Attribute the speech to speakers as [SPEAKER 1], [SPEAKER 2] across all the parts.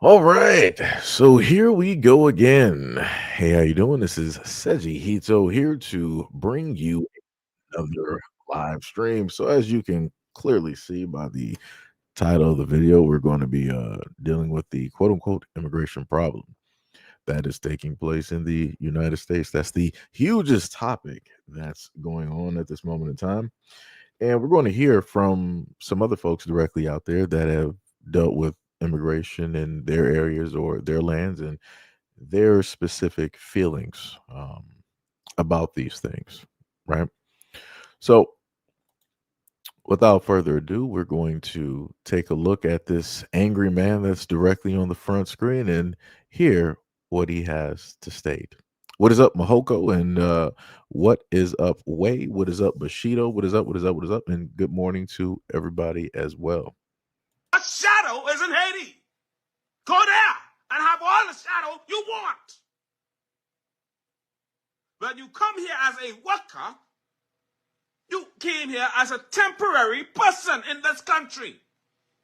[SPEAKER 1] All right, so here we go again. Hey, how you doing? This is SEIJIHITO here to bring you another live stream. So as you can clearly see by the title of the video, we're going to be dealing with the quote unquote immigration problem that is taking place in the United States. That's the hugest topic that's going on at this moment in time. And we're going to hear from some other folks directly out there that have dealt with immigration in their areas or their lands and their specific feelings about these things, right? So, without further ado, we're going to take a look at this angry man that's directly on the front screen and hear what he has to state. What is up, Mahoko? And what is up, Way? What is up, Bushido? What is up? What is up? What is up? And good morning to everybody as well.
[SPEAKER 2] A shadow is in Haiti. Go there and have all the shadow you want. When you come here as a worker, you came here as a temporary person in this country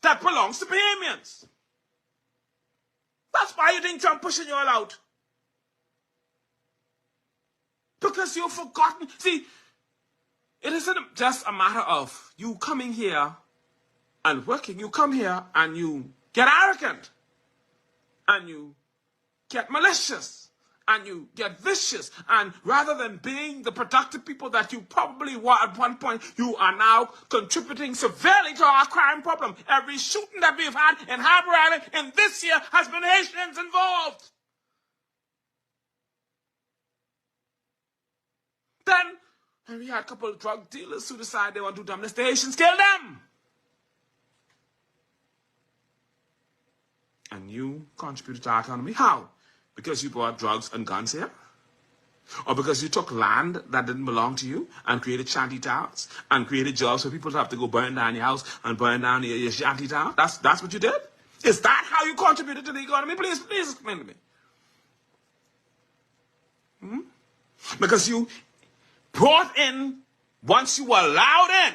[SPEAKER 2] that belongs to Bahamians. That's why you think Trump pushing you all out. Because you've forgotten. See, it isn't just a matter of you coming here and working. You come here and you get arrogant. And you get malicious. And you get vicious. And rather than being the productive people that you probably were at one point, you are now contributing severely to our crime problem. Every shooting that we've had in Harbor Island in this year has been Haitians involved. Then, when we had a couple of drug dealers who decided they want to do dumbness, the Haitians killed them. And you contributed to our economy. How? Because you brought drugs and guns here? Or because you took land that didn't belong to you and created shanty towns and created jobs for people to have to go burn down your house and burn down your shanty town? That's what you did? Is that how you contributed to the economy? Please explain to me. Because you brought in, once you were allowed in,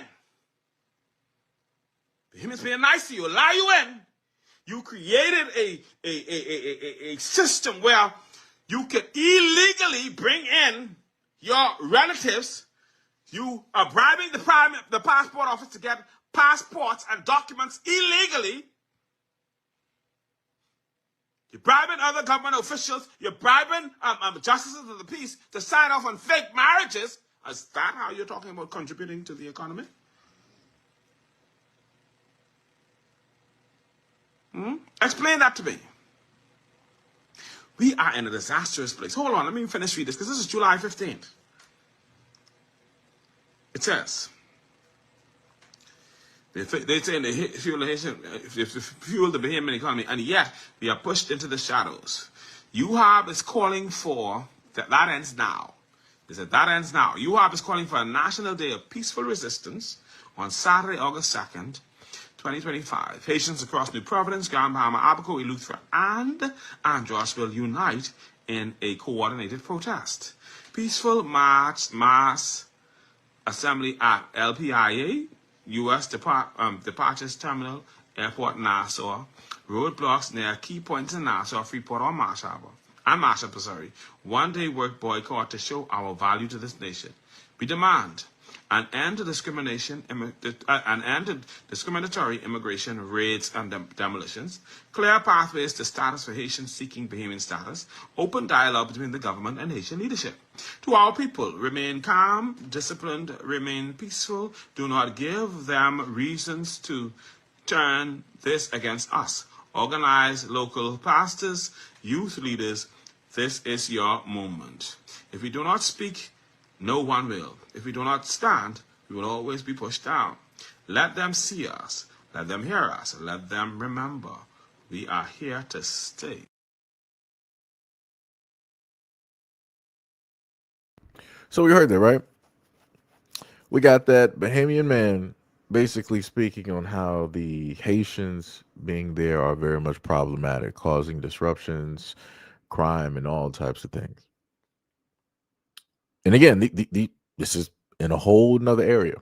[SPEAKER 2] the humans being nice to you, allow you in, you created a system where you could illegally bring in your relatives. You are bribing the passport office to get passports and documents illegally. You're bribing other government officials. You're bribing justices of the peace to sign off on fake marriages. Is that how you're talking about contributing to the economy? Explain that to me. We are in a disastrous place. Hold on, let me finish reading this because this is July 15th. It says, they say they fuel the Bahamian economy, and yet we are pushed into the shadows. UHAB is calling for, that ends now. They said that ends now. UHAB is calling for a national day of peaceful resistance on Saturday, August 2nd, 2025. Haitians across New Providence, Grand Bahama, Abaco, Eleuthera, and Andros will unite in a coordinated protest. Peaceful mass assembly at LPIA, U.S. Departures Terminal, Airport, Nassau. Roadblocks near key points in Nassau, Freeport, or Marshall. One-day work boycott to show our value to this nation. We demand an end to discriminatory immigration raids and demolitions, clear pathways to status for Haitians seeking Bahamian status, open dialogue between the government and Haitian leadership. To our people, remain calm, disciplined, remain peaceful. Do not give them reasons to turn this against us. Organize local pastors, youth leaders. This is your moment. If we do not speak, no one will. If we do not stand, we will always be pushed down. Let them see us. Let them hear us. Let them remember. We are here to stay.
[SPEAKER 1] So we heard that, right? We got that Bahamian man basically speaking on how the Haitians being there are very much problematic, causing disruptions, crime, and all types of things. And again, this is in a whole nother area.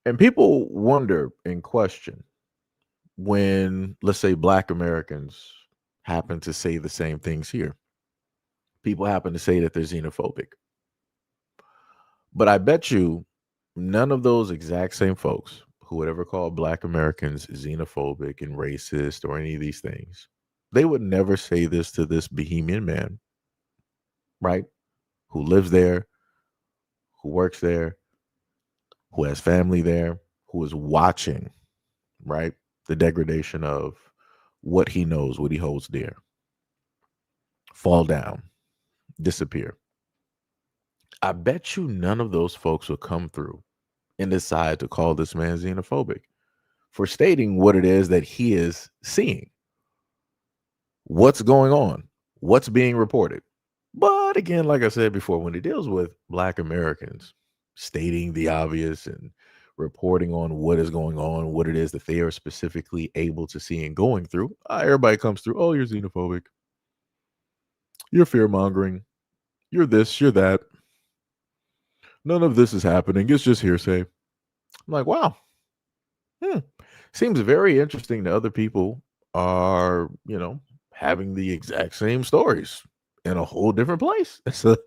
[SPEAKER 1] And people wonder and question, when, let's say, Black Americans happen to say the same things here. People happen to say that they're xenophobic. But I bet you none of those exact same folks who would ever call Black Americans xenophobic and racist or any of these things, they would never say this to this Bohemian man, right? Who lives there, who works there, who has family there, who is watching, right? The degradation of what he knows, what he holds dear, fall down, disappear. I bet you none of those folks will come through and decide to call this man xenophobic for stating what it is that he is seeing, what's going on, what's being reported. But again, like I said before, when it deals with Black Americans stating the obvious and reporting on what is going on, what it is that they are specifically able to see and going through, everybody comes through. Oh, you're xenophobic. You're fear mongering. You're this, you're that. None of this is happening. It's just hearsay. I'm like, wow. Seems very interesting that other people are, having the exact same stories in a whole different place. It's a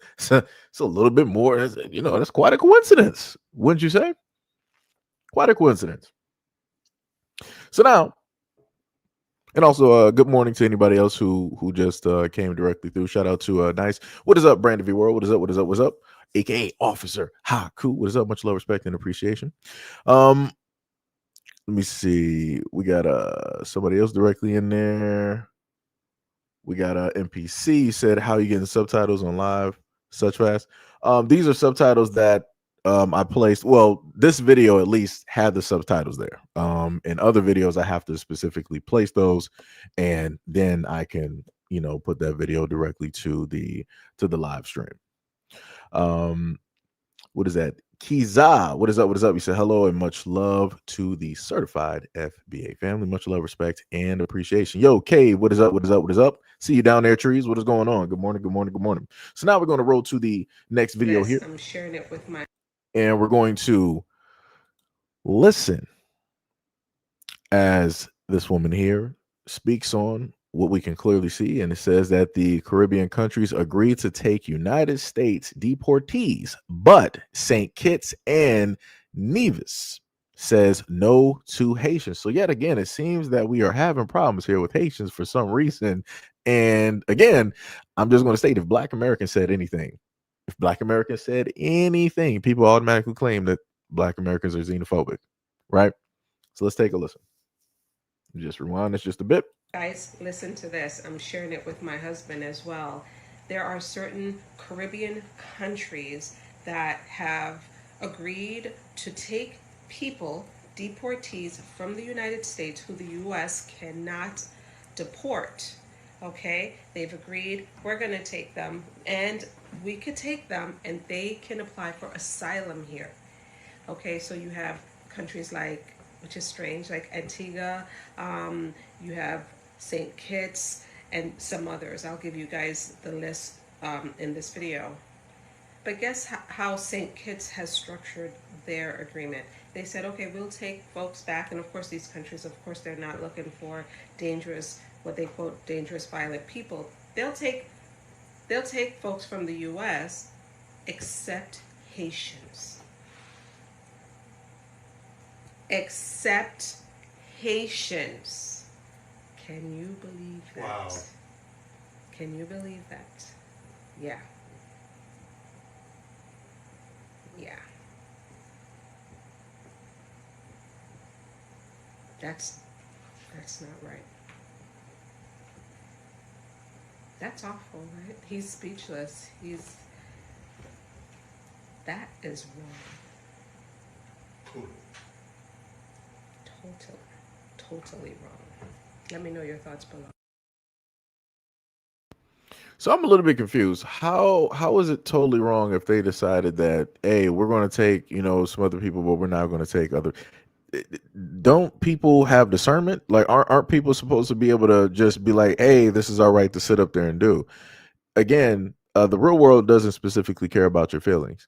[SPEAKER 1] little bit more, that's quite a coincidence, wouldn't you say? Quite a coincidence. So now, and also, good morning to anybody else who just came directly through. Shout out to Nice. What is up, Brandon V World? What is up? What is up? What's up? AKA Officer Haku. What is up? Much love, respect, and appreciation. Let me see. We got somebody else directly in there. We got NPC said, how you getting subtitles on live such fast? These are subtitles that I placed. Well, this video at least had the subtitles there. In other videos, I have to specifically place those, and then I can, put that video directly to the live stream. What is that? Kiza, what is up? What is up? You said hello and much love to the certified FBA family. Much love, respect, and appreciation. Yo, Cave, what is up? What is up? What is up? See you down there, trees. What is going on? Good morning, good morning, good morning. So now we're going to roll to the next video here.
[SPEAKER 3] I'm sharing it with my...
[SPEAKER 1] And we're going to listen as this woman here speaks on what we can clearly see. And it says that the Caribbean countries agreed to take United States deportees, but St. Kitts and Nevis says no to Haitians. So yet again, it seems that we are having problems here with Haitians for some reason. And again, I'm just going to state, if Black Americans said anything, people automatically claim that Black Americans are xenophobic, right? So let's take a listen. Just rewind this just a bit.
[SPEAKER 3] Guys, listen to this. I'm sharing it with my husband as well. There are certain Caribbean countries that have agreed to take people, deportees from the United States who the U.S. cannot deport. Okay? They've agreed, we're going to take them, and we could take them, and they can apply for asylum here. Okay, so you have countries like, which is strange, like Antigua, you have St. Kitts, and some others. I'll give you guys the list in this video. But guess how St. Kitts has structured their agreement. They said, okay, we'll take folks back, and of course these countries, of course, they're not looking for dangerous, what they quote, dangerous, violent people. They'll take folks from the U.S. except Haitians. Except Haitians. Can you believe that?
[SPEAKER 4] Wow.
[SPEAKER 3] Can you believe that? Yeah. Yeah. That's not right. That's awful, right? He's speechless. That is wrong. Totally wrong. Let me know your thoughts below.
[SPEAKER 1] So I'm a little bit confused. How is it totally wrong if they decided that, hey, we're going to take, some other people, but we're not going to take other? Don't people have discernment? Like, aren't people supposed to be able to just be like, hey, this is our right to sit up there and do? Again, the real world doesn't specifically care about your feelings.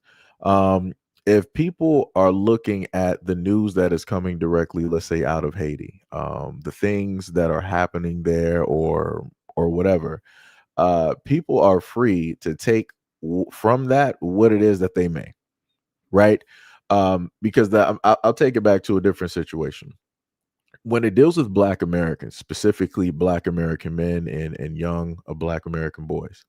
[SPEAKER 1] if people are looking at the news that is coming directly, let's say out of Haiti, the things that are happening there, or whatever, people are free to take from that what it is that they may, right? Because I'll take it back to a different situation. When it deals with Black Americans, specifically Black American men and young Black American boys,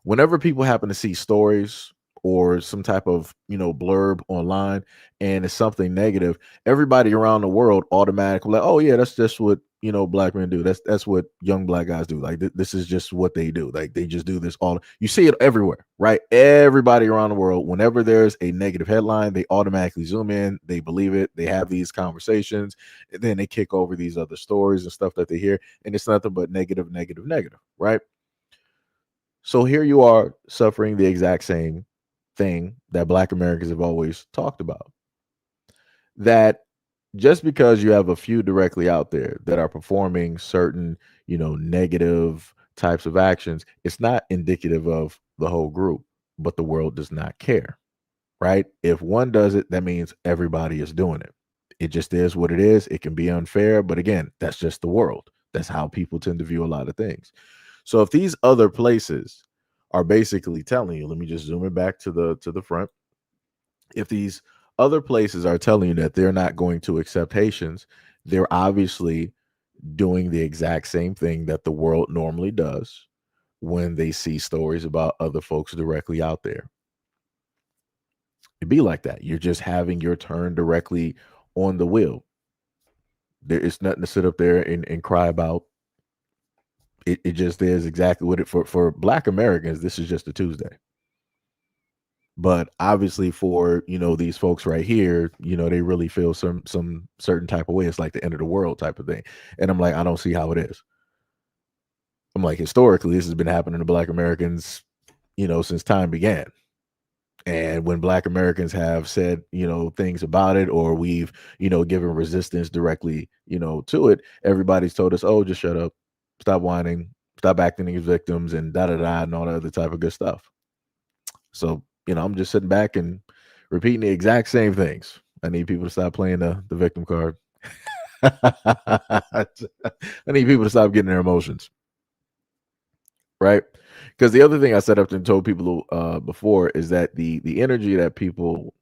[SPEAKER 1] whenever people happen to see stories or some type of blurb online and it's something negative, everybody around the world automatically like, oh yeah, that's just what black men do. That's what young black guys do. Like this is just what they do. Like they just do this all. You see it everywhere, right? Everybody around the world, whenever there's a negative headline, they automatically zoom in, they believe it, they have these conversations, and then they kick over these other stories and stuff that they hear, and it's nothing but negative, negative, negative, right? So here you are suffering the exact same thing that Black Americans have always talked about. That just because you have a few directly out there that are performing certain, negative types of actions, it's not indicative of the whole group, but the world does not care, right? If one does it, that means everybody is doing it. It just is what it is. It can be unfair, but again, that's just the world. That's how people tend to view a lot of things. So if these other places are basically telling you, let me just zoom it back to the front. If these other places are telling you that they're not going to accept Haitians, they're obviously doing the exact same thing that the world normally does when they see stories about other folks directly out there. It'd be like that. You're just having your turn directly on the wheel. There is nothing to sit up there and cry about. It just is exactly what it for Black Americans. This is just a Tuesday. But obviously for these folks right here, they really feel some certain type of way. It's like the end of the world type of thing. And I'm like, I don't see how it is. I'm like, historically, this has been happening to Black Americans, since time began. And when Black Americans have said, things about it, or we've, given resistance directly, to it, everybody's told us, oh, just shut up, stop whining, stop acting as victims, and da da da, and all that other type of good stuff. So, I'm just sitting back and repeating the exact same things. I need people to stop playing the victim card. I need people to stop getting their emotions. Right? Because the other thing I set up and told people before is that the energy that people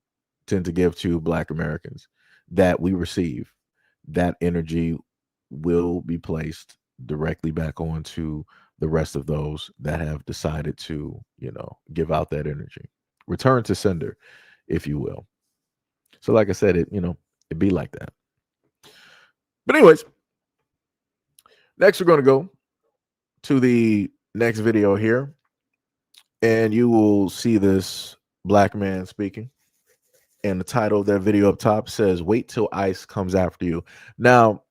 [SPEAKER 1] tend to give to Black Americans that we receive, that energy will be placed directly back onto the rest of those that have decided to, give out that energy. Return to sender, if you will. So, like I said, it'd be like that. But anyways, next we're going to go to the next video here, and you will see this Black man speaking. And the title of that video up top says, "Wait till ICE comes after you." Now,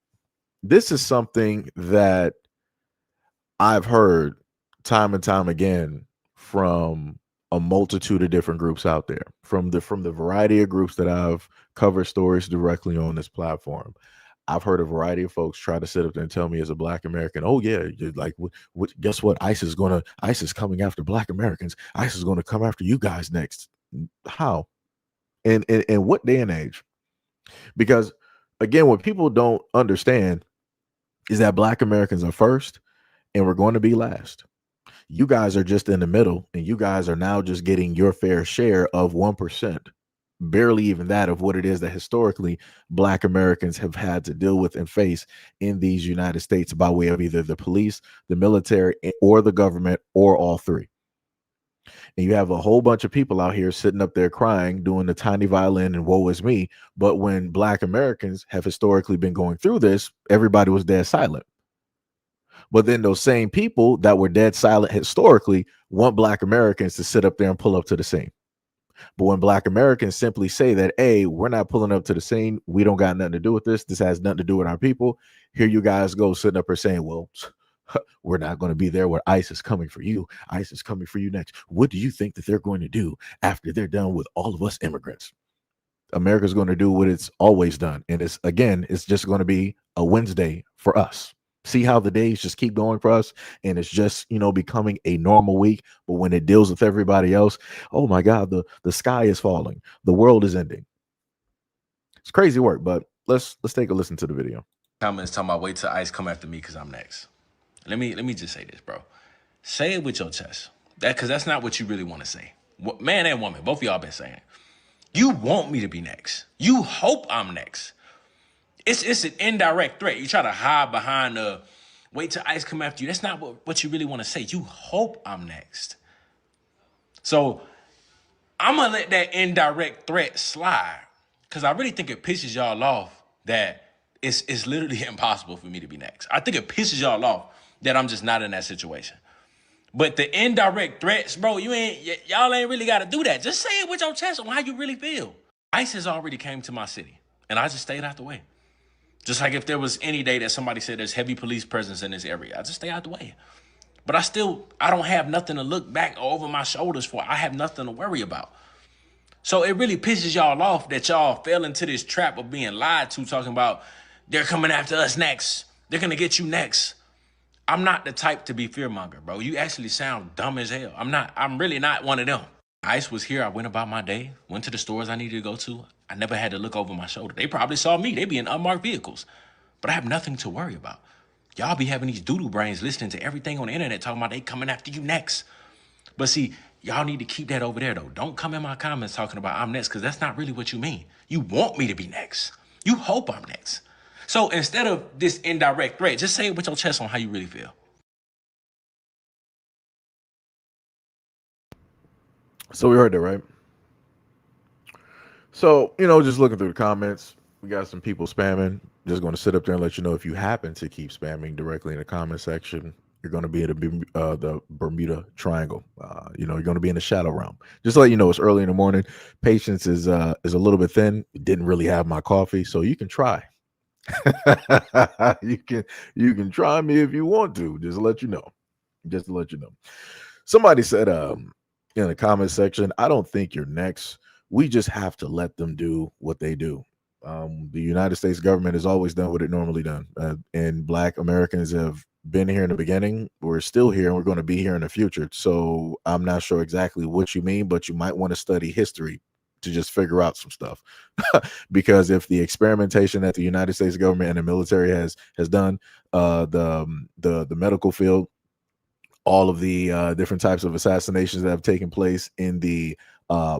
[SPEAKER 1] this is something that I've heard time and time again from a multitude of different groups out there, from the variety of groups that I've covered stories directly on this platform. I've heard a variety of folks try to sit up there and tell me as a Black American, oh yeah, you're like, guess what? ICE is coming after Black Americans. ICE is going to come after you guys next. How? And what day and age? Because again, what people don't understand is that Black Americans are first and we're going to be last. You guys are just in the middle, and you guys are now just getting your fair share of 1%, barely even that of what it is that historically Black Americans have had to deal with and face in these United States by way of either the police, the military, or the government, or all three. And you have a whole bunch of people out here sitting up there crying, doing the tiny violin and woe is me. But when Black Americans have historically been going through this, everybody was dead silent. But then those same people that were dead silent historically want Black Americans to sit up there and pull up to the scene. But when Black Americans simply say that, hey, we're not pulling up to the scene, we don't got nothing to do with this has nothing to do with our people, here you guys go sitting up there saying, well, we're not going to be there where ICE is coming for you. ICE is coming for you next. What do you think that they're going to do after they're done with all of us immigrants? America's going to do what it's always done. And it's just going to be a Wednesday for us. See how the days just keep going for us, and it's just, becoming a normal week. But when it deals with everybody else, oh my God, the sky is falling, the world is ending. It's crazy work, but let's take a listen to the video.
[SPEAKER 4] Comments talking about wait till ICE come after me because I'm next. Let me just say this, bro. Say it with your chest. Because that's not what you really want to say. Man and woman, both of y'all been saying. You want me to be next. You hope I'm next. It's an indirect threat. You try to hide behind the wait till ICE come after you. That's not what you really want to say. You hope I'm next. So I'm gonna let that indirect threat slide. Cause I really think it pisses y'all off that it's literally impossible for me to be next. I think it pisses y'all off that I'm just not in that situation. But the indirect threats, bro, y'all ain't really gotta do that. Just say it with your chest on how you really feel. ICE has already came to my city, and I just stayed out the way. Just like if there was any day that somebody said there's heavy police presence in this area, I just stay out the way. But I don't have nothing to look back over my shoulders for. I have nothing to worry about. So it really pisses y'all off that y'all fell into this trap of being lied to, talking about they're coming after us next. They're gonna get you next. I'm not the type to be fearmonger, bro. You actually sound dumb as hell. I'm really not one of them. ICE was here. I went about my day, went to the stores I needed to go to. I never had to look over my shoulder. They probably saw me. They be in unmarked vehicles. But I have nothing to worry about. Y'all be having these doodle brains listening to everything on the internet talking about they coming after you next. But see, y'all need to keep that over there, though. Don't come in my comments talking about I'm next, because that's not really what you mean. You want me to be next. You hope I'm next. So instead of this indirect threat, just say it with your chest on how you really feel.
[SPEAKER 1] So we heard that, right? So, just looking through the comments, we got some people spamming. Just going to sit up there and let you know, if you happen to keep spamming directly in the comment section, you're going to be in the Bermuda Triangle. You're going to be in the shadow realm. Just to let you know, it's early in the morning. Patience is a little bit thin. Didn't really have my coffee, so you can try. you can try me if you want to. Just to let you know. Just to let you know. Somebody said in the comment section, I don't think you're next. We just have to let them do what they do. The United States government has always done what it normally done, and Black Americans have been here in the beginning. We're still here, and we're going to be here in the future. So I'm not sure exactly what you mean, but you might want to study history to just figure out some stuff. Because if the experimentation that the United States government and the military has done, the medical field, all of the different types of assassinations that have taken place in the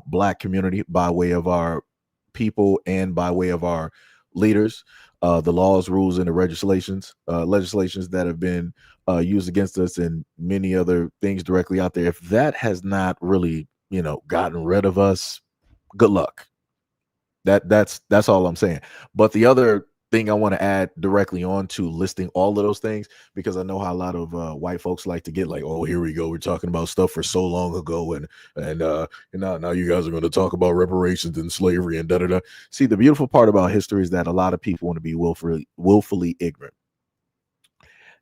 [SPEAKER 1] Black community by way of our people and by way of our leaders, the laws, rules, and the legislations that have been used against us, and many other things directly out there. If that has not really, gotten rid of us, good luck. That's all I'm saying. But the other thing I want to add directly on to listing all of those things, because I know how a lot of white folks like to get like, oh, here we go, we're talking about stuff for so long ago, and now you guys are going to talk about reparations and slavery and da da da. See, the beautiful part about history is that a lot of people want to be willfully ignorant.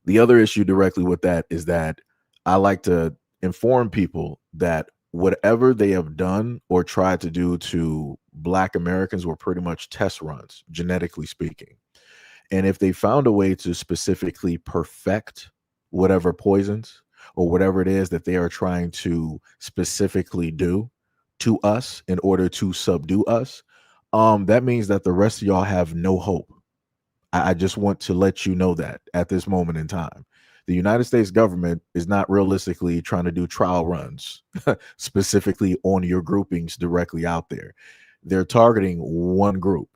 [SPEAKER 1] The other issue directly with that is that I like to inform people that whatever they have done or tried to do to Black Americans were pretty much test runs, genetically speaking. And if they found a way to specifically perfect whatever poisons or whatever it is that they are trying to specifically do to us in order to subdue us, that means that the rest of y'all have no hope. I just want to let you know that at this moment in time, the United States government is not realistically trying to do trial runs specifically on your groupings directly out there. They're targeting one group,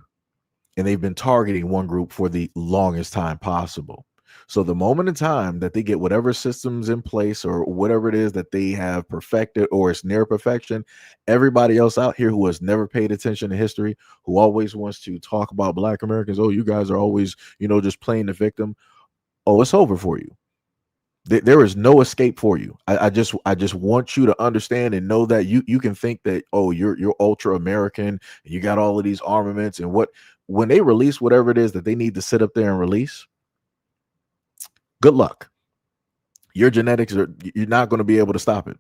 [SPEAKER 1] and they've been targeting one group for the longest time possible. So the moment in time that they get whatever systems in place or whatever it is that they have perfected or it's near perfection, everybody else out here who has never paid attention to history, who always wants to talk about Black Americans, oh, you guys are always, just playing the victim. Oh, it's over for you. There is no escape for you. I just want you to understand and know that you can think that, oh, you're ultra American and you got all of these armaments, and when they release whatever it is that they need to sit up there and release, good luck. Your genetics you're not going to be able to stop it.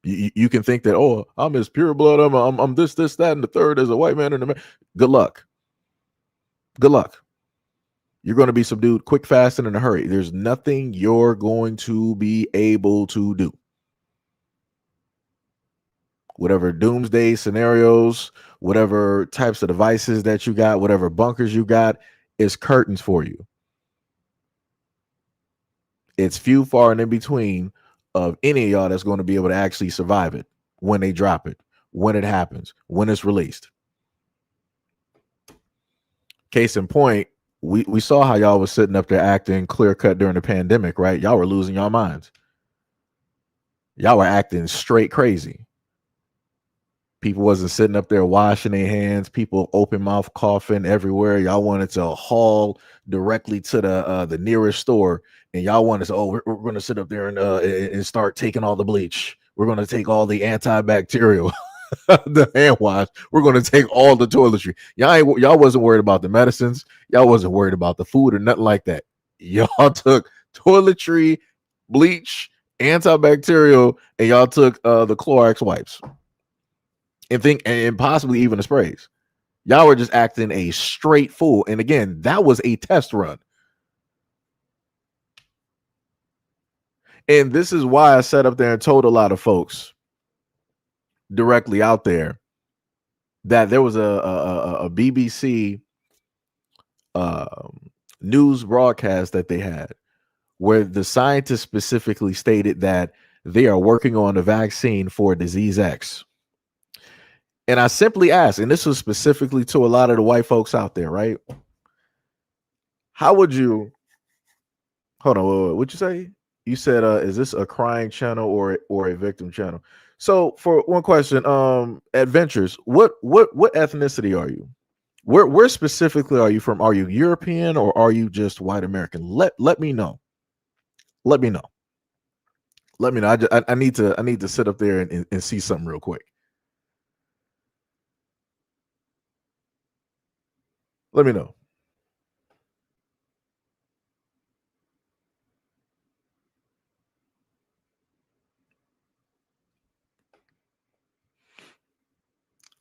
[SPEAKER 1] You can think that, oh, I'm as pure blood, I'm this, that, and the third as a white man in America. Good luck. Good luck. You're going to be subdued quick, fast, and in a hurry. There's nothing you're going to be able to do. Whatever doomsday scenarios, whatever types of devices that you got, whatever bunkers you got, is curtains for you. It's few, far, and in between of any of y'all that's going to be able to actually survive it when they drop it, when it happens, when it's released. Case in point, we saw how y'all was sitting up there acting clear cut during the pandemic, right? Y'all were losing your minds. Y'all were acting straight crazy. People wasn't sitting up there washing their hands. People open mouth coughing everywhere. Y'all wanted to haul directly to the nearest store, and y'all wanted to, oh, we're going to sit up there and start taking all the bleach. We're going to take all the antibacterial, the hand wash. We're going to take all the toiletry. Y'all wasn't worried about the medicines. Y'all wasn't worried about the food or nothing like that. Y'all took toiletry, bleach, antibacterial, and y'all took the Clorox wipes. And possibly even the sprays. Y'all were just acting a straight fool. And again, that was a test run. And this is why I sat up there and told a lot of folks directly out there that there was a BBC news broadcast that they had where the scientists specifically stated that they are working on a vaccine for disease X. And I simply asked, and this was specifically to a lot of the white folks out there, right? How would you hold on? What'd you say? You said, is this a crying channel or a victim channel? So for one question, adventures, what ethnicity are you? Where specifically are you from? Are you European or are you just white American? Let me know. Let me know. Let me know. I need to sit up there and see something real quick. Let me know.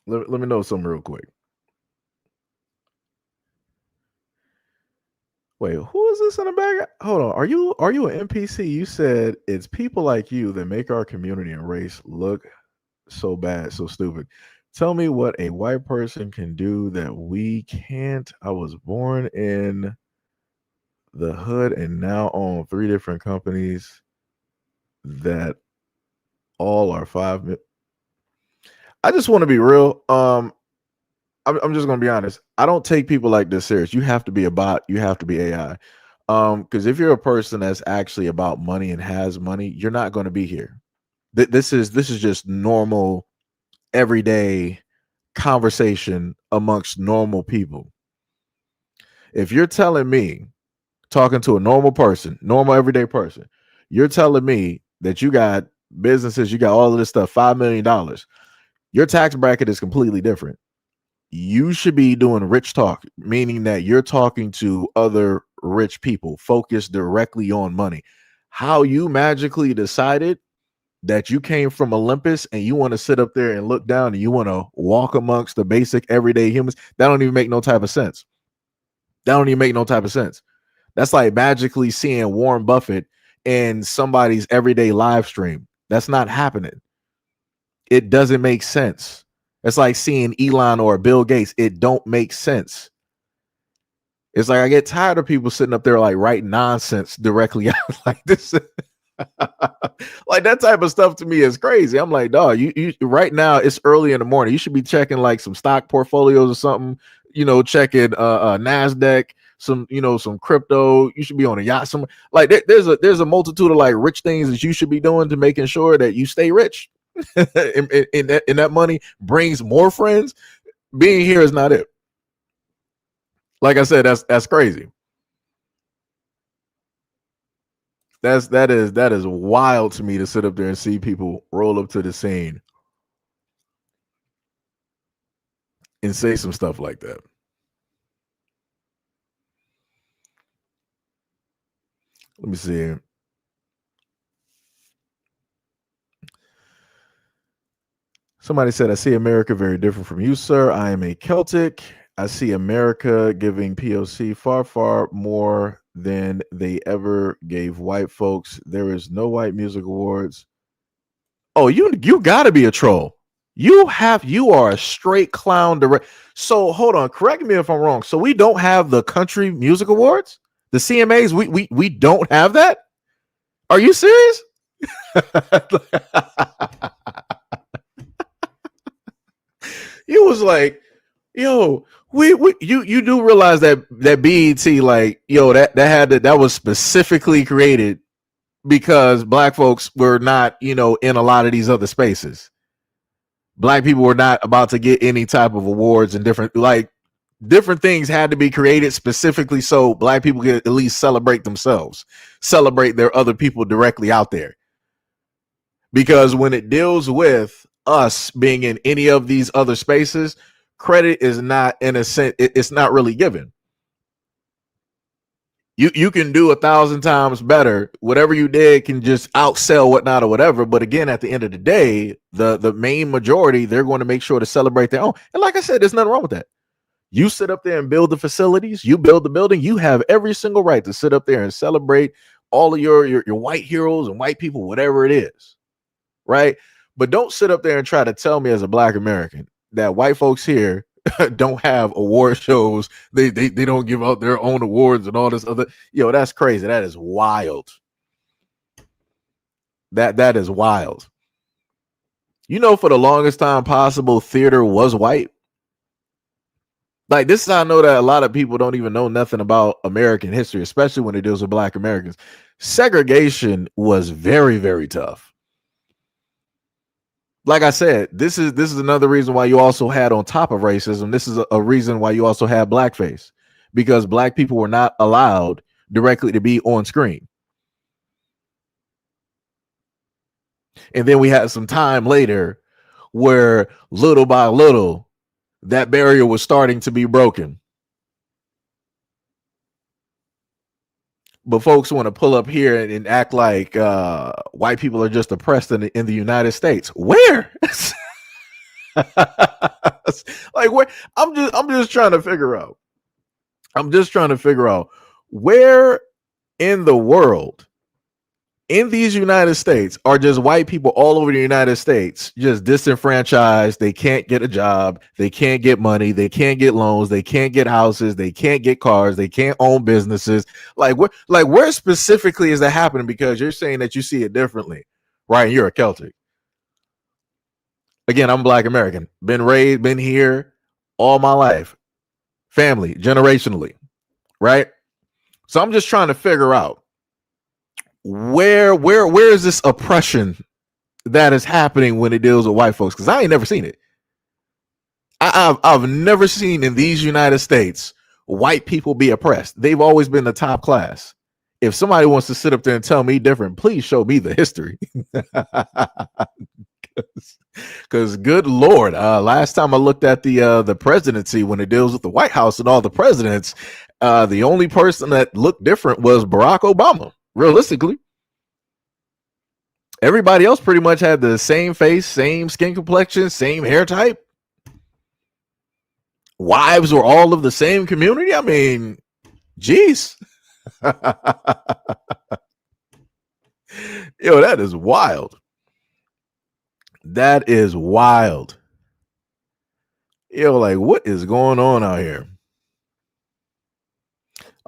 [SPEAKER 1] Let me know something real quick. Wait, who is this in the back? Hold on. Are you an NPC? You said it's people like you that make our community and race look so bad, so stupid. Tell me what a white person can do that we can't. I was born in the hood and now own 3 different companies that all are 5. I just want to be real. I'm just gonna be honest. I don't take people like this serious. You have to be a bot. You have to be AI. Because if you're a person that's actually about money and has money, you're not going to be here. This is just normal, everyday conversation amongst normal people. If you're telling me, talking to a normal person, normal everyday person, you're telling me that you got businesses, you got all of this stuff, $5 million. Your tax bracket is completely different. You should be doing rich talk, meaning that you're talking to other rich people focused directly on money. How you magically decided that you came from Olympus and you want to sit up there and look down and you want to walk amongst the basic everyday humans, that don't even make no type of sense. That don't even make no type of sense. That's like magically seeing Warren Buffett in somebody's everyday live stream. That's not happening. It doesn't make sense. It's like seeing Elon or Bill Gates. It don't make sense. It's like I get tired of people sitting up there like writing nonsense directly out like this. Like that type of stuff to me is crazy. I'm like, dog, you right now it's early in the morning. You should be checking like some stock portfolios or something, checking NASDAQ, some crypto. You should be on a yacht. Some like there's a multitude of like rich things that you should be doing to making sure that you stay rich. and that money brings more friends. Being here is not it. Like I said, that's crazy. That is wild to me to sit up there and see people roll up to the scene and say some stuff like that. Let me see. Somebody said, I see America very different from you, sir. I am a Celtic. I see America giving POC far, far more than they ever gave white folks. There is no white music awards. Oh, you gotta be a troll. You are a straight clown direct. So hold on, correct me if I'm wrong. So we don't have the country music awards, the CMAs. We don't have that. Are you serious? You was like, yo, we you do realize that BET, like, yo, that was specifically created because black folks were not, in a lot of these other spaces. Black people were not about to get any type of awards, and different things had to be created specifically so black people could at least celebrate themselves, celebrate their other people directly out there. Because when it deals with us being in any of these other spaces, credit is not, in a sense, it's not really given. You can do 1,000 times better. Whatever you did can just outsell whatnot or whatever. But again, at the end of the day, the main majority, they're going to make sure to celebrate their own. And like I said, there's nothing wrong with that. You sit up there and build the facilities, you build the building, you have every single right to sit up there and celebrate all of your white heroes and white people, whatever it is. Right? But don't sit up there and try to tell me as a black American that white folks here don't have award shows. They don't give out their own awards and all this other. That's crazy. That is wild. That is wild. For the longest time possible, theater was white. Like, this is how I know that a lot of people don't even know nothing about American history, especially when it deals with black Americans. Segregation was very, very tough. Like I said, this is another reason why you also had, on top of racism, this is a reason why you also had blackface, because black people were not allowed directly to be on screen. And then we had some time later where little by little that barrier was starting to be broken. But folks want to pull up here and act like white people are just oppressed in the United States. Where? Like, where? I'm just trying to figure out. I'm just trying to figure out where in the world, in these United States, are just white people all over the United States just disenfranchised. They can't get a job. They can't get money. They can't get loans. They can't get houses. They can't get cars. They can't own businesses. Where specifically is that happening? Because you're saying that you see it differently, right? And you're a Celtic. Again, I'm Black American. Been raised, been here all my life. Family, generationally, right? So I'm just trying to figure out where is this oppression that is happening when it deals with white folks? Because I ain't never seen it. I've never seen in these United States white people be oppressed. They've always been the top class. If somebody wants to sit up there and tell me different, please show me the history. Because good Lord, last time I looked at the presidency, when it deals with the White House and all the presidents, the only person that looked different was Barack Obama. Realistically, everybody else pretty much had the same face, same skin complexion, same hair type. Wives were all of the same community. I mean, geez. Yo, that is wild. That is wild. Yo, like, what is going on out here?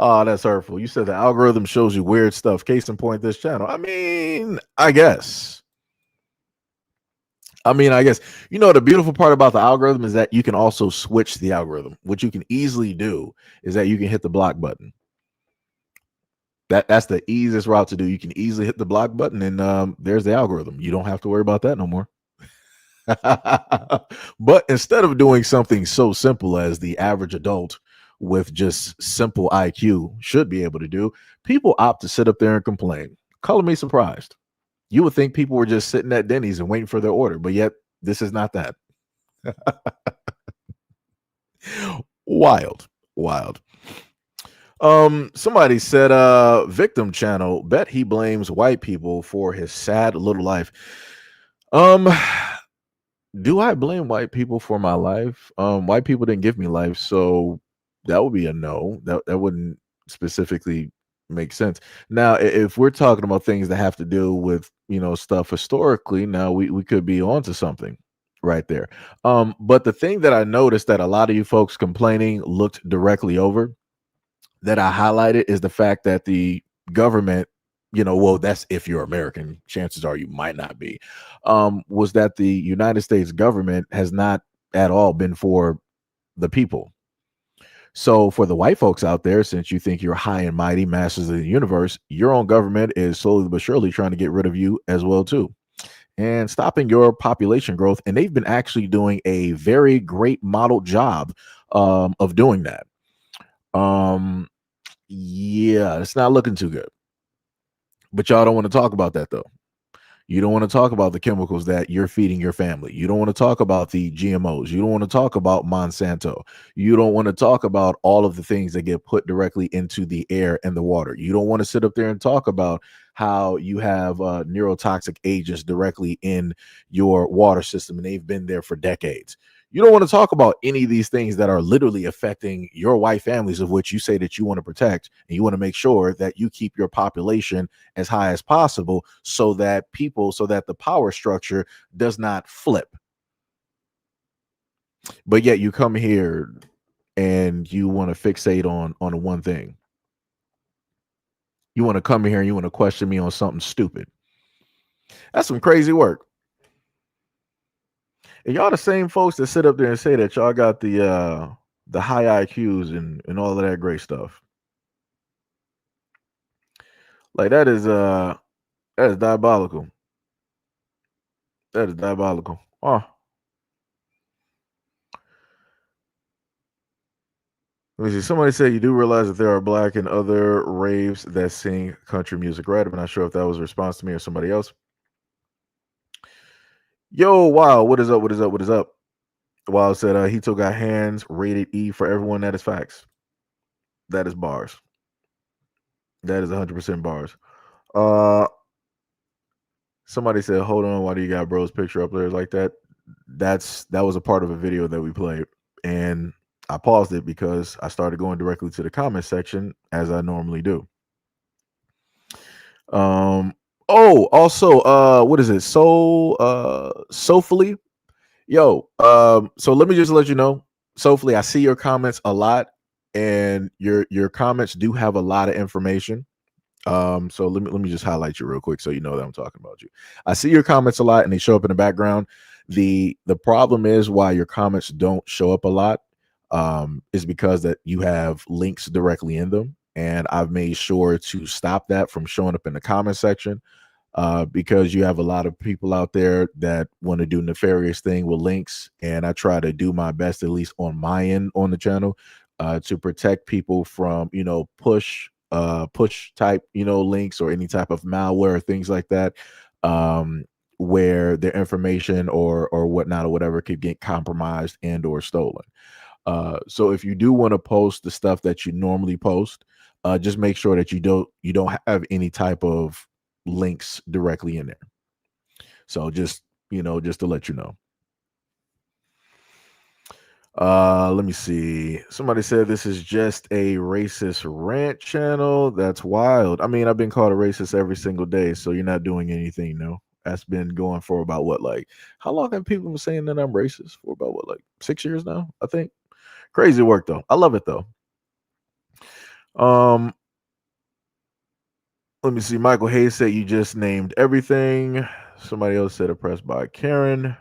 [SPEAKER 1] Oh, that's hurtful. You said the algorithm shows you weird stuff. Case in point, this channel. I mean, I guess. The beautiful part about the algorithm is that you can also switch the algorithm. What you can easily do is that you can hit the block button. That's the easiest route to do. You can easily hit the block button, and there's the algorithm. You don't have to worry about that no more. But instead of doing something so simple as the average adult with just simple IQ should be able to do, people opt to sit up there and complain. Color me surprised. You would think people were just sitting at Denny's and waiting for their order, but yet this is not that. Wild. Somebody said, victim channel, bet he blames white people for his sad little life. Do I blame white people for my life? White people didn't give me life, so that would be a no. That wouldn't specifically make sense. Now, if we're talking about things that have to do with stuff historically, now we could be onto something right there. But the thing that I noticed that a lot of you folks complaining looked directly over that I highlighted is the fact that the government, well, that's if you're American, chances are you might not be, was that the United States government has not at all been for the people. So for the white folks out there, since you think you're high and mighty masters of the universe, your own government is slowly but surely trying to get rid of you as well too, and stopping your population growth. And they've been actually doing a very great model job of doing that. Um, yeah, it's not looking too good. But y'all don't want to talk about that though. You don't want to talk about the chemicals that you're feeding your family. You don't want to talk about the GMOs. You don't want to talk about Monsanto. You don't want to talk about all of the things that get put directly into the air and the water. You don't want to sit up there and talk about how you have neurotoxic agents directly in your water system and they've been there for decades. You don't want to talk about any of these things that are literally affecting your white families, of which you say that you want to protect, and you want to make sure that you keep your population as high as possible so that the power structure does not flip. But yet you come here and you want to fixate on one thing. You want to come here and you want to question me on something stupid. That's some crazy work. And y'all the same folks that sit up there and say that y'all got the high IQs and all of that great stuff. Like that is diabolical. That is diabolical. Oh, let me see. Somebody said you do realize that there are black and other raves that sing country music, right? I'm not sure if that was a response to me or somebody else. Yo, wow, what is up? What is up? What is up? Wow said Hito got hands rated E for everyone. That is facts. That is bars. That is 100% bars. Uh, somebody said, hold on, why do you got bro's picture up there like that? That was a part of a video that we played, and I paused it because I started going directly to the comment section as I normally do. Oh, also, what is it? Soulfully. Yo, so let me just let you know, Soulfully, I see your comments a lot, and your comments do have a lot of information. So let me just highlight you real quick so you know that I'm talking about you. I see your comments a lot and they show up in the background. The problem is why your comments don't show up a lot is because that you have links directly in them. And I've made sure to stop that from showing up in the comment section because you have a lot of people out there that want to do nefarious thing with links, and I try to do my best, at least on my end on the channel, to protect people from push type links or any type of malware or things like that, where their information or whatnot or whatever could get compromised and or stolen. So if you do want to post the stuff that you normally post, just make sure that you don't have any type of links directly in there. So just to let you know. Let me see. Somebody said this is just a racist rant channel. That's wild. I mean, I've been called a racist every single day, so you're not doing anything, no. That's been going for about what, like, how long have people been saying that I'm racist for? About what, like 6 years now, I think. Crazy work though. I love it though. Um, let me see. Michael Hayes said you just named everything. Somebody else said oppressed by Karen.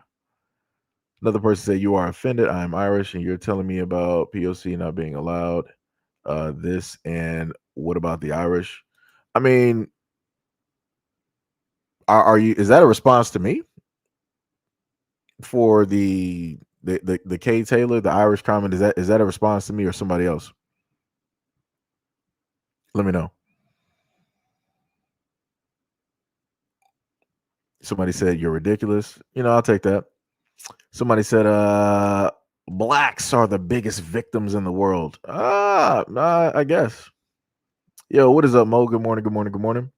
[SPEAKER 1] Another person said you are offended. I am Irish, and you're telling me about POC not being allowed. This and what about the Irish? I mean, are you? Is that a response to me for the K Taylor, the Irish comment? Is that a response to me or somebody else? Let me know. Somebody said you're ridiculous. I'll take that. Somebody said blacks are the biggest victims in the world. I guess. Yo, what is up, Mo? Good morning, good morning, good morning.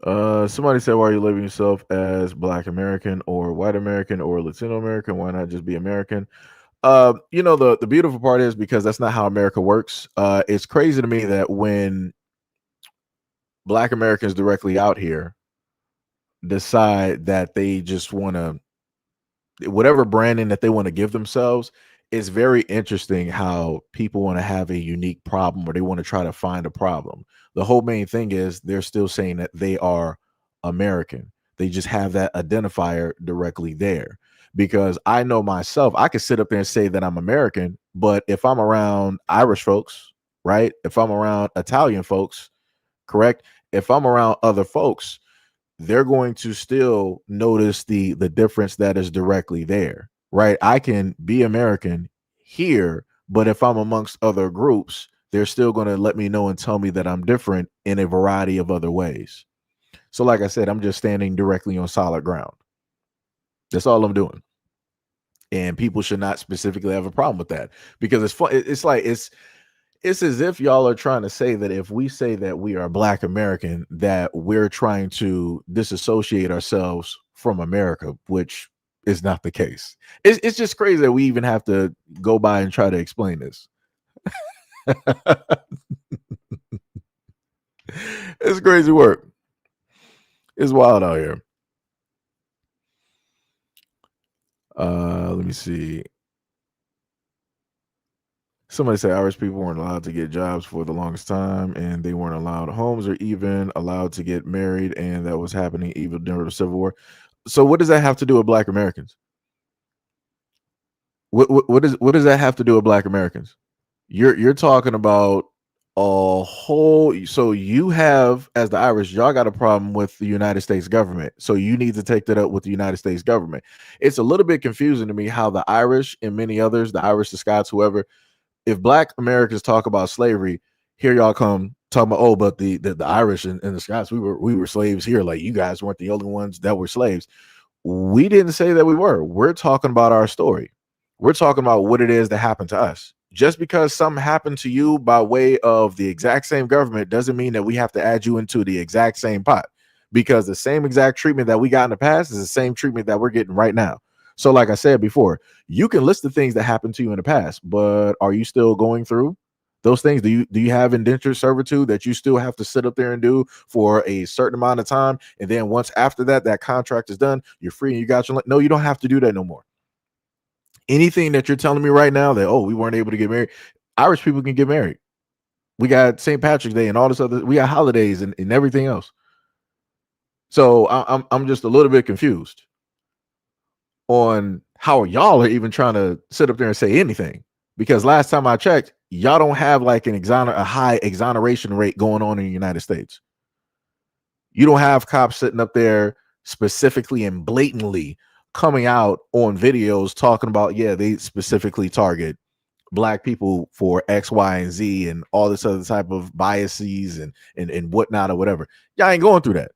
[SPEAKER 1] Somebody said, why are you labeling yourself as Black American or White American or Latino American? Why not just be American? The beautiful part is because that's not how America works. It's crazy to me that when Black Americans directly out here decide that they just want to, whatever branding that they want to give themselves, it's very interesting how people want to have a unique problem or they want to try to find a problem. The whole main thing is they're still saying that they are American. They just have that identifier directly there. Because I know myself, I could sit up there and say that I'm American, but if I'm around Irish folks, right? If I'm around Italian folks, correct? If I'm around other folks, they're going to still notice the difference that is directly there, right? I can be American here, but if I'm amongst other groups, they're still going to let me know and tell me that I'm different in a variety of other ways. So like I said, I'm just standing directly on solid ground. That's all I'm doing. And people should not specifically have a problem with that because it's fun. It's like it's as if y'all are trying to say that if we say that we are Black American, that we're trying to disassociate ourselves from America, which is not the case. It's just crazy that we even have to go by and try to explain this. It's crazy work. It's wild out here. Let me see. Somebody said Irish people weren't allowed to get jobs for the longest time, and they weren't allowed homes or even allowed to get married, and that was happening even during the Civil War. So, what does that have to do with Black Americans? What does that have to do with Black Americans? You're talking about a whole. So you have, as the Irish, y'all got a problem with the United States government. So you need to take that up with the United States government. It's a little bit confusing to me how the Irish and many others, the Irish, the Scots, whoever, if Black Americans talk about slavery, here y'all come talking about, oh, but the Irish and the Scots, we were slaves here. Like you guys weren't the only ones that were slaves. We didn't say that we were. We're talking about our story. We're talking about what it is that happened to us. Just because something happened to you by way of the exact same government doesn't mean that we have to add you into the exact same pot, because the same exact treatment that we got in the past is the same treatment that we're getting right now. So, like I said before, you can list the things that happened to you in the past, but are you still going through those things? Do you have indentured servitude that you still have to sit up there and do for a certain amount of time, and then once after that contract is done, you're free and you got your no, you don't have to do that no more. Anything that you're telling me right now that, oh, we weren't able to get married, Irish people can get married. We got St. Patrick's Day and all this other, we got holidays and everything else. So I'm just a little bit confused on how y'all are even trying to sit up there and say anything, because last time I checked, y'all don't have like a high exoneration rate going on in the United States. You don't have cops sitting up there specifically and blatantly coming out on videos talking about, yeah, they specifically target Black people for X, Y, and Z and all this other type of biases and whatnot or whatever. Y'all ain't going through that.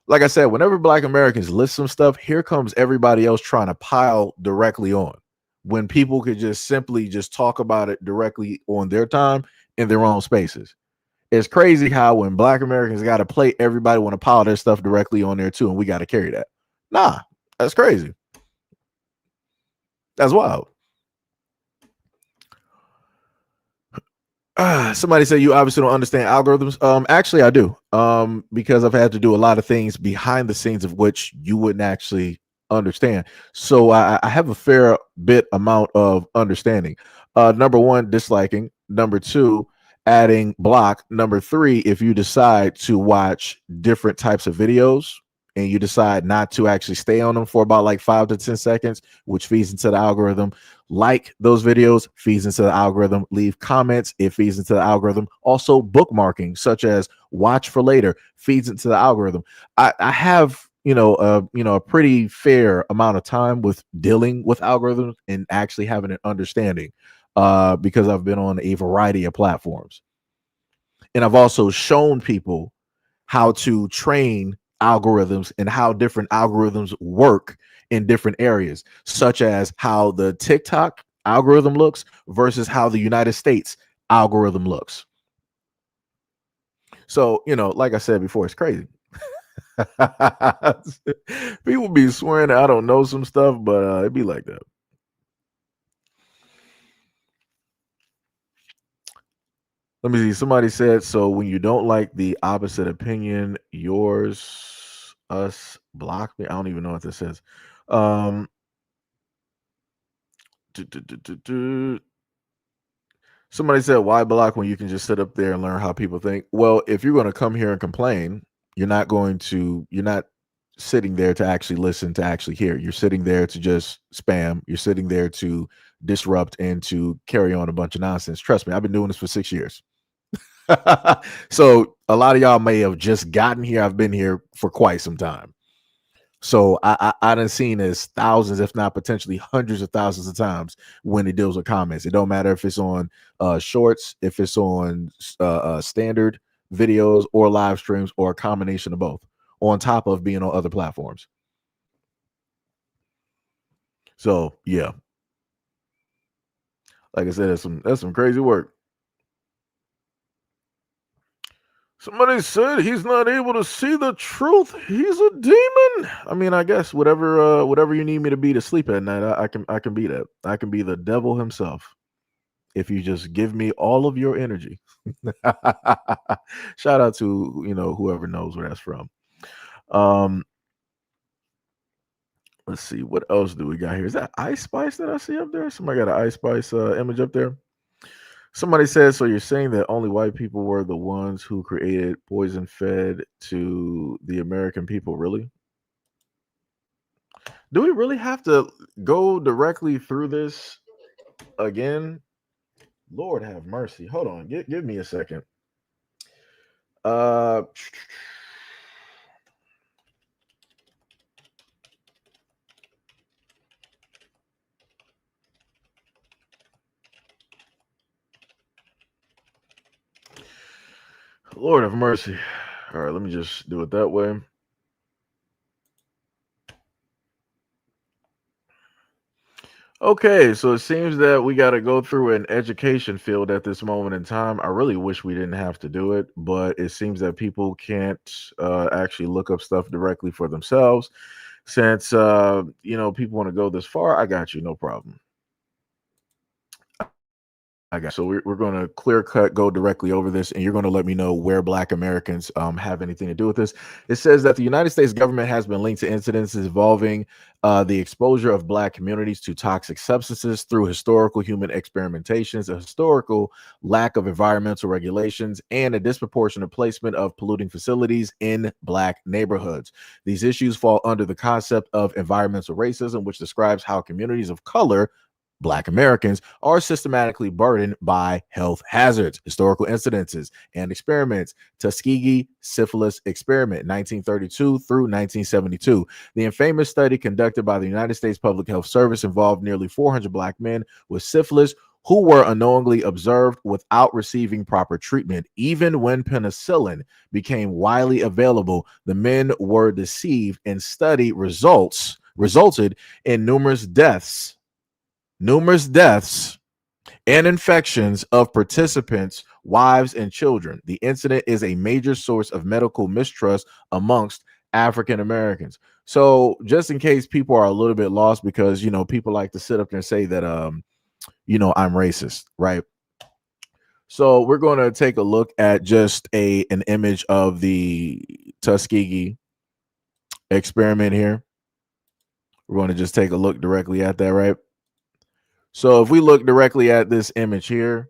[SPEAKER 1] Like I said, whenever Black Americans list some stuff, here comes everybody else trying to pile directly on, when people could just simply just talk about it directly on their time in their own spaces. It's crazy how when Black Americans got to play, everybody want to pile their stuff directly on there too, and we got to carry that. Nah, that's crazy. That's wild. Somebody said you obviously don't understand algorithms. Actually, I do. Because I've had to do a lot of things behind the scenes of which you wouldn't actually understand. So I have a fair bit amount of understanding. Number one, disliking. Number two, adding block. Number three, if you decide to watch different types of videos and you decide not to actually stay on them for about like 5 to 10 seconds, which feeds into the algorithm. Like those videos, feeds into the algorithm. Leave comments, it feeds into the algorithm. Also, bookmarking, such as watch for later, feeds into the algorithm. I have a pretty fair amount of time with dealing with algorithms and actually having an understanding, because I've been on a variety of platforms, and I've also shown people how to train algorithms and how different algorithms work in different areas, such as how the TikTok algorithm looks versus how the United States algorithm looks. So, like I said before, it's crazy. People be swearing that I don't know some stuff, but it be like that. Let me see. Somebody said, so when you don't like the opposite opinion, yours, us, block me. I don't even know what this says. Um, do, do, do, do, do. Somebody said, why block when you can just sit up there and learn how people think? Well, if you're going to come here and complain, you're not sitting there to actually listen, to actually hear. You're sitting there to just spam. You're sitting there to disrupt and to carry on a bunch of nonsense. Trust me, I've been doing this for 6 years. So a lot of y'all may have just gotten here. I've been here for quite some time. So I done seen this thousands, if not potentially hundreds of thousands of times when it deals with comments. It don't matter if it's on shorts, if it's on standard videos or live streams, or a combination of both, on top of being on other platforms. So yeah, like I said, that's some crazy work. Somebody said he's not able to see the truth. He's a demon. I mean, I guess whatever you need me to be to sleep at night, I can be that. I can be the devil himself if you just give me all of your energy. Shout out to whoever knows where that's from. Um, let's see what else do we got here. Is that Ice Spice that I see up there? Somebody got an Ice Spice image up there. Somebody says, so you're saying that only white people were the ones who created poison fed to the American people? Really? Do we really have to go directly through this again? Lord have mercy. Hold on. Give me a second. Uh Lord have mercy. All right, let me just do it that way. Okay, so it seems that we got to go through an education field at this moment in time. I really wish we didn't have to do it, but it seems that people can't actually look up stuff directly for themselves. Since people want to go this far, I got you, no problem. I got so we're going to clear cut go directly over this, and you're going to let me know where Black Americans have anything to do with this. It says that the United States government has been linked to incidents involving the exposure of Black communities to toxic substances through historical human experimentations, a historical lack of environmental regulations, and a disproportionate placement of polluting facilities in Black neighborhoods. These issues fall under the concept of environmental racism, which describes how communities of color, Black Americans, are systematically burdened by health hazards, historical incidences, and experiments. Tuskegee syphilis experiment, 1932 through 1972. The infamous study conducted by the United States Public Health Service involved nearly 400 Black men with syphilis who were unknowingly observed without receiving proper treatment. Even when penicillin became widely available, the men were deceived, and study resulted in numerous deaths and infections of participants, wives, and children. The incident is a major source of medical mistrust amongst African Americans. So, just in case people are a little bit lost, because people like to sit up there and say that I'm racist, right? So we're going to take a look at just an image of the Tuskegee experiment here. We're going to just take a look directly at that, right? So if we look directly at this image here,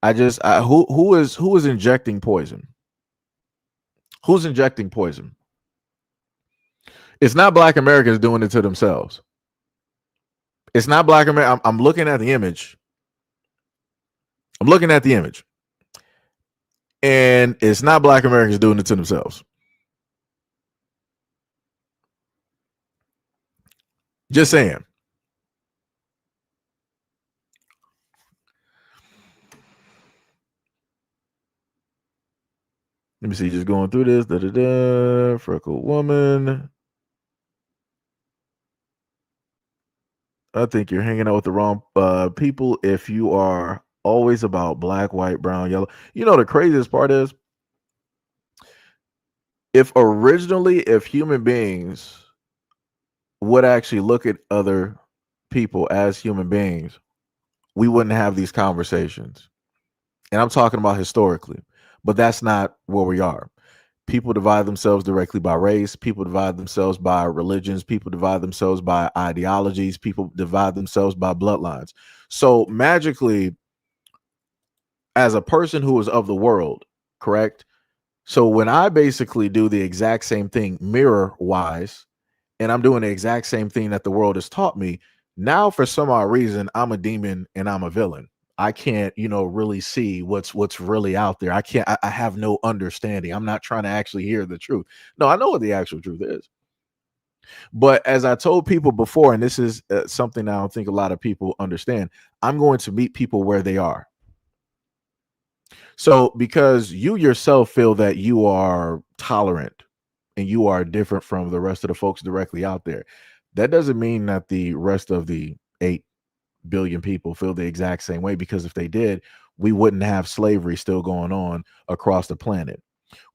[SPEAKER 1] who is injecting poison? Who's injecting poison? It's not Black Americans doing it to themselves. It's not Black America. I'm looking at the image. And it's not Black Americans doing it to themselves. Just saying. Let me see. Just going through this. Freckled woman. I think you're hanging out with the wrong people if you are always about black, white, brown, yellow. The craziest part is if human beings would actually look at other people as human beings, we wouldn't have these conversations. And I'm talking about historically, but that's not where we are. People divide themselves directly by race. People divide themselves by religions. People divide themselves by ideologies. People divide themselves by bloodlines. So magically, as a person who is of the world, correct? So when I basically do the exact same thing mirror wise, and I'm doing the exact same thing that the world has taught me, now for some odd reason, I'm a demon and I'm a villain. I can't, really see what's really out there. I can't. I have no understanding. I'm not trying to actually hear the truth. No, I know what the actual truth is. But as I told people before, and this is something I don't think a lot of people understand, I'm going to meet people where they are. So because you yourself feel that you are tolerant and you are different from the rest of the folks directly out there, that doesn't mean that the rest of the 8 billion people feel the exact same way, because if they did, we wouldn't have slavery still going on across the planet.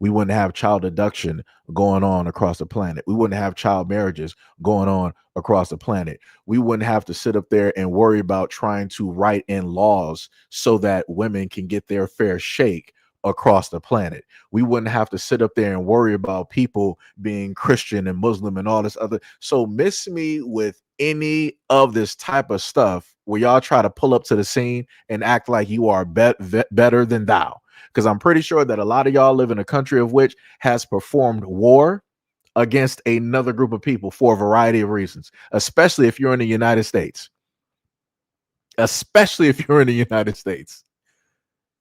[SPEAKER 1] We wouldn't have child abduction going on across the planet. We wouldn't have child marriages going on across the planet. We wouldn't have to sit up there and worry about trying to write in laws so that women can get their fair shake across the planet. We wouldn't have to sit up there and worry about people being Christian and Muslim and all this other. So miss me with any of this type of stuff where y'all try to pull up to the scene and act like you are better than thou, because I'm pretty sure that a lot of y'all live in a country of which has performed war against another group of people for a variety of reasons, especially if you're in the United States. Especially if you're in the United States.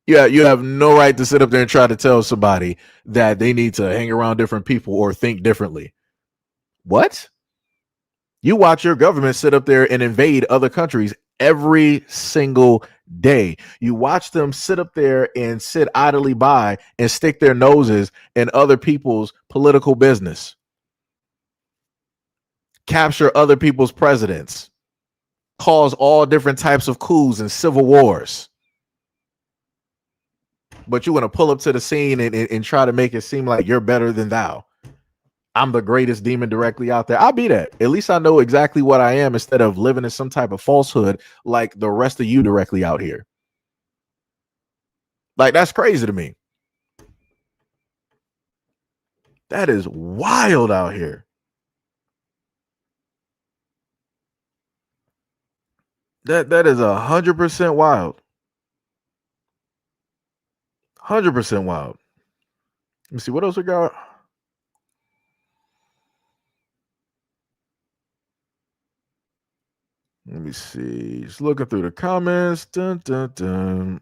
[SPEAKER 1] Yeah, you have no right to sit up there and try to tell somebody that they need to hang around different people or think differently. What? You watch your government sit up there and invade other countries every single day. You watch them sit up there and sit idly by and stick their noses in other people's political business, capture other people's presidents, cause all different types of coups and civil wars. But you want to pull up to the scene and try to make it seem like you're better than thou. I'm the greatest demon directly out there. I'll be that. At least I know exactly what I am, instead of living in some type of falsehood like the rest of you directly out here. Like, that's crazy to me. That is wild out here. That is 100% wild. 100% wild. Let me see what else we got. Let me see. Just looking through the comments. Dun, dun, dun.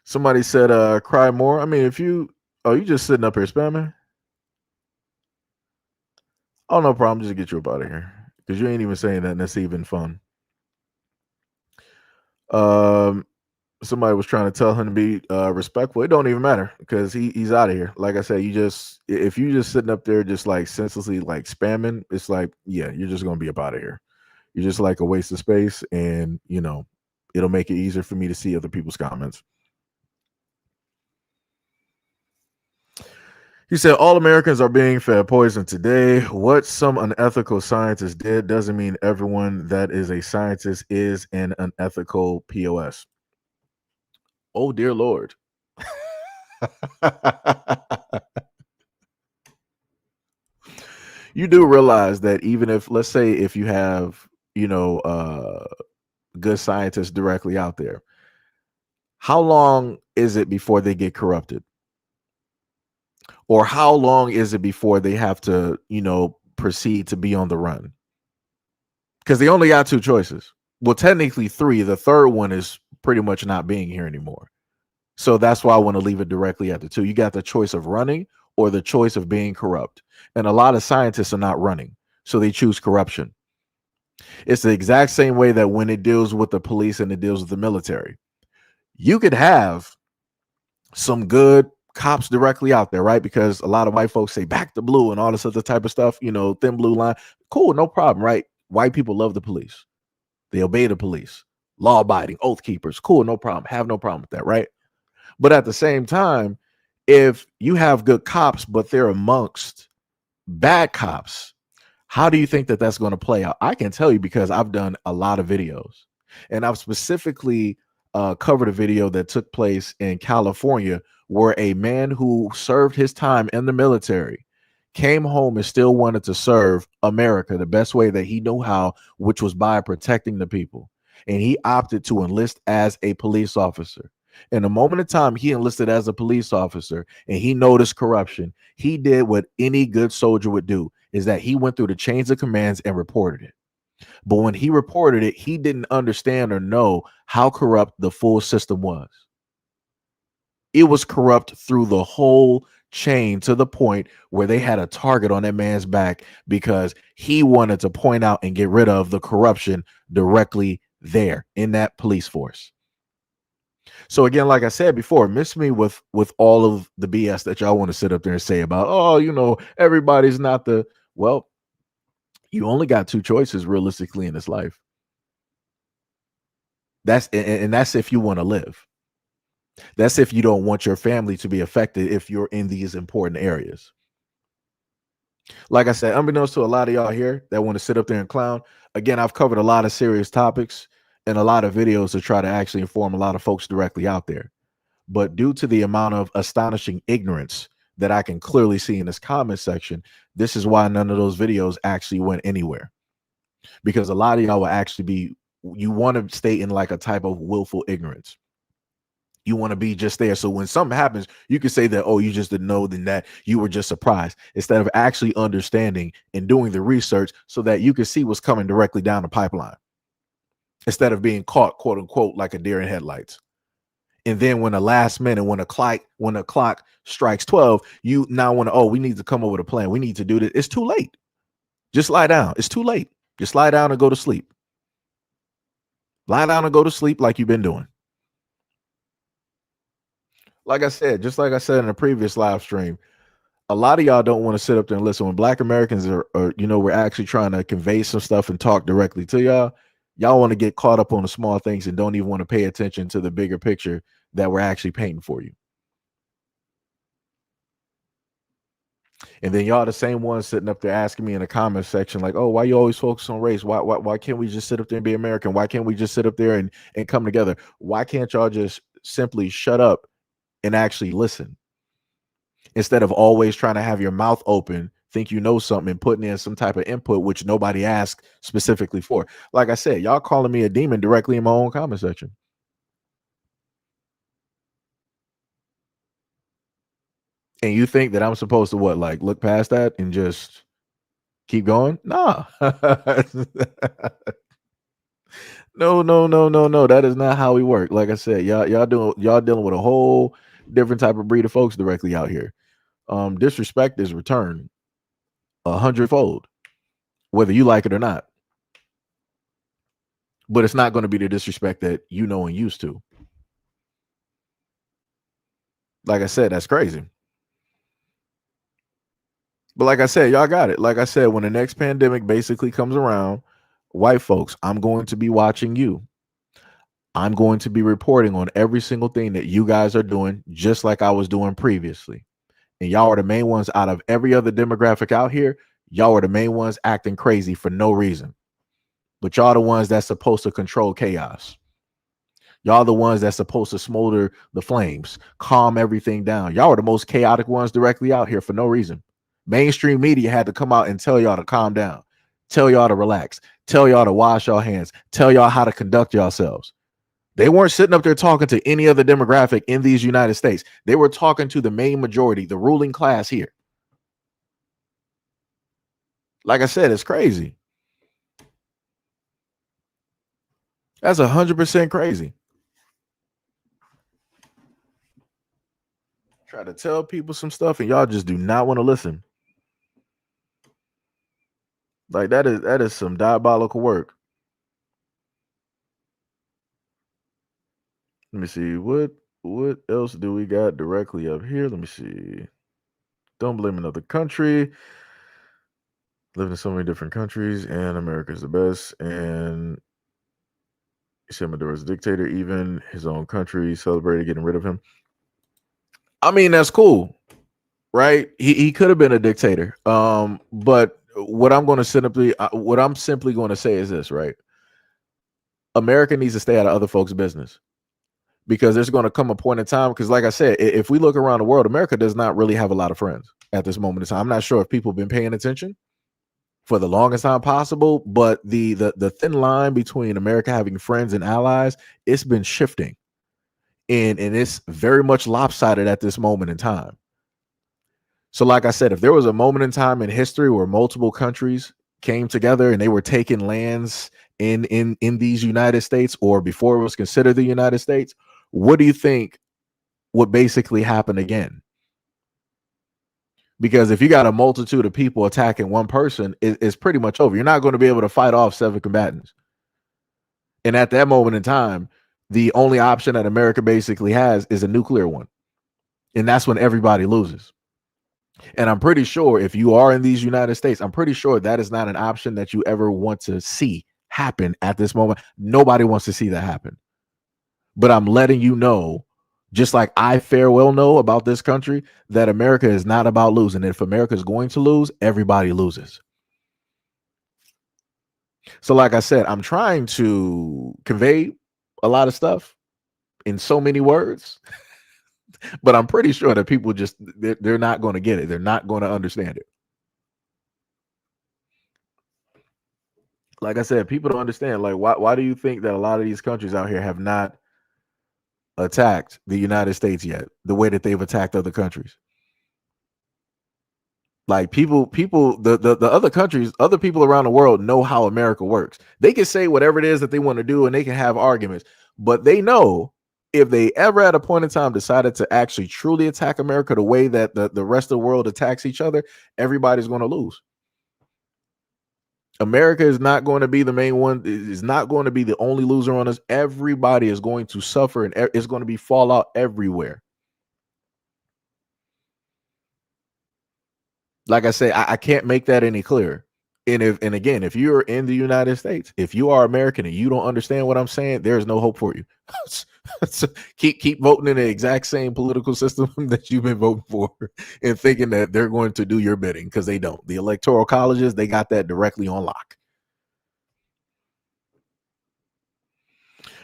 [SPEAKER 1] Somebody said, cry more. I mean, if you, you just sitting up here spamming? Oh, no problem. Just get you up out of here, because you ain't even saying that, and that's even fun. Somebody was trying to tell him to be respectful. It don't even matter, because he's out of here. Like I said, if you just sitting up there just like senselessly like spamming, it's like, yeah, you're just gonna be up out of here. You're just like a waste of space, and it'll make it easier for me to see other people's comments. He said, all Americans are being fed poison today. What some unethical scientist did doesn't mean everyone that is a scientist is an unethical POS. Oh, dear Lord. You do realize that even if, let's say, if you have, good scientists directly out there, how long is it before they get corrupted? Or how long is it before they have to, proceed to be on the run? Because they only got 2 choices. Well, technically 3. The third one is pretty much not being here anymore. So that's why I want to leave it directly at the 2. You got the choice of running or the choice of being corrupt. And a lot of scientists are not running, so they choose corruption. It's the exact same way that when it deals with the police and it deals with the military. You could have some good cops directly out there, right? Because a lot of white folks say back the blue and all this other type of stuff, thin blue line. Cool, no problem, right? White people love the police. They obey the police. Law abiding, oath keepers. Cool, no problem. Have no problem with that, right? But at the same time, if you have good cops, but they're amongst bad cops, how do you think that that's going to play out? I can tell you because I've done a lot of videos, and I've specifically covered a video that took place in California where a man who served his time in the military came home and still wanted to serve America the best way that he knew how, which was by protecting the people. And he opted to enlist as a police officer. In a moment of time, he enlisted as a police officer and he noticed corruption. He did what any good soldier would do, is that he went through the chains of commands and reported it. But when he reported it, he didn't understand or know how corrupt the full system was. It was corrupt through the whole chain to the point where they had a target on that man's back because he wanted to point out and get rid of the corruption directly there in that police force. So again, like I said before, miss me with all of the BS that y'all want to sit up there and say about, oh, everybody's not the well, you only got two choices realistically in this life. And that's if you want to live. That's if you don't want your family to be affected if you're in these important areas. Like I said, unbeknownst to a lot of y'all here that want to sit up there and clown, again, I've covered a lot of serious topics and a lot of videos to try to actually inform a lot of folks directly out there. But due to the amount of astonishing ignorance that I can clearly see in this comment section, this is why none of those videos actually went anywhere. Because a lot of y'all will actually be, you want to stay in like a type of willful ignorance. You want to be just there. So when something happens, you can say that, oh, you just didn't know, then that you were just surprised, instead of actually understanding and doing the research so that you can see what's coming directly down the pipeline, instead of being caught, quote unquote, like a deer in headlights. And then when the last minute, when the clock strikes 12, you now want to, oh, we need to come up with a plan. We need to do this. It's too late. Just lie down. It's too late. Just lie down and go to sleep. Lie down and go to sleep like you've been doing. Like I said, just like I said in a previous live stream, a lot of y'all don't want to sit up there and listen. When Black Americans are we're actually trying to convey some stuff and talk directly to y'all. Y'all want to get caught up on the small things and don't even want to pay attention to the bigger picture that we're actually painting for you. And then y'all the same ones sitting up there asking me in the comment section, like, oh, why you always focus on race? Why can't we just sit up there and be American? Why can't we just sit up there and come together? Why can't y'all just simply shut up and actually listen, instead of always trying to have your mouth open, think you know something, and putting in some type of input which nobody asked specifically for? Like I said, y'all calling me a demon directly in my own comment section. And you think that I'm supposed to what, like look past that and just keep going? Nah. No, no, no, no, no. That is not how we work. Like I said, y'all dealing with a whole different type of breed of folks directly out here. Disrespect is returned 100-fold, whether you like it or not. But it's not going to be the disrespect that you know and used to. Like I said, that's crazy. But like I said, y'all got it. Like I said, when the next pandemic basically comes around, white folks, I'm going to be watching you. I'm going to be reporting on every single thing that you guys are doing, just like I was doing previously. And y'all are the main ones out of every other demographic out here. Y'all are the main ones acting crazy for no reason. But y'all the ones that's supposed to control chaos. Y'all the ones that's supposed to smolder the flames, calm everything down. Y'all are the most chaotic ones directly out here for no reason. Mainstream media had to come out and tell y'all to calm down, tell y'all to relax, tell y'all to wash your hands, tell y'all how to conduct yourselves. They weren't sitting up there talking to any other demographic in these United States. They were talking to the main majority, the ruling class here. Like I said, it's crazy. That's 100% crazy. Try to tell people some stuff and y'all just do not want to listen. Like that is some diabolical work. Let me see what else do we got directly up here. Let me see. Don't blame another country. Live in so many different countries, and America's the best. And Maduro's a dictator. Even his own country celebrated getting rid of him. I mean, that's cool, right? He could have been a dictator. But what I'm simply going to say is this, right? America needs to stay out of other folks' business, because there's going to come a point in time. Because, like I said, if we look around the world, America does not really have a lot of friends at this moment in time. I'm not sure if people have been paying attention for the longest time possible, but the thin line between America having friends and allies, it's been shifting, and it's very much lopsided at this moment in time. So, like I said, if there was a moment in time in history where multiple countries came together and they were taking lands in these United States, or before it was considered the United States, what do you think would basically happen again? Because if you got a multitude of people attacking one person, it's pretty much over. You're not going to be able to fight off 7 combatants. And at that moment in time, the only option that America basically has is a nuclear one. And that's when everybody loses. And I'm pretty sure if you are in these United States, I'm pretty sure that is not an option that you ever want to see happen at this moment. Nobody wants to see that happen. But I'm letting you know, just like I fair well know about this country, that America is not about losing. If America is going to lose, everybody loses. So, like I said, I'm trying to convey a lot of stuff in so many words, but I'm pretty sure that people just, they're not going to get it. They're not going to understand it. Like I said, people don't understand. Like, why do you think that a lot of these countries out here have not attacked the United States yet the way that they've attacked other countries? Like, the other countries, other people around the world know how America works. They can say whatever it is that they want to do, and they can have arguments, but they know if they ever at a point in time decided to actually truly attack America the way that the rest of the world attacks each other, everybody's going to lose. America is not going to be the main one. Is not going to be the only loser on us. Everybody is going to suffer, and it's going to be fallout everywhere. Like I say, I can't make that any clearer. And again, if you're in the United States, if you are American and you don't understand what I'm saying, there's no hope for you. So keep voting in the exact same political system that you've been voting for, and thinking that they're going to do your bidding, because they don't. The electoral colleges, they got that directly on lock.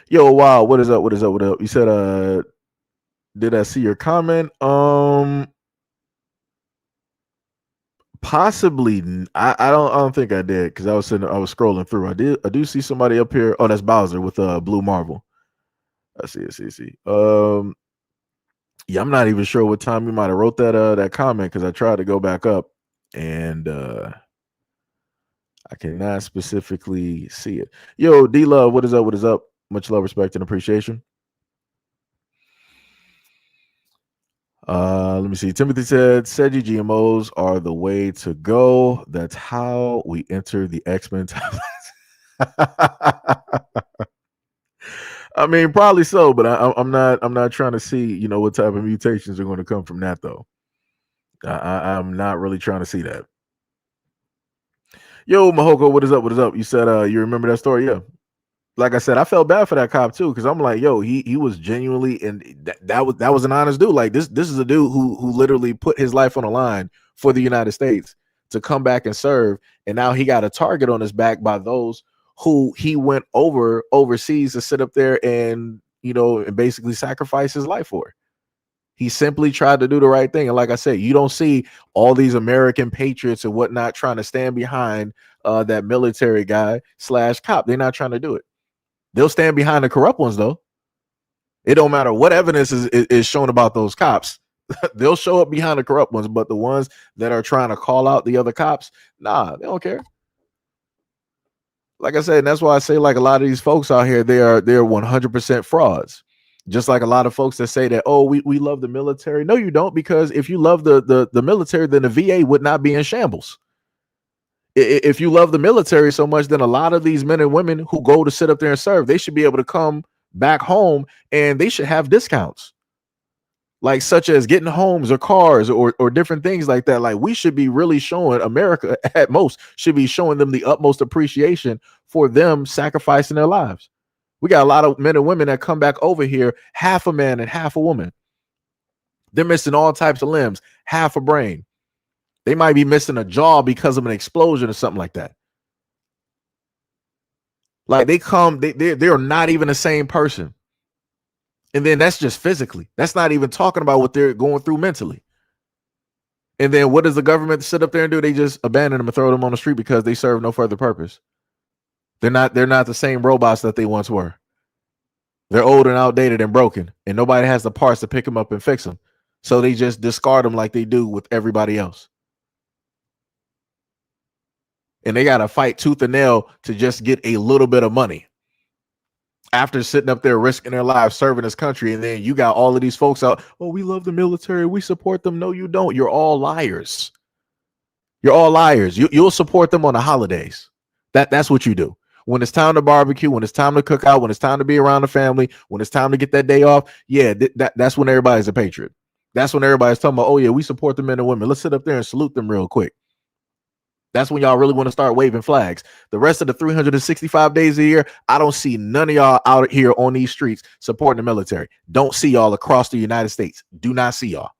[SPEAKER 1] Yo, wow, what is up? What is up? What up? You said, did I see your comment? Possibly. I don't think I did, because I was scrolling through. I do see somebody up here. Oh, that's Bowser with Blue Marvel. I see. Yeah, I'm not even sure what time you might have wrote that comment, because I tried to go back up, and I cannot specifically see it. Yo, D Love, what is up? What is up? Much love, respect, and appreciation. Let me see. Timothy said SEIJI GMOs are the way to go. That's how we enter the X-Men timelines. I mean, probably so, but I'm not trying to see, what type of mutations are going to come from that, though. I'm not really trying to see that. Yo, Mahoko, what is up? What is up? You said you remember that story? Yeah. Like I said, I felt bad for that cop too, because I'm like, yo, he was genuinely, and that was an honest dude. Like, this is a dude who literally put his life on the line for the United States to come back and serve, and now he got a target on his back by those who he went overseas to sit up there and and basically sacrifice his life for. He simply tried to do the right thing, and like I said, you don't see all these American patriots and whatnot trying to stand behind that military guy / cop. They're not trying to do it. They'll stand behind the corrupt ones, though. It don't matter what evidence is shown about those cops. They'll show up behind the corrupt ones, but the ones that are trying to call out the other cops, nah, they don't care. Like I said, and that's why I say, like, a lot of these folks out here, they're 100% frauds. Just like a lot of folks that say that, oh, we love the military. No, you don't, because if you love the military, then the VA would not be in shambles. If you love the military so much, then a lot of these men and women who go to sit up there and serve, they should be able to come back home, and they should have discounts, like such as getting homes or cars or different things like that. Like, we should be really showing America, at most, should be showing them the utmost appreciation for them sacrificing their lives. We got a lot of men and women that come back over here, half a man and half a woman. They're missing all types of limbs, half a brain. They might be missing a jaw because of an explosion or something like that. Like they're not even the same person. And then that's just physically. That's not even talking about what they're going through mentally. And then what does the government sit up there and do? They just abandon them and throw them on the street because they serve no further purpose. They're not the same robots that they once were. They're old and outdated and broken, and nobody has the parts to pick them up and fix them. So they just discard them like they do with everybody else. And they got to fight tooth and nail to just get a little bit of money after sitting up there risking their lives serving this country. And then you got all of these folks out, oh, we love the military, we support them. No, you don't. You're all liars. You're all liars. You'll support them on the holidays. That's what you do. When it's time to barbecue, when it's time to cook out, when it's time to be around the family, when it's time to get that day off, yeah, that's when everybody's a patriot. That's when everybody's talking about, oh yeah, we support the men and women. Let's sit up there and salute them real quick. That's when y'all really want to start waving flags. The rest of the 365 days a year, I don't see none of y'all out here on these streets supporting the military. Don't see y'all across the United States. Do not see y'all.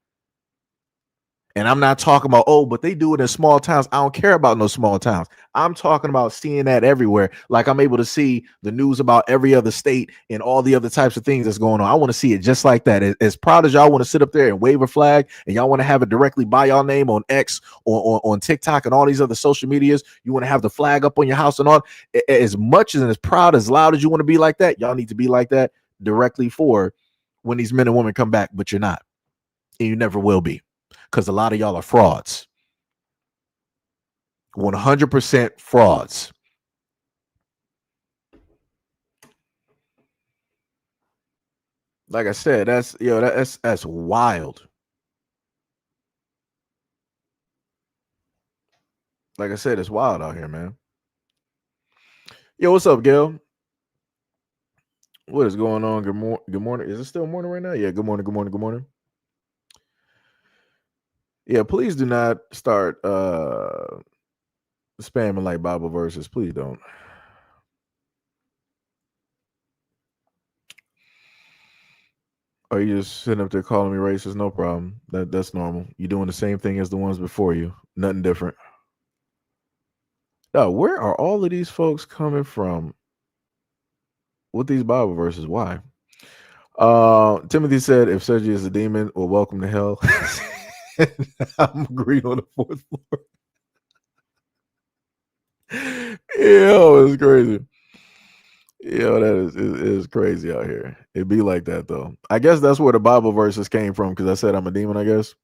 [SPEAKER 1] And I'm not talking about, oh, but they do it in small towns. I don't care about no small towns. I'm talking about seeing that everywhere. Like I'm able to see the news about every other state and all the other types of things that's going on. I want to see it just like that. As proud as y'all want to sit up there and wave a flag and y'all want to have it directly by y'all name on X or on TikTok and all these other social medias, you want to have the flag up on your house and all, as much and as proud, as loud as you want to be like that, y'all need to be like that directly for when these men and women come back, but you're not. And you never will be. Because a lot of y'all are frauds. 100% frauds. Like I said, that's wild. Like I said, it's wild out here, man. Yo, what's up, Gail? What is going on? Good morning. Is it still morning right now? Yeah, good morning, good morning, good morning. Yeah, please do not start spamming like Bible verses. Please don't. Are you just sitting up there calling me racist? No problem. That's normal. You're doing the same thing as the ones before you. Nothing different. Now, where are all of these folks coming from with these Bible verses? Why? Timothy said, if Sergi is a demon, well, welcome to hell. I'm agreed on the fourth floor. Yo, it's crazy. Yo, that is crazy out here. It be like that though. I guess that's where the Bible verses came from because I said I'm a demon. I guess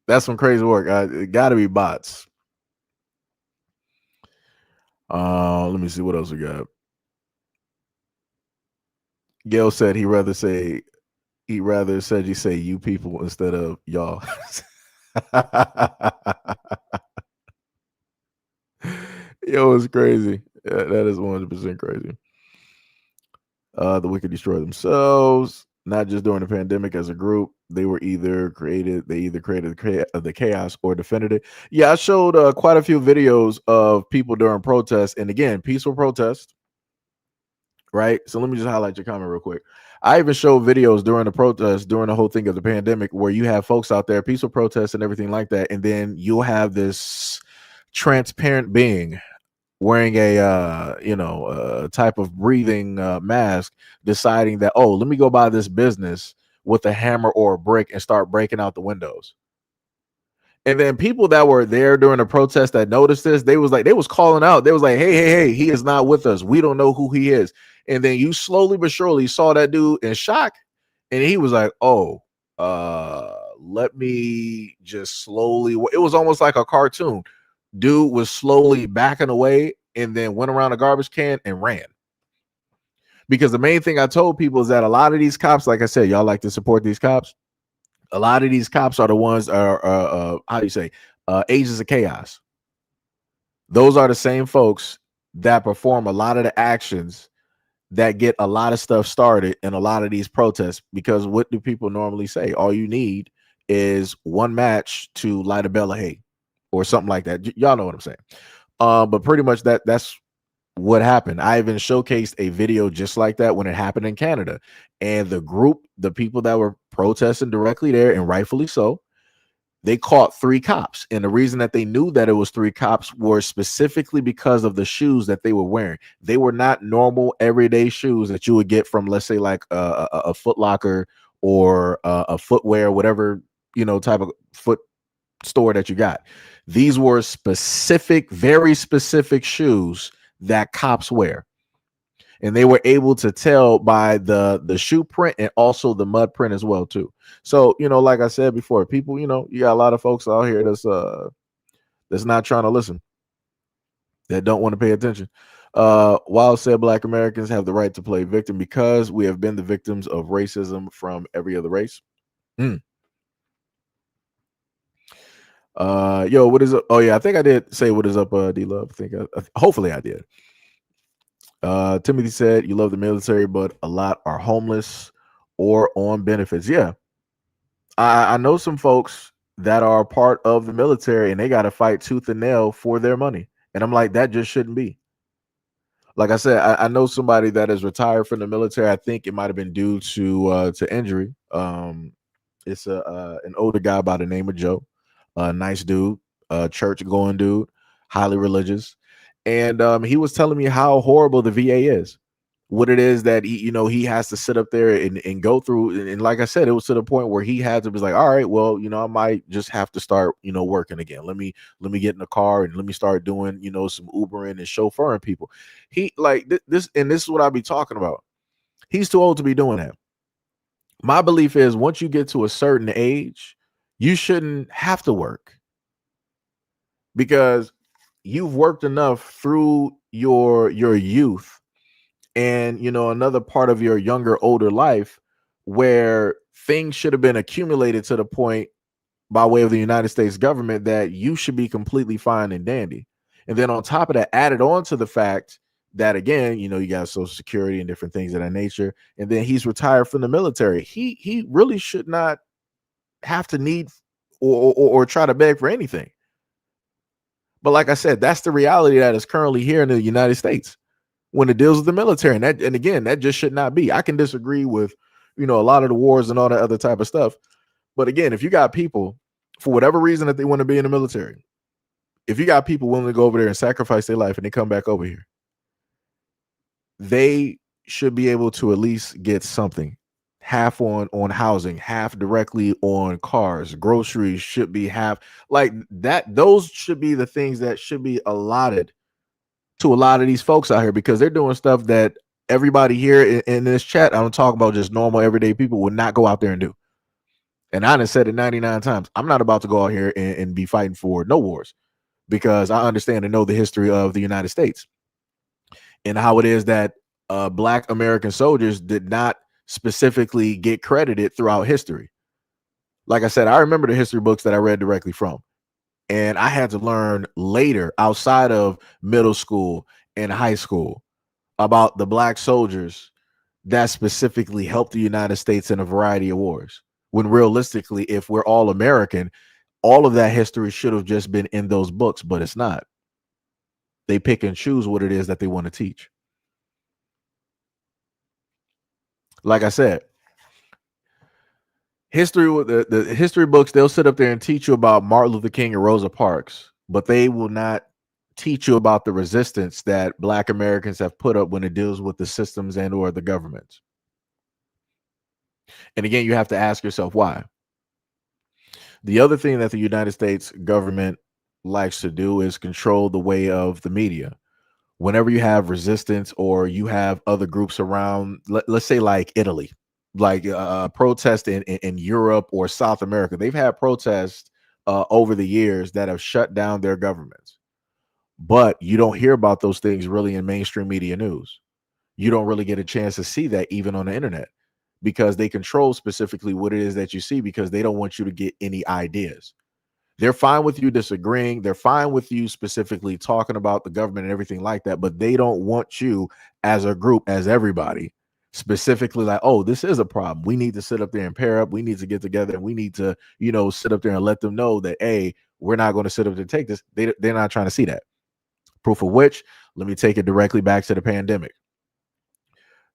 [SPEAKER 1] that's some crazy work. It got to be bots. Let me see what else we got. Gail said he'd rather say you people instead of y'all. Yo, it's crazy. Yeah, that is 100% crazy. The wicked destroy themselves, not just during the pandemic as a group. They either created the chaos or defended it. Yeah, I showed quite a few videos of people during protests, and again, peaceful protest. Right. So let me just highlight your comment real quick. I even showed videos during the protest, during the whole thing of the pandemic, where you have folks out there, peaceful protests and everything like that. And then you'll have this transparent being wearing a type of breathing mask, deciding that, oh, let me go by this business with a hammer or a brick and start breaking out the windows. And then people that were there during the protest that noticed this, they was calling out. They was like, hey, he is not with us. We don't know who he is. And then you slowly but surely saw that dude in shock. And he was like, oh, let me just slowly. It was almost like a cartoon. Dude was slowly backing away and then went around a garbage can and ran. Because the main thing I told people is that a lot of these cops, like I said, y'all like to support these cops. A lot of these cops are the ones how do you say, agents of chaos. Those are the same folks that perform a lot of the actions that get a lot of stuff started in a lot of these protests. Because what do people normally say? All you need is one match to light a bale of hay or something like that. Y'all know what I'm saying. But pretty much that's what happened. I even showcased a video just like that when it happened in Canada. And the people that were protesting directly there, and rightfully so, they caught 3 cops. And the reason that they knew that it was 3 cops were specifically because of the shoes that they were wearing. They were not normal everyday shoes that you would get from, let's say, like a Foot Locker or a footwear, whatever, type of foot store that you got. These were specific, very specific shoes that cops wear. And they were able to tell by the shoe print and also the mud print as well too. So, like I said before, people, you got a lot of folks out here that's not trying to listen, that don't want to pay attention. Wild said Black Americans have the right to play victim because we have been the victims of racism from every other race. Yo, what is up? Oh yeah, I think I did say what is up, D Love. Hopefully I did. Timothy said you love the military, but a lot are homeless or on benefits. Yeah, I know some folks that are part of the military and they got to fight tooth and nail for their money, and I'm like, that just shouldn't be. Like I said, I know somebody that is retired from the military. I think it might have been due to injury. It's an older guy by the name of Joe, nice dude, church going dude, highly religious, and he was telling me how horrible the VA is, what it is that he has to sit up there and go through, and like I said, it was to the point where he had to be like, all right, well, I might just have to start working again. Let me get in the car and let me start doing some Ubering and chauffeuring people. He like this, and this is what I be talking about. He's too old to be doing that. My belief is once you get to a certain age, you shouldn't have to work because you've worked enough through your youth and another part of your younger older life where things should have been accumulated to the point by way of the United States government that you should be completely fine and dandy. And then on top of that, added on to the fact that again, you got Social Security and different things of that nature, and then he's retired from the military. He really should not have to need or try to beg for anything. But like I said, that's the reality that is currently here in the United States when it deals with the military. And again, that just should not be. I can disagree with, a lot of the wars and all that other type of stuff. But again, if you got people for whatever reason that they want to be in the military, if you got people willing to go over there and sacrifice their life and they come back over here, they should be able to at least get something. Half on housing, half directly on cars. Groceries should be half like that. Those should be the things that should be allotted to a lot of these folks out here because they're doing stuff that everybody here in this chat, I'm talking about just normal everyday people, would not go out there and do. And I done said it 99 times. I'm not about to go out here and be fighting for no wars because I understand and know the history of the United States and how it is that Black American soldiers did not specifically get credited throughout history. Like I said, I remember the history books that I read directly from. And I had to learn later outside of middle school and high school about the Black soldiers that specifically helped the United States in a variety of wars. When realistically, if we're all American, all of that history should have just been in those books, but it's not. They pick and choose what it is that they want to teach. Like I said, history, the history books, they'll sit up there and teach you about Martin Luther King and Rosa Parks, but they will not teach you about the resistance that Black Americans have put up when it deals with the systems and or the governments. And again, you have to ask yourself why. The other thing that the United States government likes to do is control the way of the media. Whenever you have resistance or you have other groups around, let's say like Italy, like protest in Europe or South America, they've had protests over the years that have shut down their governments. But you don't hear about those things really in mainstream media news. You don't really get a chance to see that even on the internet because they control specifically what it is that you see because they don't want you to get any ideas. They're fine with you disagreeing. They're fine with you specifically talking about the government and everything like that, but they don't want you as a group, as everybody, specifically like, oh, this is a problem. We need to sit up there and pair up. We need to get together and we need to, sit up there and let them know that, hey, we're not going to sit up there and take this. They're not trying to see that. Proof of which, Let me take it directly back to the pandemic.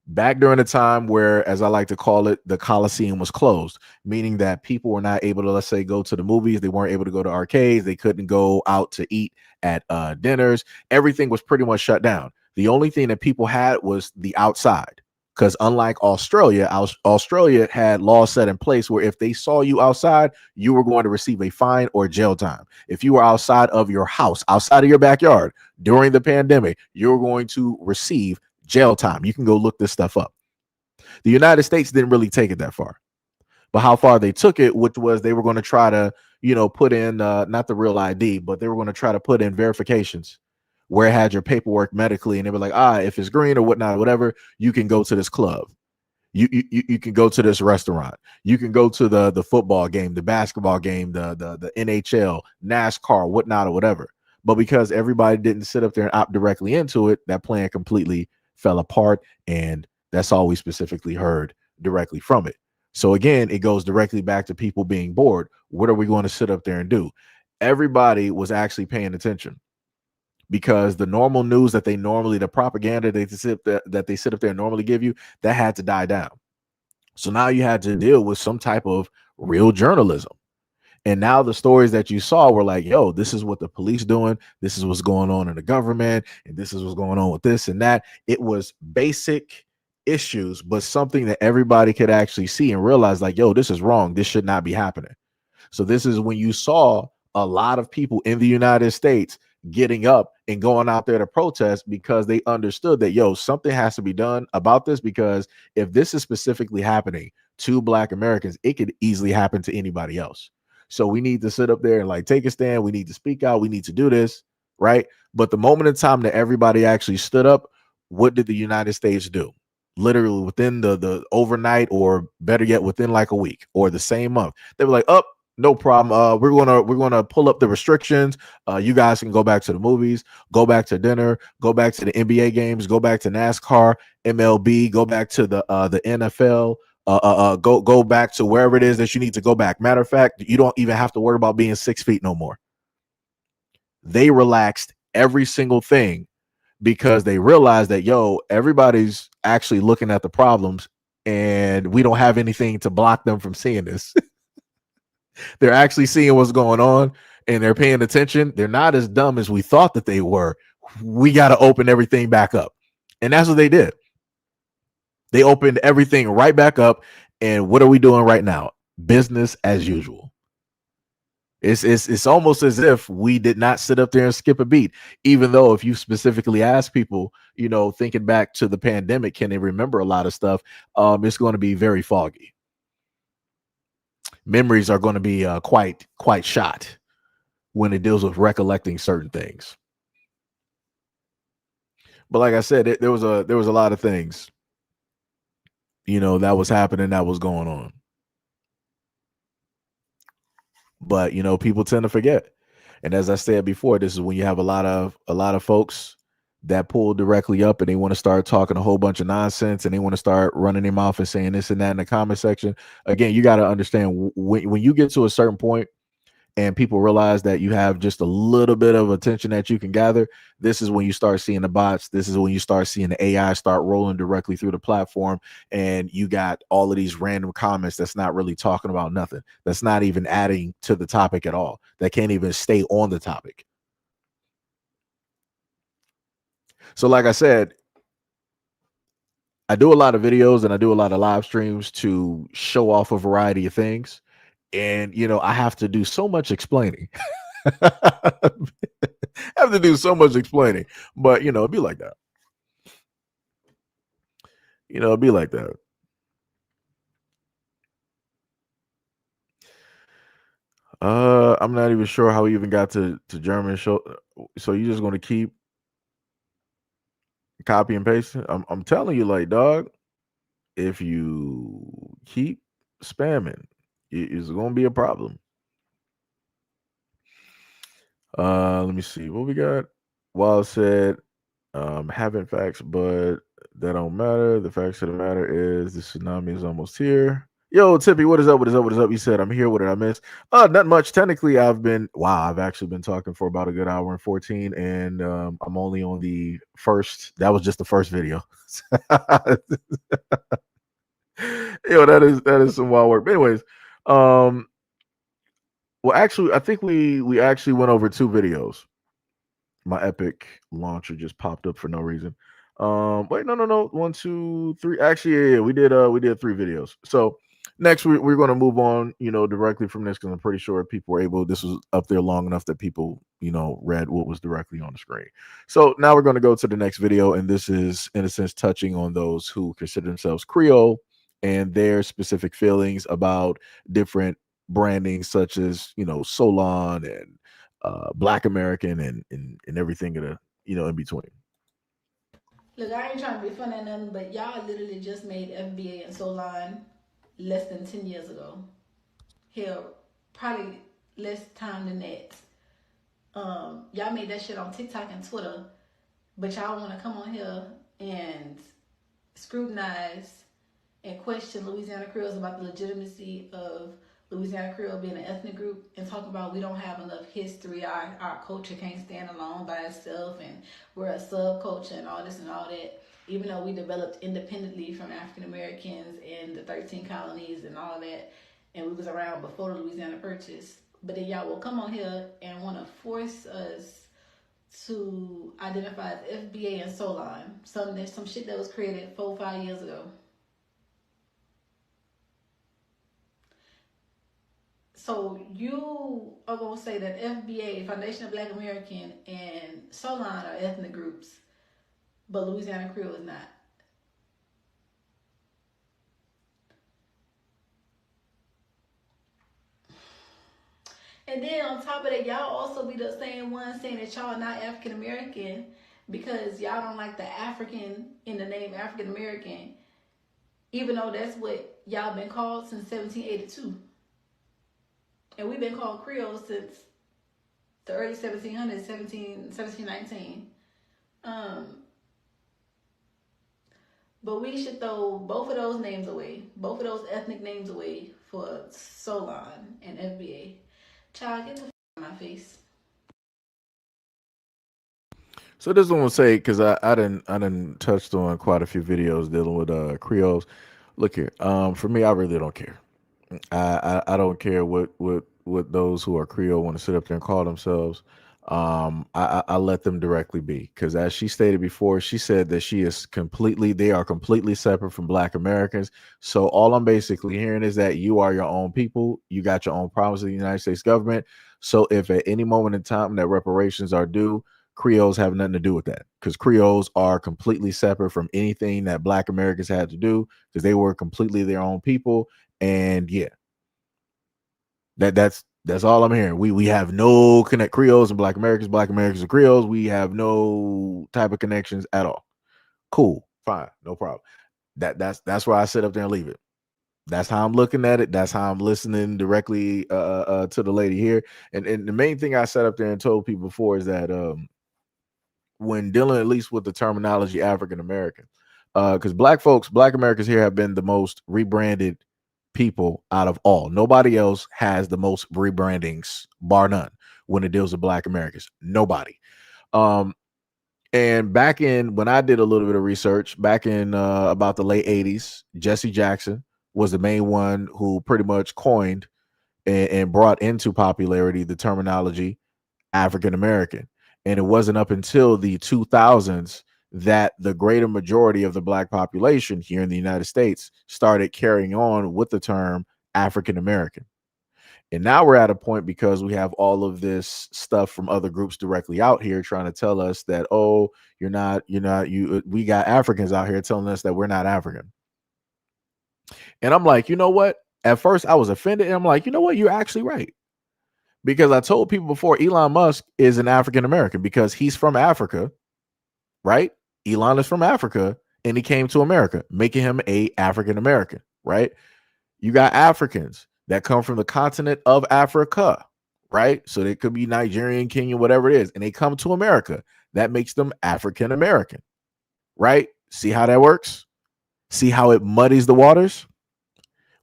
[SPEAKER 1] Back during the time where, as I like to call it, the Coliseum was closed, meaning that people were not able to, let's say, go to the movies. They weren't able to go to arcades. They couldn't go out to eat at dinners. Everything was pretty much shut down. The only thing that people had was the outside. Because unlike Australia, Australia had laws set in place where if they saw you outside, you were going to receive a fine or jail time. If you were outside of your house, outside of your backyard during the pandemic, you're going to receive jail time. You can go look this stuff up. The United States didn't really take it that far, but how far they took it, which was they were going to try to, put in not the real ID, but they were going to try to put in verifications where it had your paperwork medically, and they were like, if it's green or whatnot, whatever, you can go to this club. You can go to this restaurant. You can go to the football game, the basketball game, the NHL, NASCAR, whatnot, or whatever. But because everybody didn't sit up there and opt directly into it, that plan completely fell apart, and that's all we specifically heard directly from it. So again, it goes directly back to people being bored. What are we going to sit up there and do? Everybody was actually paying attention because the normal news that they normally, the propaganda that they sit up there and normally give you, that had to die down. So now you had to deal with some type of real journalism. And now the stories that you saw were like, yo, this is what the police doing. This is what's going on in the government. And this is what's going on with this and that. It was basic issues, but something that everybody could actually see and realize like, yo, this is wrong. This should not be happening. So this is when you saw a lot of people in the United States getting up and going out there to protest because they understood that, yo, something has to be done about this, because if this is specifically happening to Black Americans, it could easily happen to anybody else. So we need to sit up there and like take a stand. We need to speak out. We need to do this, right? But the moment in time that everybody actually stood up, what did the United States do? Literally within the overnight, or better yet, within like a week or the same month, they were like, "Up, no problem. We're gonna pull up the restrictions. You guys can go back to the movies, go back to dinner, go back to the NBA games, go back to NASCAR, MLB, go back to the NFL." Go back to wherever it is that you need to go back. Matter of fact, you don't even have to worry about being 6 feet no more. They relaxed every single thing because they realized that, yo, everybody's actually looking at the problems and we don't have anything to block them from seeing this. They're actually seeing what's going on and they're paying attention. They're not as dumb as we thought that they were. We got to open everything back up. And that's what they did. They opened everything right back up. And what are we doing right now? Business as usual. It's almost as if we did not sit up there and skip a beat, even though if you specifically ask people, thinking back to the pandemic, can they remember a lot of stuff? It's going to be very foggy. Memories are going to be quite shot when it deals with recollecting certain things. But like I said, there was a lot of things, that was happening, that was going on. But people tend to forget. And as I said before, this is when you have a lot of folks that pull directly up and they want to start talking a whole bunch of nonsense and they want to start running their mouth and saying this and that in the comment section. Again, you got to understand when you get to a certain point and people realize that you have just a little bit of attention that you can gather, this is when you start seeing the bots. This is when you start seeing the AI start rolling directly through the platform. And you got all of these random comments that's not really talking about nothing. That's not even adding to the topic at all. That can't even stay on the topic. So like I said, I do a lot of videos and I do a lot of live streams to show off a variety of things. And, I have to do so much explaining. I have to do so much explaining, but it'd be like that. It'd be like that. I'm not even sure how we even got to German show. So you're just gonna keep copy and pasting? I'm telling you, like, dog, if you keep spamming, it's gonna be a problem. Let me see what we got. Wild said, having facts, but that don't matter. The facts of the matter is the tsunami is almost here. Yo, Tippy, what is up? What is up? What is up? You said I'm here. What did I miss? Not much. Technically, I've actually been talking for about a good hour and 14, and I'm only on the first. That was just the first video. Yo, that is some wild work. But anyways, um, well, actually, I think we actually went over two videos. My Epic launcher just popped up for no reason. Wait, no. One, two, three. Actually, yeah, we did three videos. So next we're gonna move on, directly from this because I'm pretty sure people were able. This was up there long enough that people, read what was directly on the screen. So now we're gonna go to the next video, and this is in a sense touching on those who consider themselves Creole and their specific feelings about different branding, such as Solon and Black American and everything in in between.
[SPEAKER 5] Look, I ain't trying to be funny or nothing, but y'all literally just made FBA and Solon less than 10 years ago. Hell, probably less time than that. Y'all made that shit on TikTok and Twitter, but y'all want to come on here and scrutinize and question Louisiana Creoles about the legitimacy of Louisiana Creole being an ethnic group and talk about we don't have enough history, our culture can't stand alone by itself, and we're a subculture and all this and all that. Even though we developed independently from African Americans in the 13 colonies and all that, and we was around before the Louisiana Purchase. But then y'all will come on here and want to force us to identify as FBA and Solon, some shit that was created 4 or 5 years ago. So you are gonna say that FBA, Foundation of Black American, and Solon are ethnic groups, but Louisiana Creole is not. And then on top of that, y'all also be the same ones saying that y'all are not African American because y'all don't like the African in the name African American, even though that's what y'all been called since 1782. And we've been called Creole since the early 1700s, 1719. But we should throw both of those names away, both of those ethnic names away for Solon and FBA. Child, get the out of my face.
[SPEAKER 1] So this one will say because I didn't touched on quite a few videos dealing with Creoles. Look here, for me, I really don't care. I don't care what those who are Creole want to sit up there and call themselves. I let them directly be because as she stated before, she said that they are completely separate from Black Americans. So all I'm basically hearing is that you are your own people. You got your own problems with the United States government. So if at any moment in time that reparations are due, Creoles have nothing to do with that because Creoles are completely separate from anything that Black Americans had to do because they were completely their own people. And yeah, that's all I'm hearing. We have no connect Creoles and Black Americans and Creoles. We have no type of connections at all. Cool, fine, no problem. That's where I sit up there and leave it. That's how I'm looking at it. That's how I'm listening directly to the lady here. And the main thing I sat up there and told people before is that when dealing at least with the terminology African American, because Black Americans here have been the most rebranded people out of all. Nobody else has the most rebrandings, bar none, when it deals with Black Americans. Nobody. Um, and back in when I did a little bit of research, back in about the late 80s, Jesse Jackson was the main one who pretty much coined and brought into popularity the terminology African American. And it wasn't up until the 2000s that the greater majority of the Black population here in the United States started carrying on with the term African American. And now we're at a point because we have all of this stuff from other groups directly out here trying to tell us that, oh, we got Africans out here telling us that we're not African. And I'm like, you know what? At first I was offended. And I'm like, you know what? You're actually right. Because I told people before Elon Musk is an African American because he's from Africa, right? Elon is from Africa and he came to America, making him a African American, right? You got Africans that come from the continent of Africa, right? So they could be Nigerian, Kenyan, whatever it is, and they come to America. That makes them African American, right? See how that works? See how it muddies the waters?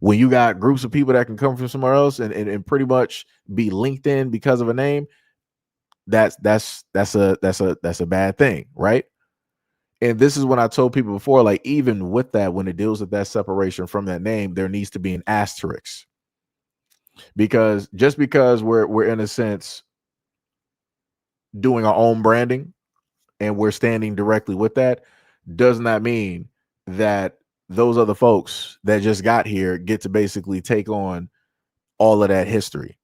[SPEAKER 1] When you got groups of people that can come from somewhere else and pretty much be linked in because of a name, that's a bad thing, right? And this is when I told people before, like even with that, when it deals with that separation from that name, there needs to be an asterisk, because just because we're in a sense doing our own branding and we're standing directly with that, does not mean that those other folks that just got here get to basically take on all of that history.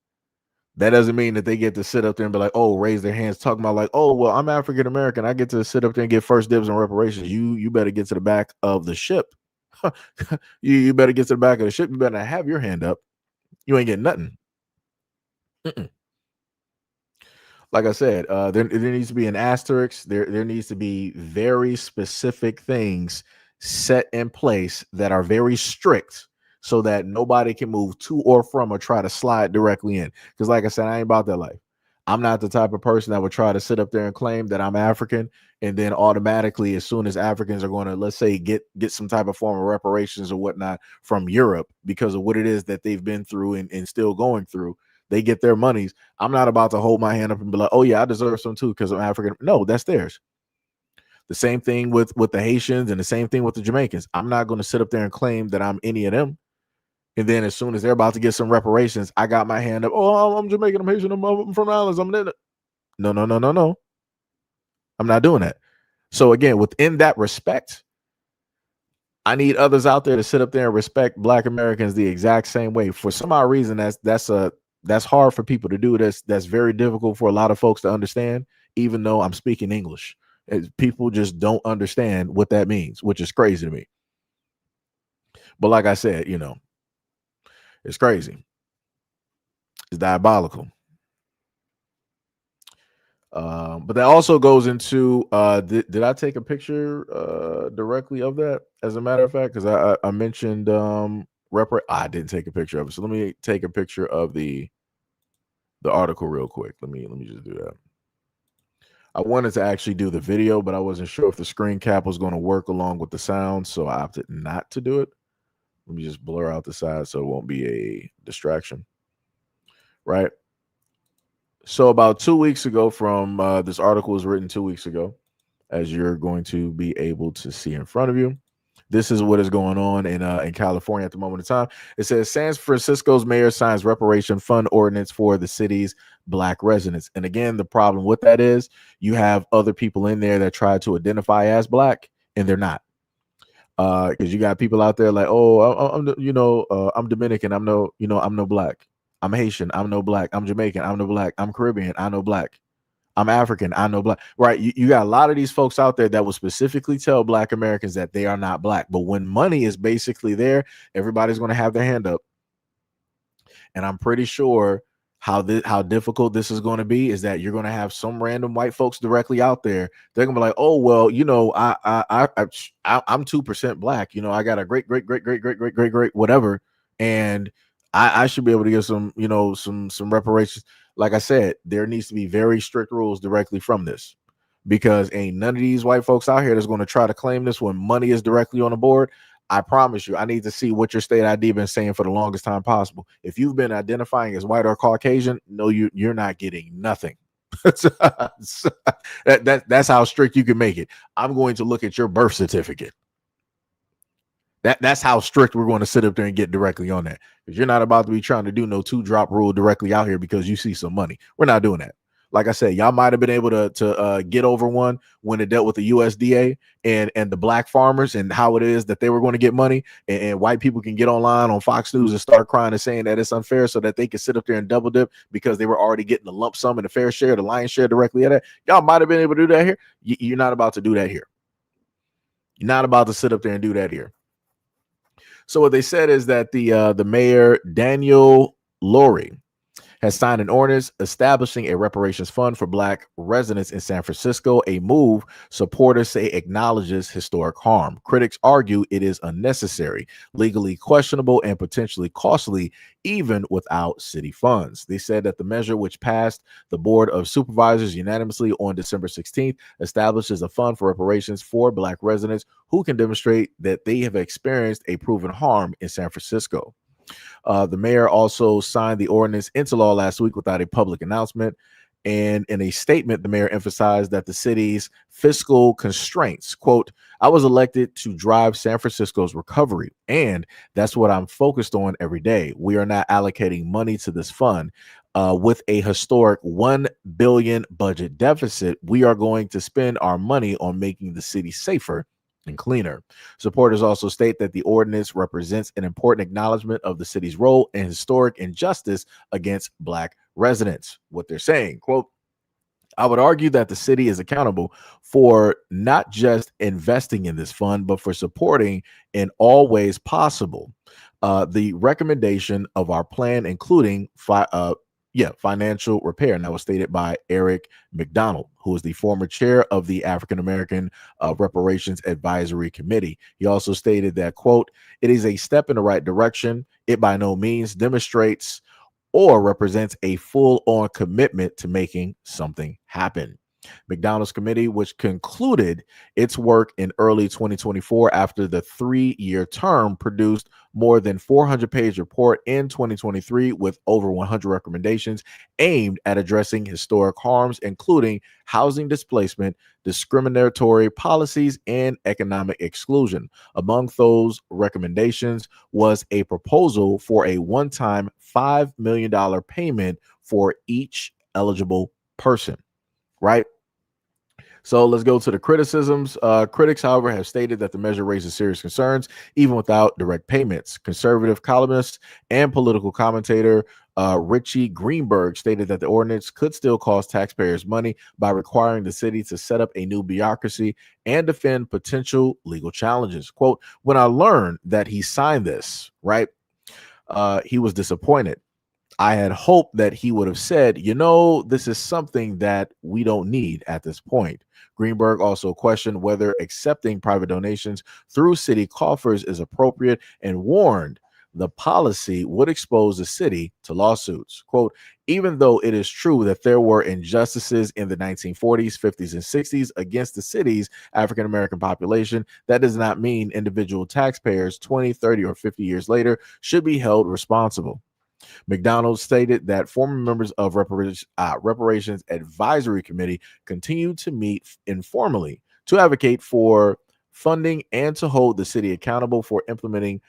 [SPEAKER 1] That doesn't mean that they get to sit up there and be like, oh, raise their hands, talking about like, oh, well, I'm African American, I get to sit up there and get first dibs on reparations. You better get to the back of the ship. You better get to the back of the ship. You better have your hand up. You ain't getting nothing. Mm-mm. Like I said, there needs to be an asterisk. There needs to be very specific things set in place that are very strict, so that nobody can move to or from or try to slide directly in. Because, like I said, I ain't about that life. I'm not the type of person that would try to sit up there and claim that I'm African, and then automatically, as soon as Africans are going to, let's say, get some type of form of reparations or whatnot from Europe because of what it is that they've been through and still going through, they get their monies. I'm not about to hold my hand up and be like, oh yeah, I deserve some too because I'm African. No, that's theirs. The same thing with the Haitians and the same thing with the Jamaicans. I'm not going to sit up there and claim that I'm any of them. And then as soon as they're about to get some reparations, I got my hand up. Oh, I'm Jamaican, I'm Haitian, I'm from the islands. No, no, no, no, no. I'm not doing that. So again, within that respect, I need others out there to sit up there and respect Black Americans the exact same way. For some odd reason, that's hard for people to do. That's very difficult for a lot of folks to understand, even though I'm speaking English. People just don't understand what that means, which is crazy to me. But like I said, it's crazy. It's diabolical. But that also goes into did I take a picture directly of that, as a matter of fact? Because I mentioned I didn't take a picture of it. So let me take a picture of the article real quick. Let me just do that. I wanted to actually do the video, but I wasn't sure if the screen cap was going to work along with the sound, so I opted not to do it. Let me just blur out the side so it won't be a distraction. Right. So about 2 weeks ago from this article was written 2 weeks ago, as you're going to be able to see in front of you. This is what is going on in California at the moment in time. It says San Francisco's mayor signs reparation fund ordinance for the city's Black residents. And again, the problem with that is you have other people in there that try to identify as Black, and they're not. Because you got people out there like, oh, I'm Dominican, I'm no Black. I'm Haitian, I'm no Black. I'm Jamaican, I'm no Black. I'm Caribbean, I know Black. I'm African, I know Black. Right? You got a lot of these folks out there that will specifically tell Black Americans that they are not Black. But when money is basically there, everybody's going to have their hand up. And I'm pretty sure how difficult this is going to be is that you're going to have some random white folks directly out there. They're gonna be like, oh well, I'm 2% Black. I got a great whatever, and I should be able to get some some reparations. Like I said, there needs to be very strict rules directly from this, because ain't none of these white folks out here that's going to try to claim this when money is directly on the board. I promise you, I need to see what your state ID been saying for the longest time possible. If you've been identifying as white or Caucasian, no, you're not getting nothing. That's how strict you can make it. I'm going to look at your birth certificate. That's how strict we're going to sit up there and get directly on that. Because you're not about to be trying to do no 2-drop rule directly out here because you see some money. We're not doing that. Like I said, y'all might have been able to get over one when it dealt with the USDA and the Black farmers and how it is that they were going to get money, and white people can get online on Fox News and start crying and saying that it's unfair so that they can sit up there and double dip because they were already getting the lump sum and the fair share, the lion's share directly at it. Y'all might have been able to do that here. You're not about to do that here. You're not about to sit up there and do that here. So what they said is that the mayor, Daniel Lurie, has signed an ordinance establishing a reparations fund for Black residents in San Francisco, a move supporters say acknowledges historic harm. Critics argue it is unnecessary, legally questionable, and potentially costly, even without city funds. They said that the measure, which passed the Board of Supervisors unanimously on December 16th, establishes a fund for reparations for Black residents who can demonstrate that they have experienced a proven harm in San Francisco. The mayor also signed the ordinance into law last week without a public announcement. And in a statement, the mayor emphasized that the city's fiscal constraints, quote, I was elected to drive San Francisco's recovery, and that's what I'm focused on every day. We are not allocating money to this fund. With a historic 1 billion budget deficit, we are going to spend our money on making the city safer and cleaner. Supporters also state that the ordinance represents an important acknowledgement of the city's role in historic injustice against Black residents. What they're saying, quote, I would argue that the city is accountable for not just investing in this fund, but for supporting in all ways possible the recommendation of our plan, including financial repair. And that was stated by Eric McDonald, who is the former chair of the African American Reparations Advisory Committee. He also stated that, quote, it is a step in the right direction. It by no means demonstrates or represents a full-on commitment to making something happen. McDonald's committee, which concluded its work in early 2024 after the 3-year term, produced more than 400-page report in 2023 with over 100 recommendations aimed at addressing historic harms, including housing displacement, discriminatory policies, and economic exclusion. Among those recommendations was a proposal for a one-time $5 million payment for each eligible person, right? So let's go to the criticisms. Critics, however, have stated that the measure raises serious concerns, even without direct payments. Conservative columnist and political commentator Richie Greenberg stated that the ordinance could still cost taxpayers money by requiring the city to set up a new bureaucracy and defend potential legal challenges. Quote, when I learned that he signed this, right, he was disappointed. I had hoped that he would have said, this is something that we don't need at this point. Greenberg also questioned whether accepting private donations through city coffers is appropriate and warned the policy would expose the city to lawsuits. Quote, even though it is true that there were injustices in the 1940s, 50s, and 60s against the city's African American population, that does not mean individual taxpayers 20, 30, or 50 years later should be held responsible. McDonald stated that former members of Reparations Advisory Committee continue to meet informally to advocate for funding and to hold the city accountable for implementing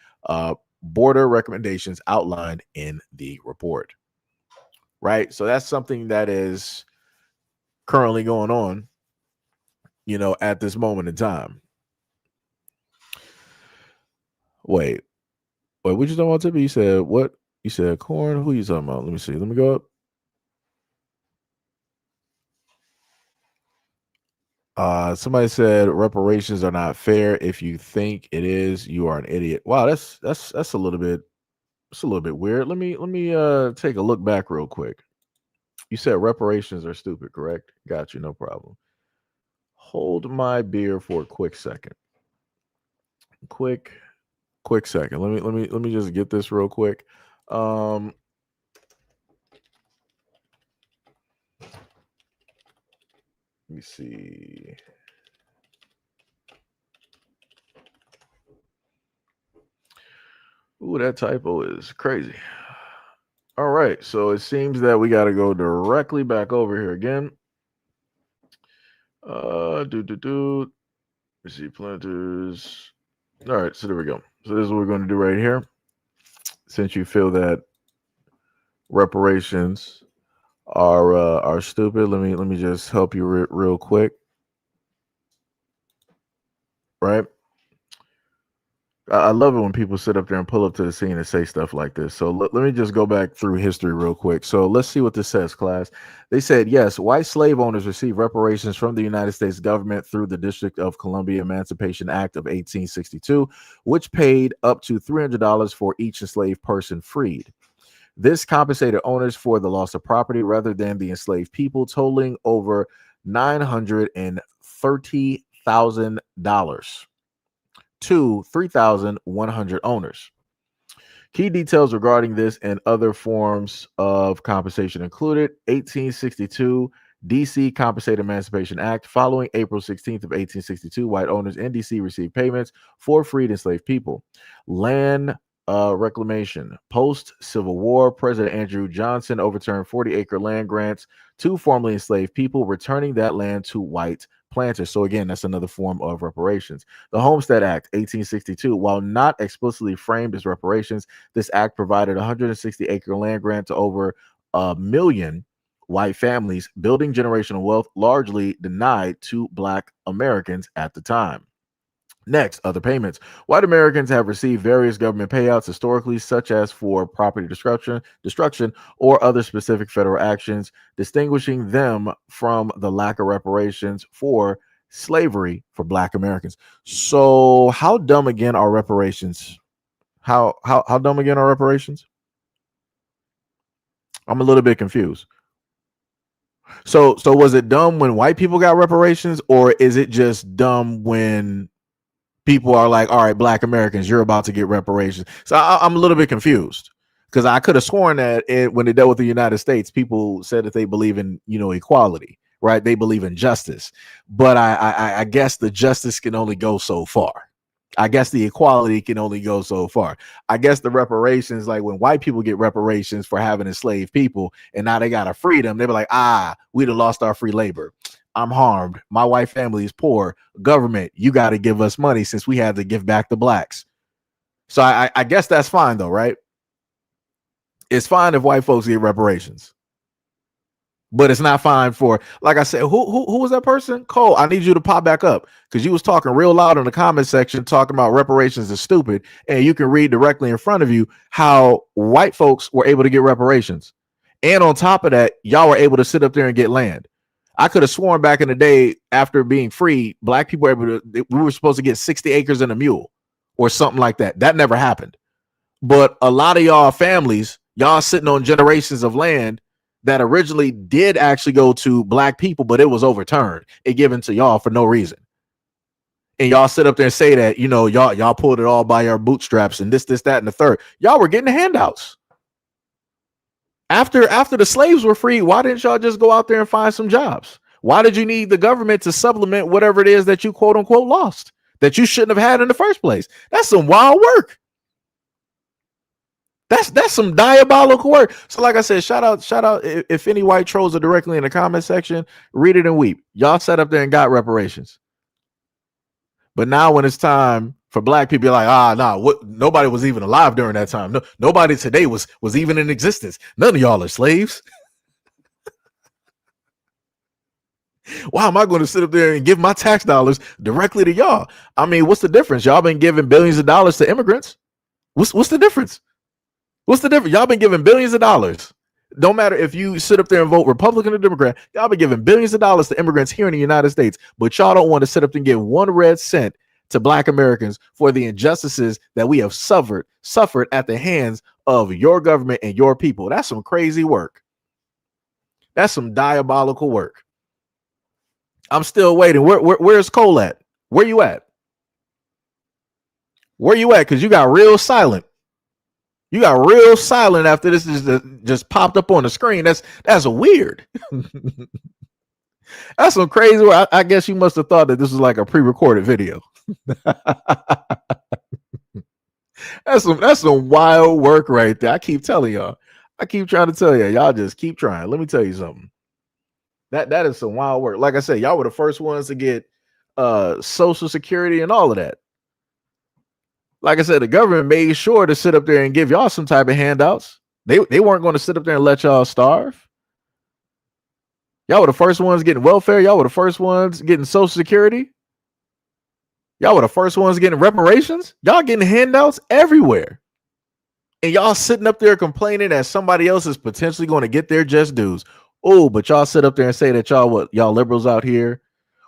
[SPEAKER 1] border recommendations outlined in the report. Right? So that's something that is currently going on, at this moment in time. Wait, what you talking about, Tippy? You said what? You said corn? Who you talking about? Let me see. Let me go up. Somebody said reparations are not fair. If you think it is, you are an idiot. Wow, that's a little bit weird. Let me take a look back real quick. You said reparations are stupid, correct? Got you, no problem. Hold my beer for a quick second. Quick second. Let me just get this real quick. Let me see. Ooh, that typo is crazy. All right, so it seems that we got to go directly back over here again. Let's see, planters. All right, so there we go. So this is what we're going to do right here. Since you feel that reparations are stupid, let me just help you real quick. Right? I love it when people sit up there and pull up to the scene and say stuff like this. So let me just go back through history real quick. So let's see what this says, class. They said, yes, white slave owners received reparations from the United States government through the District of Columbia Emancipation Act of 1862, which paid up to $300 for each enslaved person freed. This compensated owners for the loss of property rather than the enslaved people, totaling over $930,000. to 3,100 owners. Key details regarding this and other forms of compensation included 1862 DC Compensated Emancipation Act. Following April 16th of 1862, white owners in DC received payments for freed enslaved people. Land reclamation. Post Civil War, President Andrew Johnson overturned 40-acre land grants to formerly enslaved people, returning that land to white planters. So again, that's another form of reparations. The Homestead Act, 1862, while not explicitly framed as reparations, this act provided a 160-acre land grant to over a million white families, building generational wealth largely denied to Black Americans at the time. Next, other payments. White Americans have received various government payouts historically, such as for property destruction, or other specific federal actions, distinguishing them from the lack of reparations for slavery for Black Americans. So, how dumb again are reparations? How dumb again are reparations? I'm a little bit confused. So was it dumb when white people got reparations, or is it just dumb when people are like, all right, Black Americans, you're about to get reparations? So I'm a little bit confused because I could have sworn that when they dealt with the United States, people said that they believe in, equality, right? They believe in justice, but I guess the justice can only go so far. I guess the equality can only go so far. I guess the reparations, like when white people get reparations for having enslaved people and now they got a freedom, they be like, we'd have lost our free labor. I'm harmed. My white family is poor. Government, you got to give us money since we had to give back to Blacks. So I guess that's fine though, right? It's fine if white folks get reparations, but it's not fine for, like I said, who was that person? Cole, I need you to pop back up because you was talking real loud in the comment section talking about reparations is stupid, and you can read directly in front of you how white folks were able to get reparations. And on top of that, y'all were able to sit up there and get land. I could have sworn back in the day after being free, Black people were able to, we were supposed to get 60 acres and a mule or something like that. That never happened. But a lot of y'all families, y'all sitting on generations of land that originally did actually go to Black people, but it was overturned and given to y'all for no reason. And y'all sit up there and say that, y'all pulled it all by your bootstraps and this, that, and the third. Y'all were getting handouts. After the slaves were free, why didn't y'all just go out there and find some jobs? Why did you need the government to supplement whatever it is that you quote unquote lost that you shouldn't have had in the first place? That's some wild work. That's some diabolical work. So like I said, shout out if any white trolls are directly in the comment section, read it and weep. Y'all sat up there and got reparations. But now when it's time for Black people, you're like, nobody was even alive during that time. No, nobody today was even in existence. None of y'all are slaves. Why am I going to sit up there and give my tax dollars directly to y'all? I mean, what's the difference? Y'all been giving billions of dollars to immigrants. What's the difference? What's the difference? Y'all been giving billions of dollars. Don't matter if you sit up there and vote Republican or Democrat. Y'all been giving billions of dollars to immigrants here in the United States, but y'all don't want to sit up and give one red cent to Black Americans for the injustices that we have suffered at the hands of your government and your people. That's some crazy work. That's some diabolical work. I'm still waiting. Where's Cole at? Where you at? Where you at? Because you got real silent. You got real silent after this just popped up on the screen. That's weird. That's some crazy work. I guess you must have thought that this was like a pre-recorded video. That's some wild work right there. I keep telling y'all. I keep trying to tell you. Y'all just keep trying. Let me tell you something. That is some wild work. Like I said, y'all were the first ones to get Social Security and all of that. Like I said, the government made sure to sit up there and give y'all some type of handouts. They weren't going to sit up there and let y'all starve. Y'all were the first ones getting welfare. Y'all were the first ones getting Social Security. Y'all were the first ones getting reparations. Y'all getting handouts everywhere. And y'all sitting up there complaining that somebody else is potentially going to get their just dues. Oh, but y'all sit up there and say that y'all liberals out here,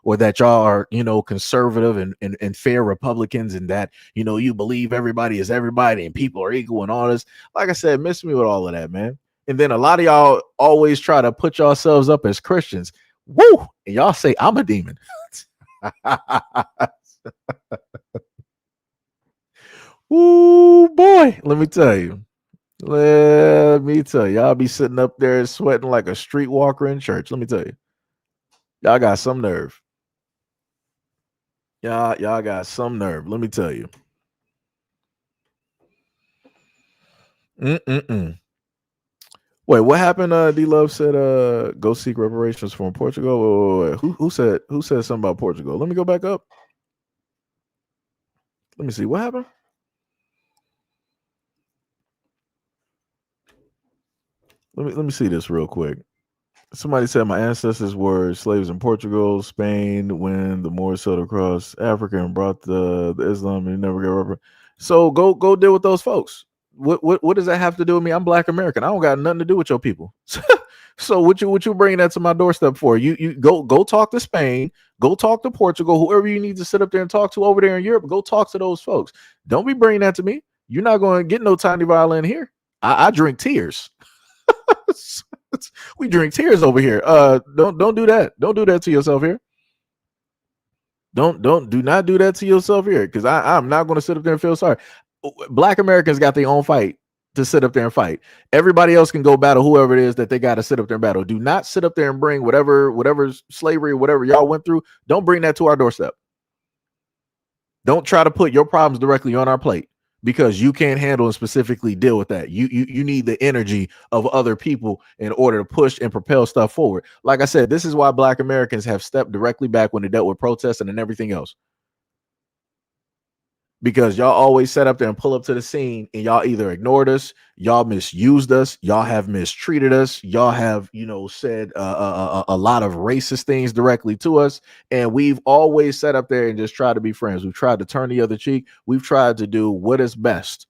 [SPEAKER 1] or that y'all are, conservative and fair Republicans, and that, you believe everybody is everybody and people are equal and all this. Like I said, miss me with all of that, man. And then a lot of y'all always try to put yourselves up as Christians. Woo! And y'all say, I'm a demon. Ooh, boy. Let me tell you. Y'all be sitting up there sweating like a streetwalker in church. Let me tell you. Y'all got some nerve. Y'all got some nerve. Let me tell you. Mm-mm-mm. Wait, what happened? D Love said, go seek reparations from Portugal. Wait. Who said something about Portugal? Let me go back up. Let me see what happened. Let me see this real quick. Somebody said my ancestors were slaves in Portugal, Spain when the Moors sailed across Africa and brought the Islam and never got rubber. So go deal with those folks. What does that have to do with me? I'm Black American. I don't got nothing to do with your people. So what you bringing that to my doorstep for? You go talk to Spain, go talk to Portugal, whoever you need to sit up there and talk to over there in Europe. Go talk to those folks. Don't be bringing that to me. You're not going to get no tiny violin here. I drink tears. We drink tears over here. Don't do that. Don't do that to yourself here. Do not do that to yourself here, because I'm not going to sit up there and feel sorry. Black Americans got their own fight to sit up there and fight. Everybody else can go battle whoever it is that they got to sit up there and battle. Do not sit up there and bring whatever slavery, whatever y'all went through. Don't bring that to our doorstep. Don't try to put your problems directly on our plate, because you can't handle and specifically deal with that. You need the energy of other people in order to push and propel stuff forward. Like I said, this is why Black Americans have stepped directly back when they dealt with protesting and everything else. Because y'all always sat up there and pull up to the scene, and y'all either ignored us, y'all misused us, y'all have mistreated us, y'all have, said a lot of racist things directly to us, and we've always sat up there and just tried to be friends. We've tried to turn the other cheek. We've tried to do what is best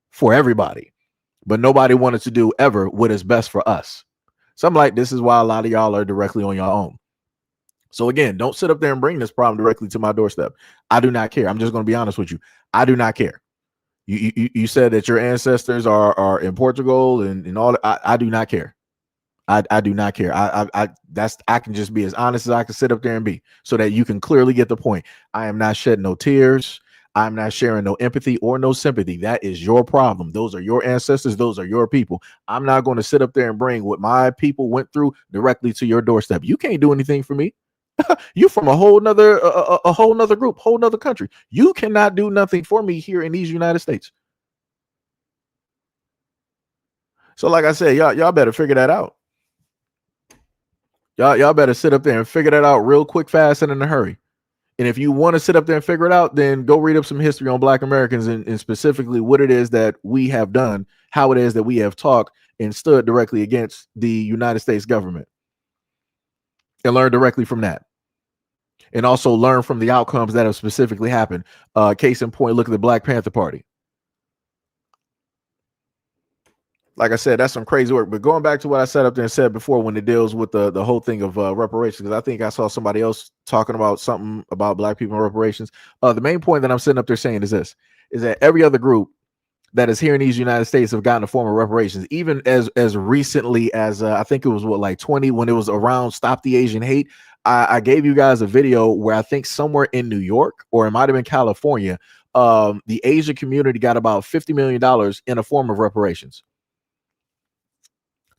[SPEAKER 1] for everybody, but nobody wanted to do ever what is best for us. So I'm like, this is why a lot of y'all are directly on your own. So again, don't sit up there and bring this problem directly to my doorstep. I do not care. I'm just going to be honest with you. I do not care. You said that your ancestors are in Portugal and all that. I do not care. I do not care. I can just be as honest as I can sit up there and be, so that you can clearly get the point. I am not shedding no tears. I'm not sharing no empathy or no sympathy. That is your problem. Those are your ancestors. Those are your people. I'm not going to sit up there and bring what my people went through directly to your doorstep. You can't do anything for me. You from a whole nother group, whole nother country. You cannot do nothing for me here in these United States. So like I said, y'all better figure that out. Y'all better sit up there and figure that out real quick, fast, and in a hurry. And if you want to sit up there and figure it out, then go read up some history on Black Americans, and specifically what it is that we have done, how it is that we have talked and stood directly against the United States government, and learn directly from that. And also learn from the outcomes that have specifically happened. Case in point, look at the Black Panther Party. Like I said, that's some crazy work. But going back to what I said up there and said before, when it deals with the whole thing of reparations, because I think I saw somebody else talking about something about Black people and reparations. The main point that I'm sitting up there saying is this, is that every other group that is here in these United States have gotten a form of reparations, even as recently as I think it was like 20, when it was around Stop the Asian Hate. I gave you guys a video where I think somewhere in New York, or it might have been California, the Asian community got about $50 million in a form of reparations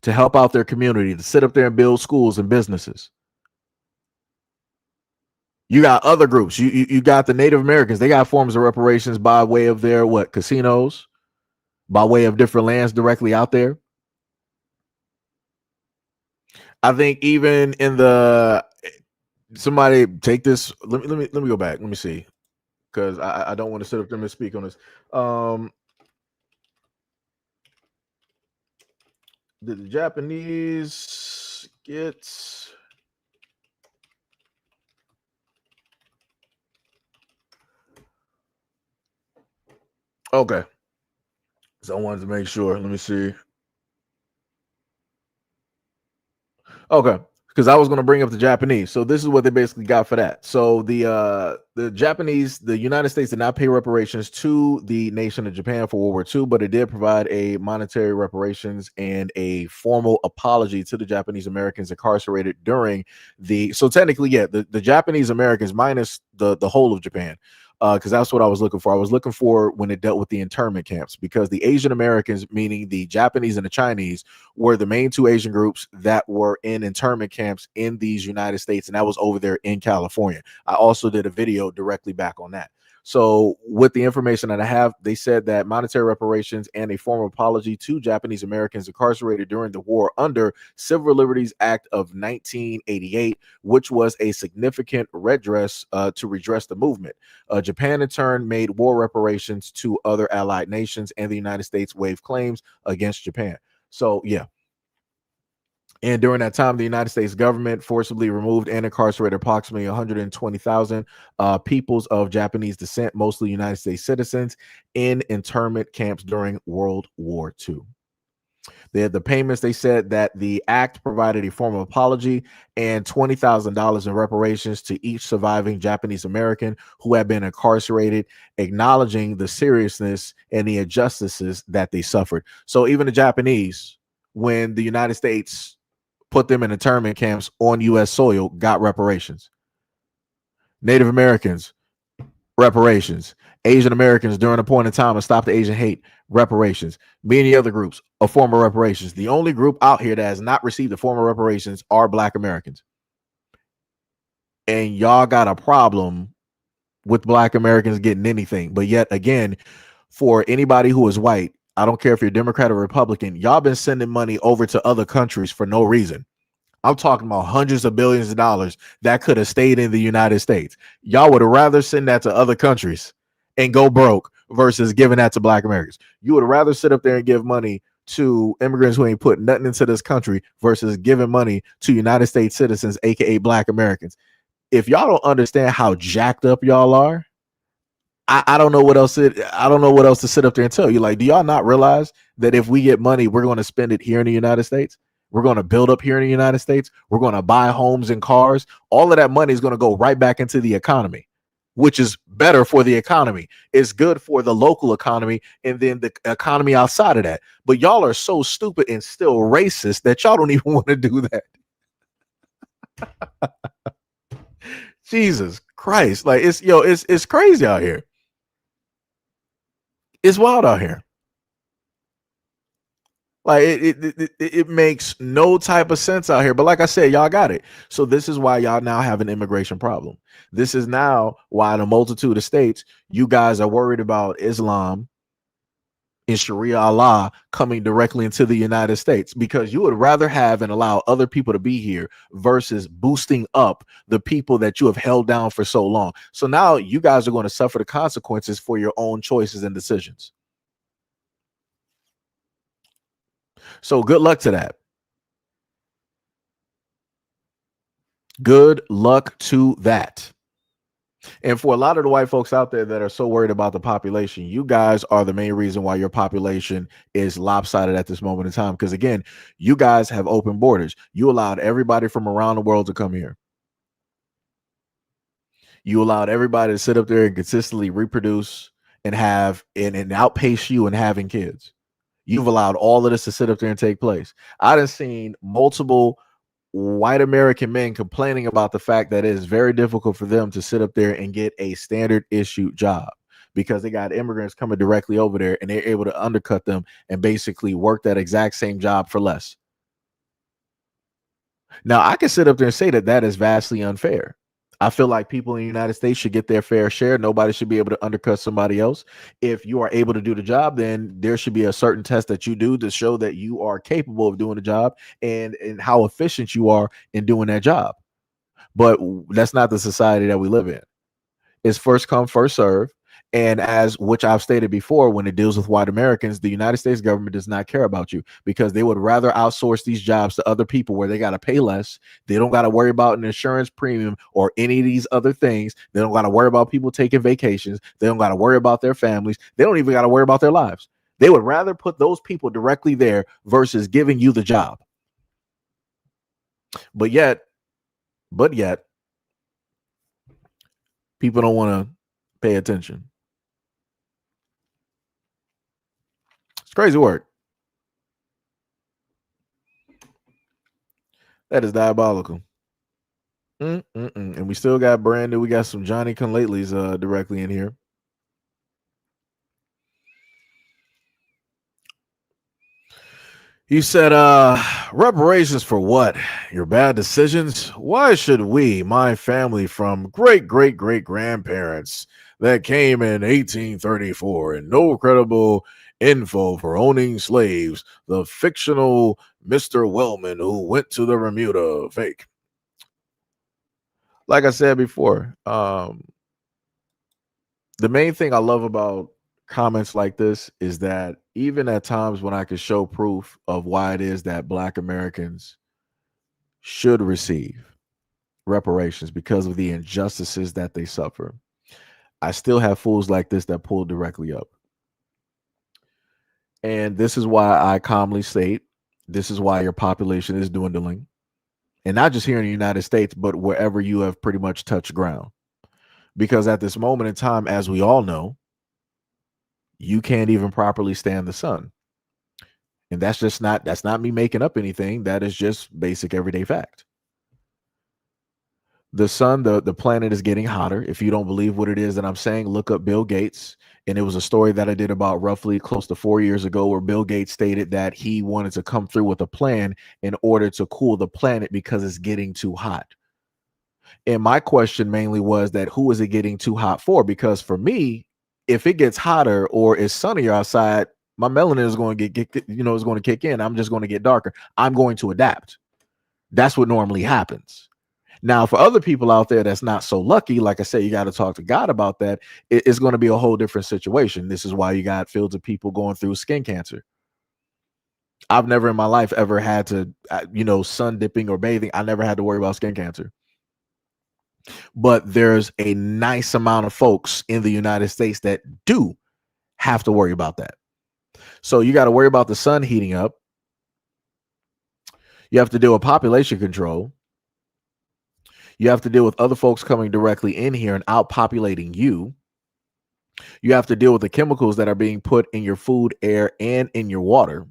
[SPEAKER 1] to help out their community, to sit up there and build schools and businesses. You got other groups. You got the Native Americans. They got forms of reparations by way of their casinos, by way of different lands directly out there. I think even in the, somebody take this. Let me go back. Let me see, because I don't want to sit up there and speak on this. Did the Japanese get? Okay, so I wanted to make sure. Let me see. Okay, because I was going to bring up the Japanese. So this is what they basically got for that. So the Japanese, the United States did not pay reparations to the nation of Japan for World War II, but it did provide a monetary reparations and a formal apology to the Japanese Americans incarcerated during the. So technically, yeah, the Japanese Americans minus the whole of Japan. Because that's what I was looking for. I was looking for when it dealt with the internment camps, because the Asian Americans, meaning the Japanese and the Chinese, were the main two Asian groups that were in internment camps in these United States, and that was over there in California. I also did a video directly back on that. So, with the information that I have, they said that monetary reparations and a formal apology to Japanese Americans incarcerated during the war under Civil Liberties Act of 1988, which was a significant redress to redress the movement. Japan, in turn, made war reparations to other allied nations, and the United States waived claims against Japan. So, yeah. And during that time, the United States government forcibly removed and incarcerated approximately 120,000 peoples of Japanese descent, mostly United States citizens, in internment camps during World War II. They had the payments. They said that the act provided a form of apology and $20,000 in reparations to each surviving Japanese American who had been incarcerated, acknowledging the seriousness and the injustices that they suffered. So even the Japanese, when the United States put them in internment camps on U.S. soil, got reparations. Native Americans, reparations. Asian Americans during a point in time of Stop the Asian Hate, reparations. Many other groups, a form of reparations. The only group out here that has not received a form of reparations are Black Americans. And y'all got a problem with Black Americans getting anything. But yet again, for anybody who is white, I don't care if you're Democrat or Republican, y'all been sending money over to other countries for no reason. I'm talking about hundreds of billions of dollars that could have stayed in the United States. Y'all would have rather send that to other countries and go broke versus giving that to Black Americans. You would rather sit up there and give money to immigrants who ain't put nothing into this country versus giving money to United States citizens, aka Black Americans. If y'all don't understand how jacked up y'all are, I don't know what else I don't know what else to sit up there and tell you. Like, do y'all not realize that if we get money, we're going to spend it here in the United States? We're going to build up here in the United States. We're going to buy homes and cars. All of that money is going to go right back into the economy, which is better for the economy. It's good for the local economy and then the economy outside of that. But y'all are so stupid and still racist that y'all don't even want to do that. Jesus Christ. Like, it's crazy out here. It's wild out here. Like it makes no type of sense out here. But like I said, y'all got it. So this is why y'all now have an immigration problem. This is now why in a multitude of states, you guys are worried about Islam and Sharia law coming directly into the United States, because you would rather have and allow other people to be here versus boosting up the people that you have held down for so long. So now you guys are going to suffer the consequences for your own choices and decisions. So good luck to that. Good luck to that. And for a lot of the white folks out there that are so worried about the population, you guys are the main reason why your population is lopsided at this moment in time. Because again, you guys have open borders. You allowed everybody from around the world to come here. You allowed everybody to sit up there and consistently reproduce and have and outpace you in having kids. You've allowed all of this to sit up there and take place. I done seen multiple white American men complaining about the fact that it is very difficult for them to sit up there and get a standard issue job because they got immigrants coming directly over there and they're able to undercut them and basically work that exact same job for less. Now, I can sit up there and say that that is vastly unfair. I feel like people in the United States should get their fair share. Nobody should be able to undercut somebody else. If you are able to do the job, then there should be a certain test that you do to show that you are capable of doing the job and how efficient you are in doing that job. But that's not the society that we live in. It's first come, first serve. And as which I've stated before, when it deals with white Americans, the United States government does not care about you because they would rather outsource these jobs to other people where they got to pay less. They don't got to worry about an insurance premium or any of these other things. They don't got to worry about people taking vacations. They don't got to worry about their families. They don't even got to worry about their lives. They would rather put those people directly there versus giving you the job. But yet, people don't want to pay attention. It's crazy work. That is diabolical. And we still got brand new. We got some Johnny Come Latelys directly in here. He said, reparations for what? Your bad decisions? Why should we, my family from great grandparents that came in 1834 and no credible info for owning slaves, the fictional Mr. Wellman who went to the Bermuda fake? Like I said before, the main thing I love about comments like this is that even at times when I could show proof of why it is that Black Americans should receive reparations because of the injustices that they suffer, I still have fools like this that pull directly up. And this is why I calmly state this is why your population is dwindling. And not just here in the United States, but wherever you have pretty much touched ground. Because at this moment in time, as we all know, you can't even properly stand the sun. And that's not me making up anything. That is just basic everyday fact. The sun, the planet is getting hotter. If you don't believe what it is that I'm saying, look up Bill Gates. And it was a story that I did about roughly close to 4 years ago where Bill Gates stated that he wanted to come through with a plan in order to cool the planet because it's getting too hot. And my question mainly was that who is it getting too hot for? Because for me, if it gets hotter or it's sunnier outside, my melanin is going to is going to kick in. I'm just going to get darker. I'm going to adapt. That's what normally happens. Now, for other people out there that's not so lucky, like I said, you got to talk to God about that. It's going to be a whole different situation. This is why you got fields of people going through skin cancer. I've never in my life ever had to, sun dipping or bathing. I never had to worry about skin cancer. But there's a nice amount of folks in the United States that do have to worry about that. So you got to worry about the sun heating up. You have to deal with population control. You have to deal with other folks coming directly in here and outpopulating you. You have to deal with the chemicals that are being put in your food, air, and in your water.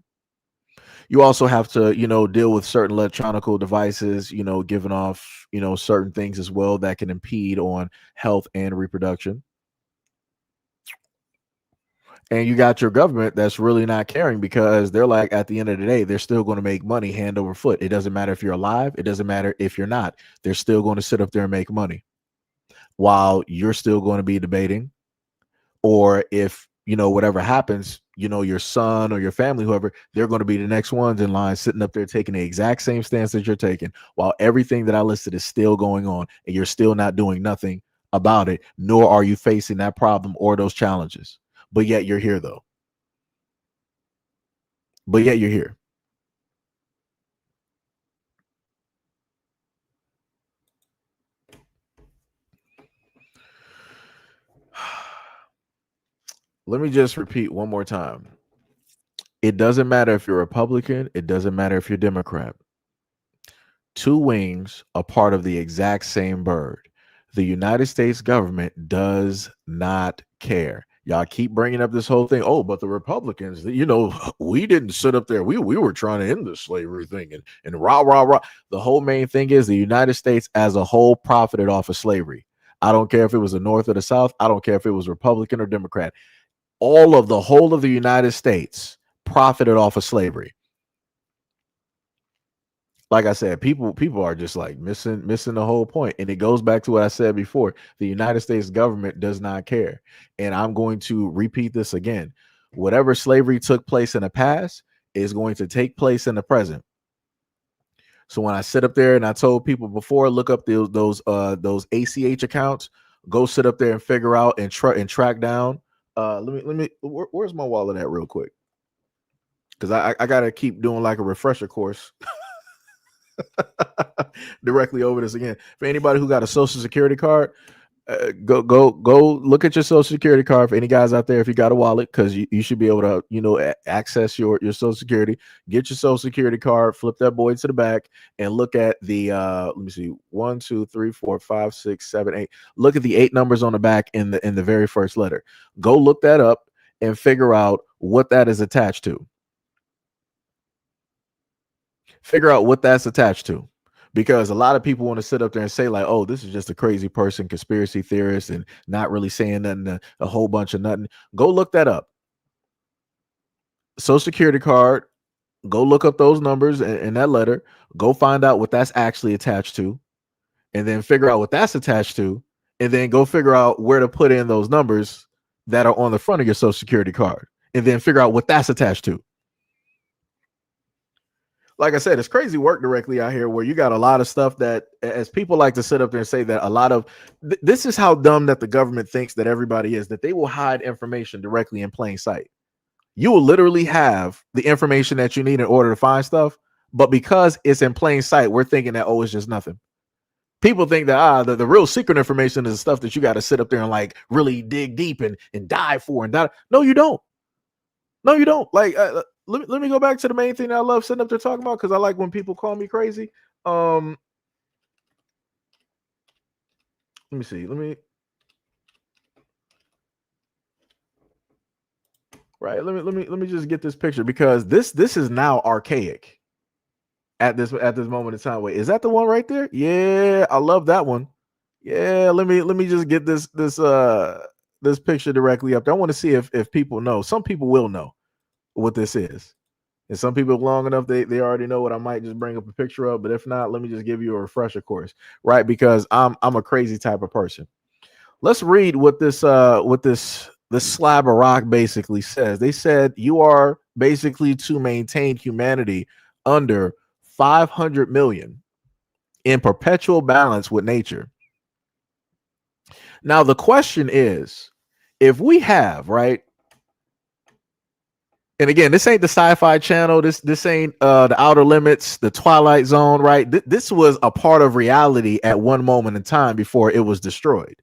[SPEAKER 1] You also have to, deal with certain electronical devices, giving off, certain things as well that can impede on health and reproduction. And you got your government that's really not caring because they're like, at the end of the day, they're still going to make money hand over foot. It doesn't matter if you're alive. It doesn't matter if you're not. They're still going to sit up there and make money while you're still going to be debating. Or if, whatever happens, your son or your family, whoever, they're going to be the next ones in line sitting up there taking the exact same stance that you're taking while everything that I listed is still going on and you're still not doing nothing about it, nor are you facing that problem or those challenges. But yet you're here, though. But yet you're here. Let me just repeat one more time. It doesn't matter if you're Republican. It doesn't matter if you're Democrat. Two wings are part of the exact same bird. The United States government does not care. Y'all keep bringing up this whole thing. Oh, but the Republicans, we didn't sit up there. We were trying to end the slavery thing and rah, rah, rah. The whole main thing is the United States as a whole profited off of slavery. I don't care if it was the North or the South. I don't care if it was Republican or Democrat. All of the whole of the United States profited off of slavery. Like I said, people are just like missing the whole point. And it goes back to what I said before. The United States government does not care. And I'm going to repeat this again. Whatever slavery took place in the past is going to take place in the present. So when I sit up there and I told people before, look up those ACH accounts, go sit up there and figure out and track down. Where's my wallet at real quick? Because I gotta keep doing like a refresher course directly over this again. For anybody who got a social security card, go look at your social security card. For any guys out there, if you got a wallet, because you should be able to access your social security. Get your social security card, flip that boy to the back, and look at the let me see, 1 2 3 4 5 6 7 8. Look at the 8 numbers on the back in the very first letter. Go look that up and figure out what that is attached to. Figure out what that's attached to, because a lot of people want to sit up there and say like, oh, this is just a crazy person, conspiracy theorist, and not really saying nothing, a whole bunch of nothing. Go look that up. Social security card, Go look up those numbers in that letter. Go find out what that's actually attached to, and then figure out what that's attached to, and then go figure out where to put in those numbers that are on the front of your social security card, and then figure out what that's attached to. Like I said, it's crazy work directly out here where you got a lot of stuff that, as people like to sit up there and say that a lot of this is how dumb that the government thinks that everybody is, that they will hide information directly in plain sight. You will literally have the information that you need in order to find stuff, but because it's in plain sight, we're thinking that, oh, it's just nothing. People think that the real secret information is the stuff that you got to sit up there and like really dig deep and dive for and die. No, you don't. No, you don't. Like, let me go back to the main thing that I love sitting up there talking about, because I like when people call me crazy. Let me see. Let me just get this picture, because this is now archaic at this moment in time. Wait, is that the one right there? Yeah, I love that one. Yeah, let me just get this picture directly up there. I want to see if people know. Some people will know what this is. And some people long enough, they already know what I might just bring up a picture of. But if not, let me just give you a refresher course, right? Because I'm a crazy type of person. Let's read what this slab of rock basically says. They said you are basically to maintain humanity under 500 million in perpetual balance with nature. Now the question is, if we have, right, and again, this ain't the Sci-Fi Channel. This ain't the Outer Limits, the Twilight Zone, right? This was a part of reality at one moment in time before it was destroyed,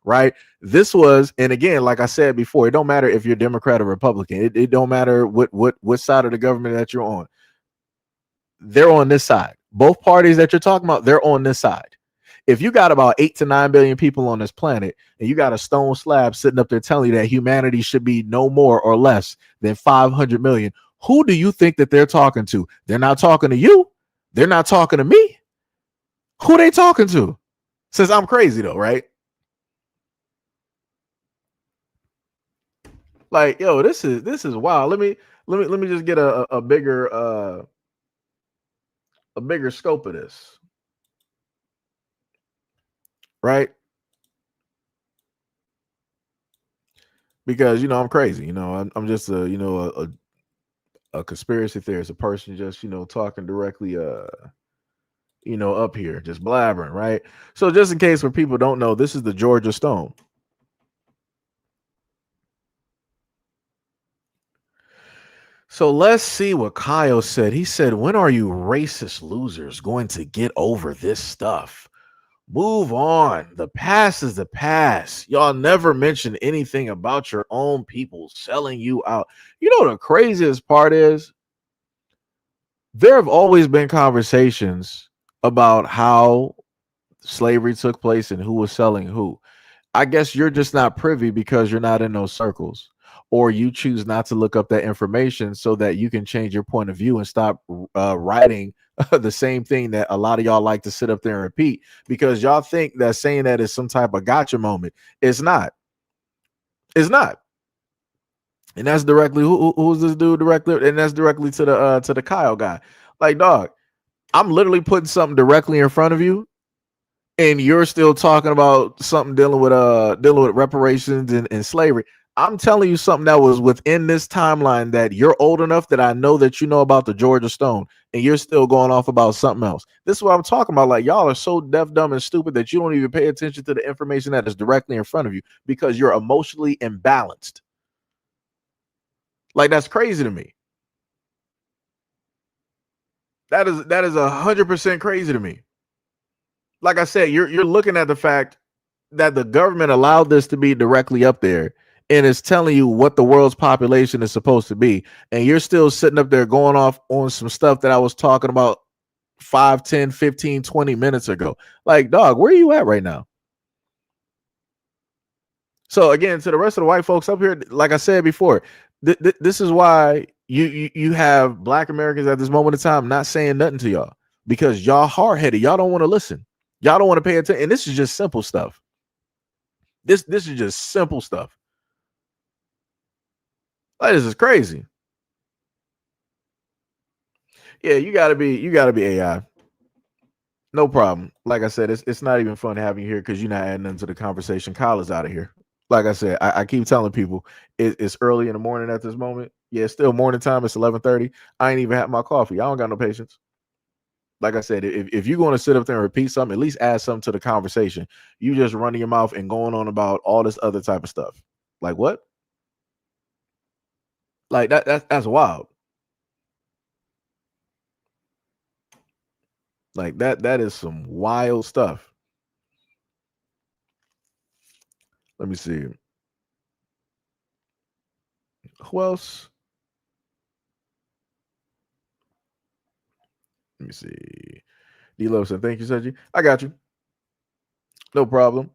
[SPEAKER 1] right? This was, and again, like I said before, it don't matter if you're Democrat or Republican. It don't matter what side of the government that you're on. They're on this side. Both parties that you're talking about, they're on this side. If you got about 8 to 9 billion people on this planet, and you got a stone slab sitting up there telling you that humanity should be no more or less than 500 million, who do you think that they're talking to? They're not talking to you. They're not talking to me. Who they talking to? Says I'm crazy though, right? Like, yo, this is wild. Let me just get a bigger scope of this, right? Because I'm crazy. I'm just a conspiracy theorist, a person just talking directly up here, just blabbering, right? So just in case where people don't know, this is the Georgia Stone. So let's see what Kyle said. He said, when are you racist losers going to get over this stuff? Move on. The past is the past. Y'all never mention anything about your own people selling you out. You know, the craziest part is there have always been conversations about how slavery took place and who was selling who. I guess you're just not privy because you're not in those circles, or you choose not to look up that information so that you can change your point of view and stop writing the same thing that a lot of y'all like to sit up there and repeat, because y'all think that saying that is some type of gotcha moment. It's not. It's not. And that's directly who's this dude directly, and that's directly to the Kyle guy. Like, dog, I'm literally putting something directly in front of you, and you're still talking about something dealing with reparations and slavery. I'm telling you something that was within this timeline, that you're old enough that I know that you know about the Georgia Stone, and you're still going off about something else. This is what I'm talking about. Like, y'all are so deaf, dumb, and stupid that you don't even pay attention to the information that is directly in front of you because you're emotionally imbalanced. Like, that's crazy to me. That is 100% crazy to me. Like I said, you're looking at the fact that the government allowed this to be directly up there, and it's telling you what the world's population is supposed to be, and you're still sitting up there going off on some stuff that I was talking about 5, 10, 15, 20 minutes ago. Like, dog, where are you at right now? So again, to the rest of the white folks up here, like I said before, this is why you have Black Americans at this moment in time not saying nothing to y'all, because y'all hard-headed. Y'all don't want to listen. Y'all don't want to pay attention. And this is just simple stuff. This is just simple stuff. Like, this is crazy. Yeah, you gotta be AI. No problem. Like I said, it's not even fun having you here because you're not adding into the conversation. Kyle is out of here. Like I said, I keep telling people it's early in the morning at this moment. Yeah, it's still morning time. It's 11:30. I ain't even had my coffee. I don't got no patience. Like I said, if you're going to sit up there and repeat something, at least add something to the conversation. You just running your mouth and going on about all this other type of stuff. Like what? Like that's wild. Like that is some wild stuff. Let me see. Who else? Let me see. D Love said, thank you, Sergi. I got you. No problem.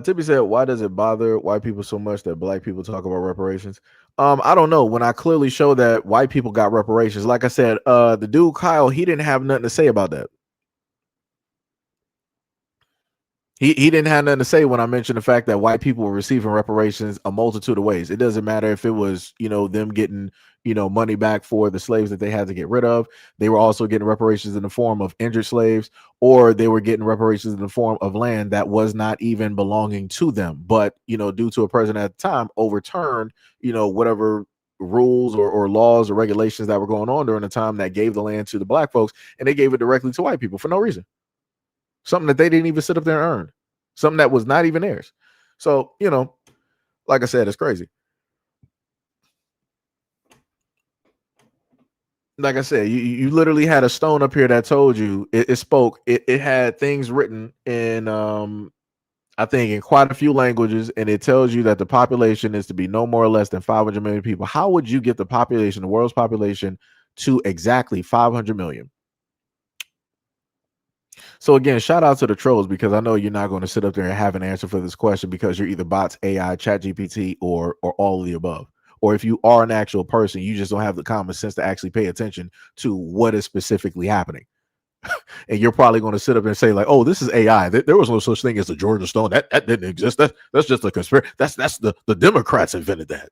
[SPEAKER 1] Tippy said, why does it bother white people so much that black people talk about reparations? I don't know. When I clearly show that white people got reparations, like I said, the dude Kyle, he didn't have nothing to say about that. He didn't have nothing to say when I mentioned the fact that white people were receiving reparations a multitude of ways. It doesn't matter if it was, them getting, money back for the slaves that they had to get rid of. They were also getting reparations in the form of injured slaves, or they were getting reparations in the form of land that was not even belonging to them. But, due to a president at the time, overturned, whatever rules or laws or regulations that were going on during the time that gave the land to the black folks, and they gave it directly to white people for no reason. Something that they didn't even sit up there and earn, something that was not even theirs. So, like I said, it's crazy. Like I said, you literally had a stone up here that told you it spoke. It had things written in, I think, in quite a few languages, and it tells you that the population is to be no more or less than 500 million people. How would you get the population, the world's population, to exactly 500 million? So again, shout out to the trolls because I know you're not going to sit up there and have an answer for this question because you're either bots, AI, Chat GPT, or all of the above. Or if you are an actual person, you just don't have the common sense to actually pay attention to what is specifically happening. And you're probably going to sit up and say like, "Oh, this is AI. There was no such thing as the Georgia Stone. That didn't exist. That's just a conspiracy. That's the Democrats invented that."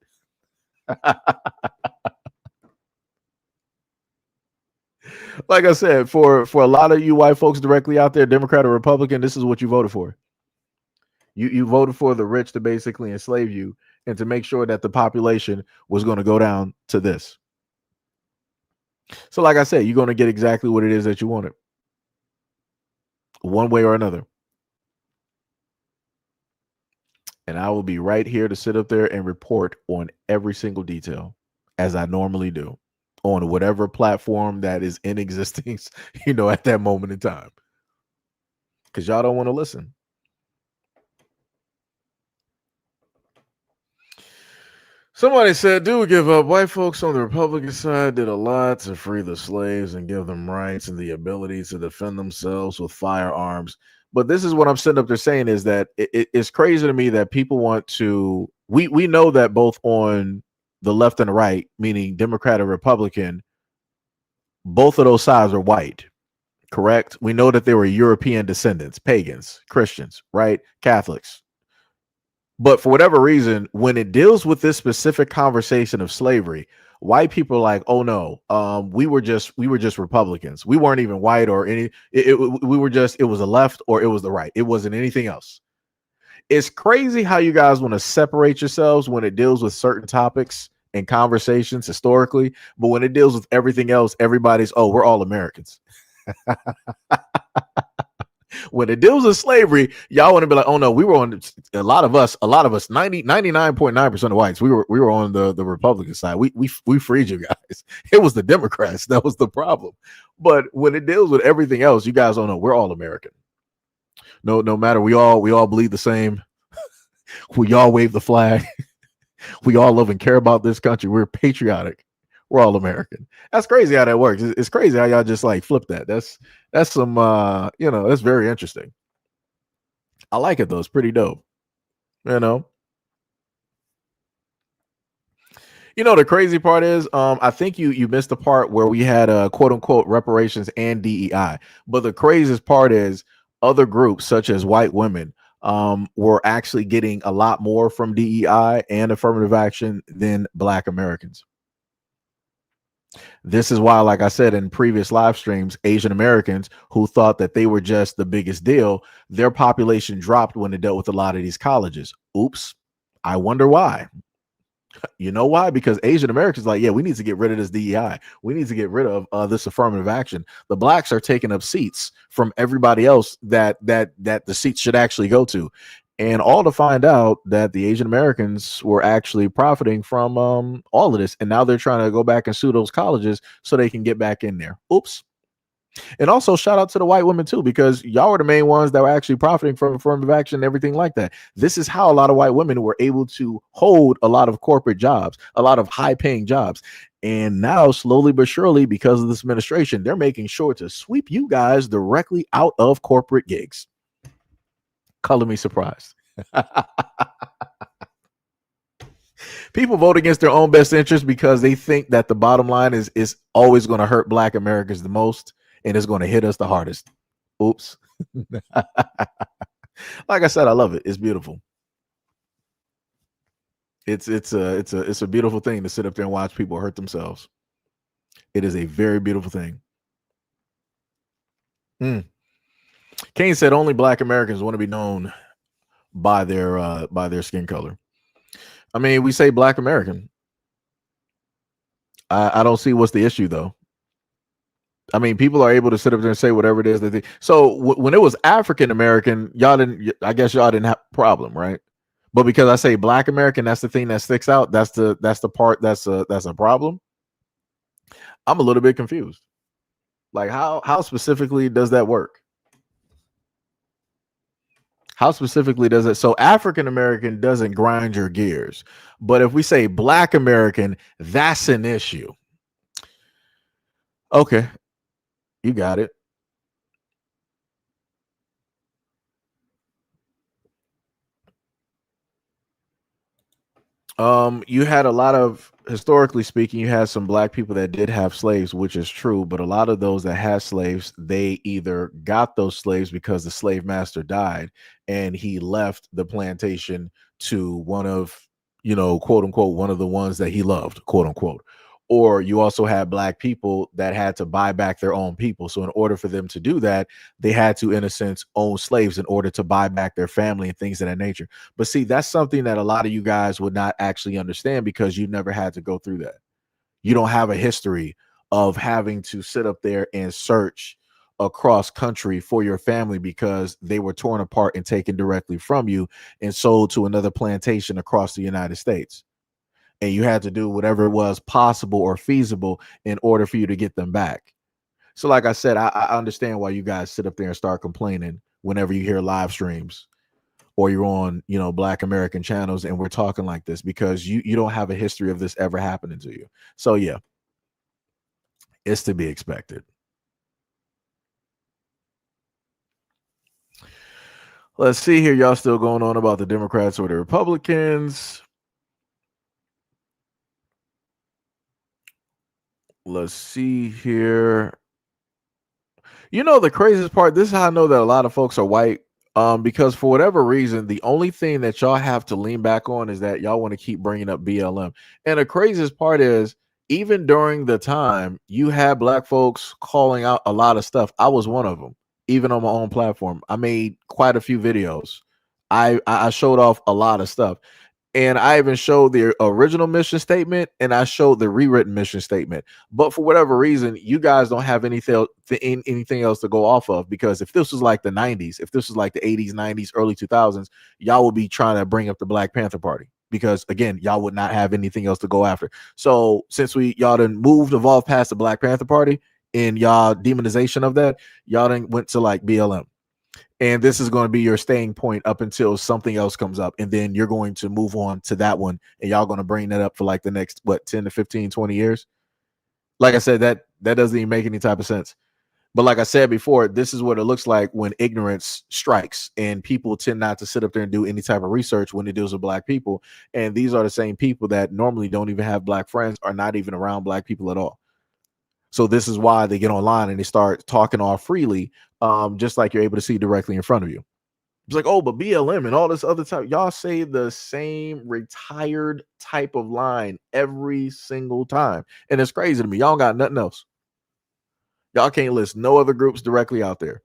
[SPEAKER 1] Like I said, for a lot of you white folks directly out there, Democrat or Republican, this is what you voted for. You voted for the rich to basically enslave you and to make sure that the population was going to go down to this. So, like I said, you're going to get exactly what it is that you wanted, one way or another. And I will be right here to sit up there and report on every single detail, as I normally do, on whatever platform that is in existence, at that moment in time. Because y'all don't want to listen. Somebody said, do give up. White folks on the Republican side did a lot to free the slaves and give them rights and the ability to defend themselves with firearms. But this is what I'm sitting up there saying is that it's crazy to me that people want to. We know that both on the left and the right, meaning Democrat and Republican, both of those sides are white, correct? We know that they were European descendants, pagans, Christians, right? Catholics. But for whatever reason, when it deals with this specific conversation of slavery, white people are like, "Oh no, we were just Republicans. We weren't even white or any. We were just. It was the left or it was the right. It wasn't anything else." It's crazy how you guys want to separate yourselves when it deals with certain topics and conversations historically, but when it deals with everything else, everybody's, "Oh, we're all Americans." When it deals with slavery, y'all want to be like, "Oh no, we were on a lot of us, 99.9% of whites, we were on the Republican side. We freed you guys. It was the Democrats that was the problem." But when it deals with everything else, you guys don't know we're all American. No matter, we all bleed the same. We all wave the flag. We all love and care about this country. We're patriotic. We're all American. That's crazy how that works. It's crazy how y'all just like flip that. That's some that's very interesting. I like it though. It's pretty dope. You know. The crazy part is, I think you missed the part where we had quote unquote reparations and DEI. But the craziest part is other groups such as white women were actually getting a lot more from DEI and affirmative action than Black Americans. This is why, like I said in previous live streams, Asian Americans who thought that they were just the biggest deal, their population dropped when they dealt with a lot of these colleges. Oops. I wonder why. You know why? Because Asian Americans like, yeah, we need to get rid of this DEI. We need to get rid of this affirmative action. The blacks are taking up seats from everybody else that the seats should actually go to, and all to find out that the Asian Americans were actually profiting from all of this, and now they're trying to go back and sue those colleges so they can get back in there. Oops. And also shout out to the white women too, because y'all were the main ones that were actually profiting from affirmative action and everything like that. This is how a lot of white women were able to hold a lot of corporate jobs, a lot of high paying jobs. And now, slowly but surely, because of this administration, they're making sure to sweep you guys directly out of corporate gigs. Color me surprised. People vote against their own best interest because they think that the bottom line is always going to hurt Black Americans the most, and it's going to hit us the hardest. Oops. Like I said, I love it. It's beautiful. It's a beautiful thing to sit up there and watch people hurt themselves. It is a very beautiful thing. Kane said only Black Americans want to be known by their skin color. I mean, we say Black American. I don't see what's the issue though. I mean, people are able to sit up there and say whatever it is that they. So when it was African American, y'all didn't. I guess y'all didn't have a problem, right? But because I say Black American, that's the thing that sticks out. That's the part that's a problem. I'm a little bit confused. Like how specifically does that work? How specifically does it? So African American doesn't grind your gears, but if we say Black American, that's an issue. Okay, you got it. You had a lot of, historically speaking, you had some Black people that did have slaves, which is true, but a lot of those that had slaves, they either got those slaves because the slave master died and he left the plantation to one of, quote unquote, one of the ones that he loved, quote unquote. Or you also had Black people that had to buy back their own people. So in order for them to do that, they had to, in a sense, own slaves in order to buy back their family and things of that nature. But see, that's something that a lot of you guys would not actually understand because you never had to go through that. You don't have a history of having to sit up there and search across country for your family because they were torn apart and taken directly from you and sold to another plantation across the United States. And you had to do whatever it was possible or feasible in order for you to get them back. So like I said, I understand why you guys sit up there and start complaining whenever you hear live streams or you're on, Black American channels and we're talking like this because you don't have a history of this ever happening to you. So yeah, it's to be expected. Let's see here. Y'all still going on about the Democrats or the Republicans. Let's see here. The craziest part, this is how I know that a lot of folks are white. Because for whatever reason, the only thing that y'all have to lean back on is that y'all want to keep bringing up BLM. And the craziest part is, even during the time you had Black folks calling out a lot of stuff, I was one of them. Even on my own platform, I made quite a few videos. I showed off a lot of stuff. And I even showed the original mission statement and I showed the rewritten mission statement. But for whatever reason, you guys don't have anything else to go off of, because if this was like the 90s, if this was like the 80s, 90s, early 2000s, y'all would be trying to bring up the Black Panther Party because, again, y'all would not have anything else to go after. So since y'all done evolved past the Black Panther Party and y'all demonization of that, y'all then went to like BLM. And this is going to be your staying point up until something else comes up. And then you're going to move on to that one. And y'all going to bring that up for like the next, 10 to 15, 20 years. Like I said, that doesn't even make any type of sense. But like I said before, this is what it looks like when ignorance strikes and people tend not to sit up there and do any type of research when it deals with Black people. And these are the same people that normally don't even have Black friends, are not even around Black people at all. So this is why they get online and they start talking all freely, just like you're able to see directly in front of you. It's like, oh, but BLM and all this other type. Y'all say the same retired type of line every single time. And it's crazy to me. Y'all got nothing else. Y'all can't list no other groups directly out there.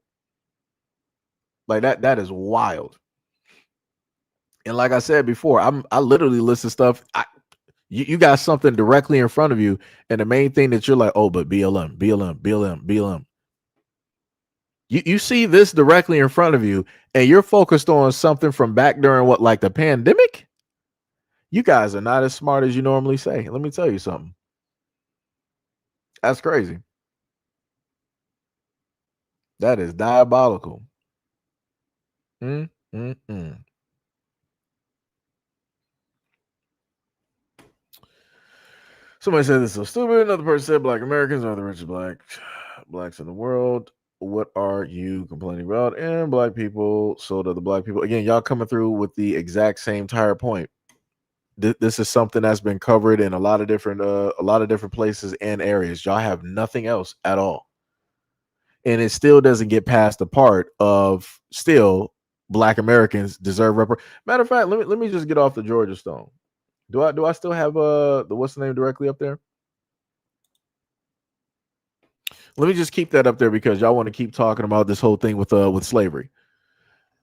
[SPEAKER 1] Like that is wild. And like I said before, I literally listen stuff. You got something directly in front of you, and the main thing that you're like, oh, but BLM, BLM, BLM, BLM. You see this directly in front of you, and you're focused on something from back during what, like the pandemic? You guys are not as smart as you normally say. Let me tell you something. That's crazy. That is diabolical. Mm, mm, mm. Somebody said this is so stupid. Another person said Black Americans are the richest blacks in the world. What are you complaining about? And black people sold other black people. Again, y'all coming through with the exact same tire point. This is something that's been covered in a lot of different places and areas. Y'all have nothing else at all. And it still doesn't get past the part of still Black Americans deserve Matter of fact, let me just get off the Georgia Stone. Do I still have the what's the name directly up there? Let me just keep that up there because y'all want to keep talking about this whole thing with slavery.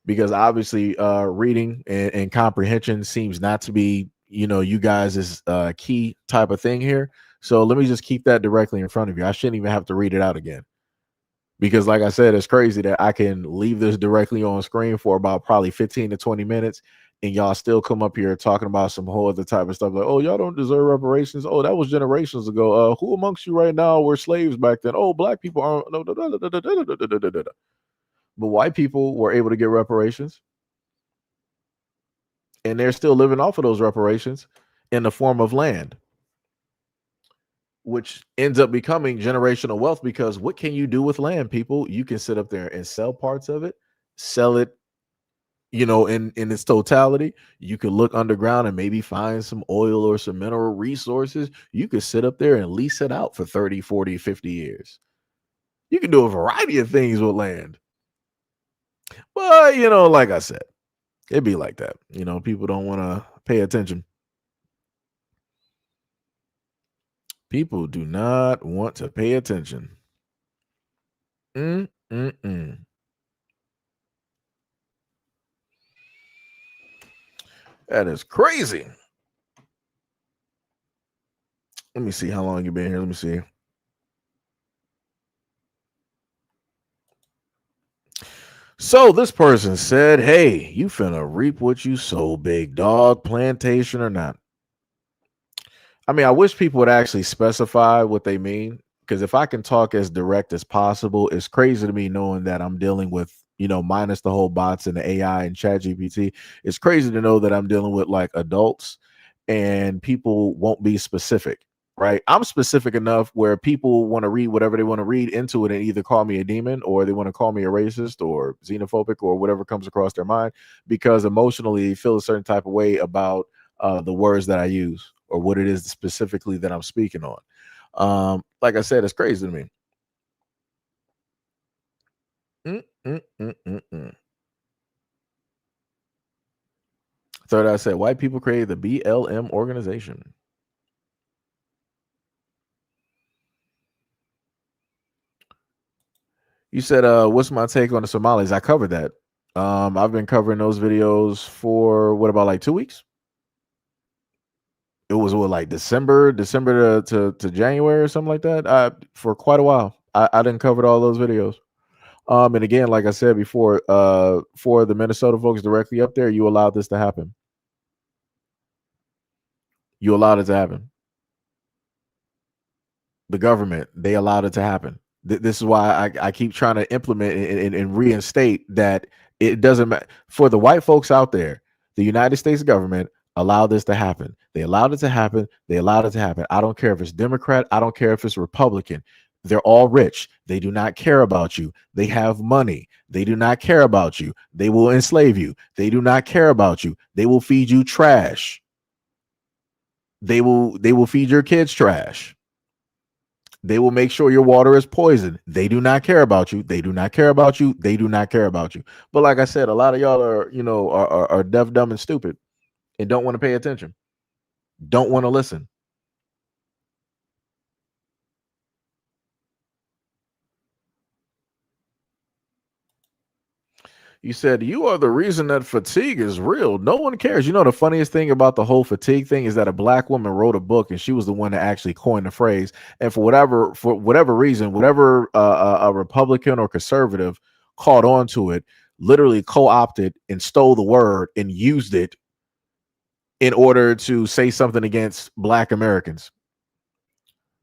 [SPEAKER 1] Because obviously reading and comprehension seems not to be, you guys' key type of thing here. So let me just keep that directly in front of you. I shouldn't even have to read it out again. Because like I said, it's crazy that I can leave this directly on screen for about probably 15 to 20 minutes and y'all still come up here talking about some whole other type of stuff like, oh, y'all don't deserve reparations. Oh, that was generations ago. Who amongst you right now were slaves back then? Oh, black people aren't. No, but white people were able to get reparations and they're still living off of those reparations in the form of land, which ends up becoming generational wealth. Because what can you do with land, people? You can sit up there and sell parts of it, sell it, in its totality. You could look underground and maybe find some oil or some mineral resources. You could sit up there and lease it out for 30, 40, 50 years. You can do a variety of things with land. But, like I said, it'd be like that. People don't want to pay attention. People do not want to pay attention. Mm-mm-mm. That is crazy. Let me see how long you've been here. Let me see. So this person said, hey, you finna reap what you sow, big dog, plantation or not. I mean, I wish people would actually specify what they mean. Because if I can talk as direct as possible, it's crazy to me knowing that I'm dealing with, minus the whole bots and the AI and chat GPT. It's crazy to know that I'm dealing with like adults and people won't be specific, right? I'm specific enough where people want to read whatever they want to read into it and either call me a demon or they want to call me a racist or xenophobic or whatever comes across their mind because emotionally they feel a certain type of way about the words that I use or what it is specifically that I'm speaking on. Like I said, it's crazy to me. Third, I said, white people created the BLM organization. You said, what's my take on the Somalis? I covered that. I've been covering those videos for what about like 2 weeks? It was what, like December to January or something like that. For quite a while. I didn't cover all those videos. And again, like I said before, for the Minnesota folks directly up there, you allowed this to happen. You allowed it to happen. The government, they allowed it to happen. This is why I keep trying to implement and reinstate that it doesn't matter for the white folks out there. The United States government allowed this to happen. They allowed it to happen. They allowed it to happen. I don't care if it's Democrat. I don't care if it's Republican. They're all rich. They do not care about you. They have money. They do not care about you. They will enslave you. They do not care about you. They will feed you trash. They will feed your kids trash. They will make sure your water is poisoned. They do not care about you. They do not care about you. They do not care about you. But like I said, a lot of y'all are, are deaf, dumb, and stupid and don't want to pay attention. Don't want to listen. You said you are the reason that fatigue is real. No one cares. You know, the funniest thing about the whole fatigue thing is that a black woman wrote a book, and she was the one that actually coined the phrase. And for whatever reason, whatever a Republican or conservative caught on to it, literally co-opted and stole the word and used it in order to say something against black Americans.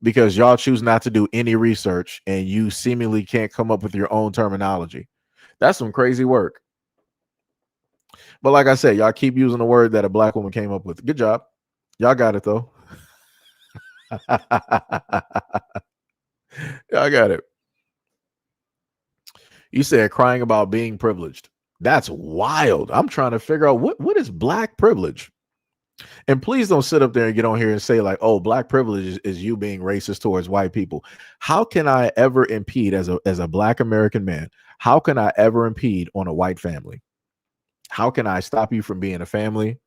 [SPEAKER 1] Because y'all choose not to do any research and you seemingly can't come up with your own terminology. That's some crazy work. But like I said, y'all keep using the word that a black woman came up with. Good job. Y'all got it though. Y'all got it. You said crying about being privileged. That's wild. I'm trying to figure out what is black privilege. And please don't sit up there and get on here and say like, "Oh, black privilege is you being racist towards white people." How can I ever impede as a black American man? How can I ever impede on a white family? How can I stop you from being a family?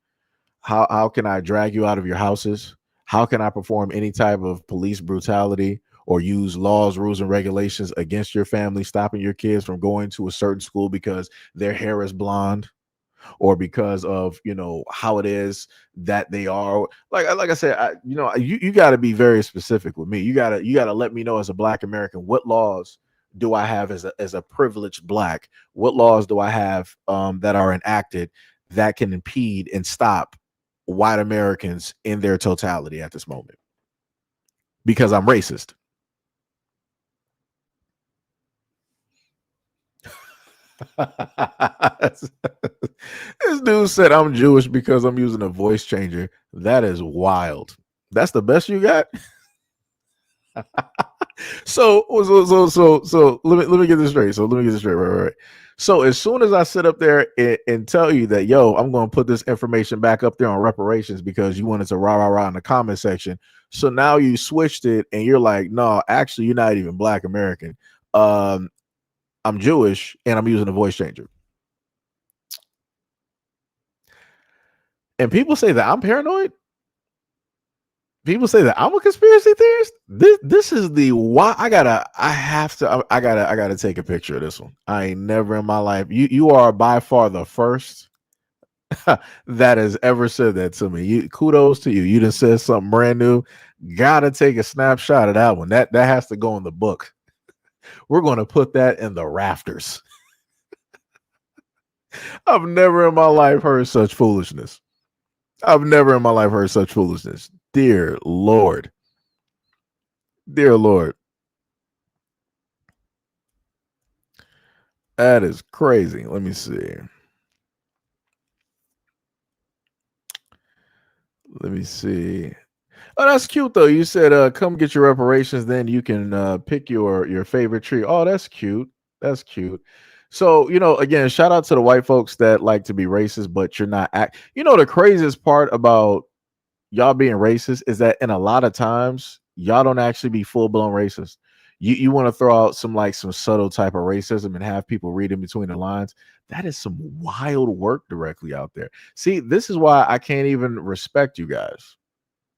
[SPEAKER 1] How can I drag you out of your houses? How can I perform any type of police brutality or use laws, rules, and regulations against your family, stopping your kids from going to a certain school because their hair is blonde? Or because of how it is that they are like I said, you got to be very specific with me. You got to let me know as a black American, what laws do I have as a privileged black? What laws do I have that are enacted that can impede and stop white Americans in their totality at this moment? Because I'm racist. This dude said I'm Jewish because I'm using a voice changer. That is wild. That's the best you got. So let me get this straight. So let me get this straight. Right. So as soon as I sit up there and tell you that, yo, I'm going to put this information back up there on reparations because you wanted to rah rah rah in the comment section. So now you switched it and you're like, no, actually, you're not even black American. I'm Jewish and I'm using a voice changer. And people say that I'm paranoid. People say that I'm a conspiracy theorist. This is the why I gotta take a picture of this one. I ain't never in my life. You are by far the first that has ever said that to me. Kudos to you. You just said something brand new. Gotta take a snapshot of that one. That has to go in the book. We're gonna put that in the rafters. I've never in my life heard such foolishness. I've never in my life heard such foolishness. Dear Lord. Dear Lord. That is crazy. Let me see. Let me see. Oh, that's cute though. You said come get your reparations, then you can pick your favorite tree. Oh, that's cute. That's cute. So, again, shout out to the white folks that like to be racist, but you're not the craziest part about y'all being racist is that in a lot of times y'all don't actually be full blown racist. You want to throw out some subtle type of racism and have people read in between the lines. That is some wild work directly out there. See, this is why I can't even respect you guys.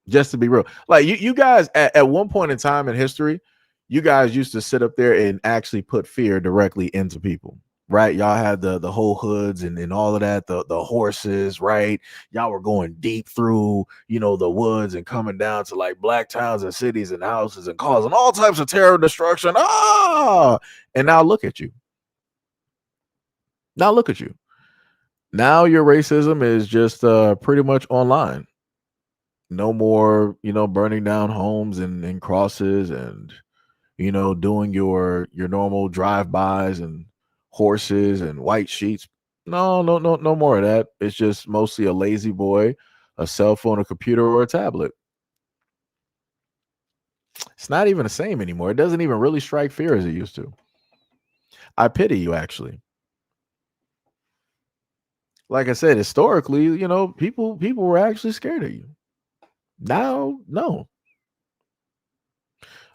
[SPEAKER 1] Just to be real, like you guys at one point in time in history, you guys used to sit up there and actually put fear directly into people. Right, y'all had the whole hoods and all of that, the horses, right? Y'all were going deep through, the woods and coming down to like black towns and cities and houses and causing all types of terror destruction. And now look at you. Now look at you. Now your racism is just pretty much online. No more, burning down homes and crosses and doing your normal drive-bys and horses and white sheets. No, no, no, no more of that. It's just mostly a lazy boy, a cell phone, a computer, or a tablet. It's not even the same anymore. It doesn't even really strike fear as it used to. I pity you, actually. Like I said, historically, people were actually scared of you. Now, no.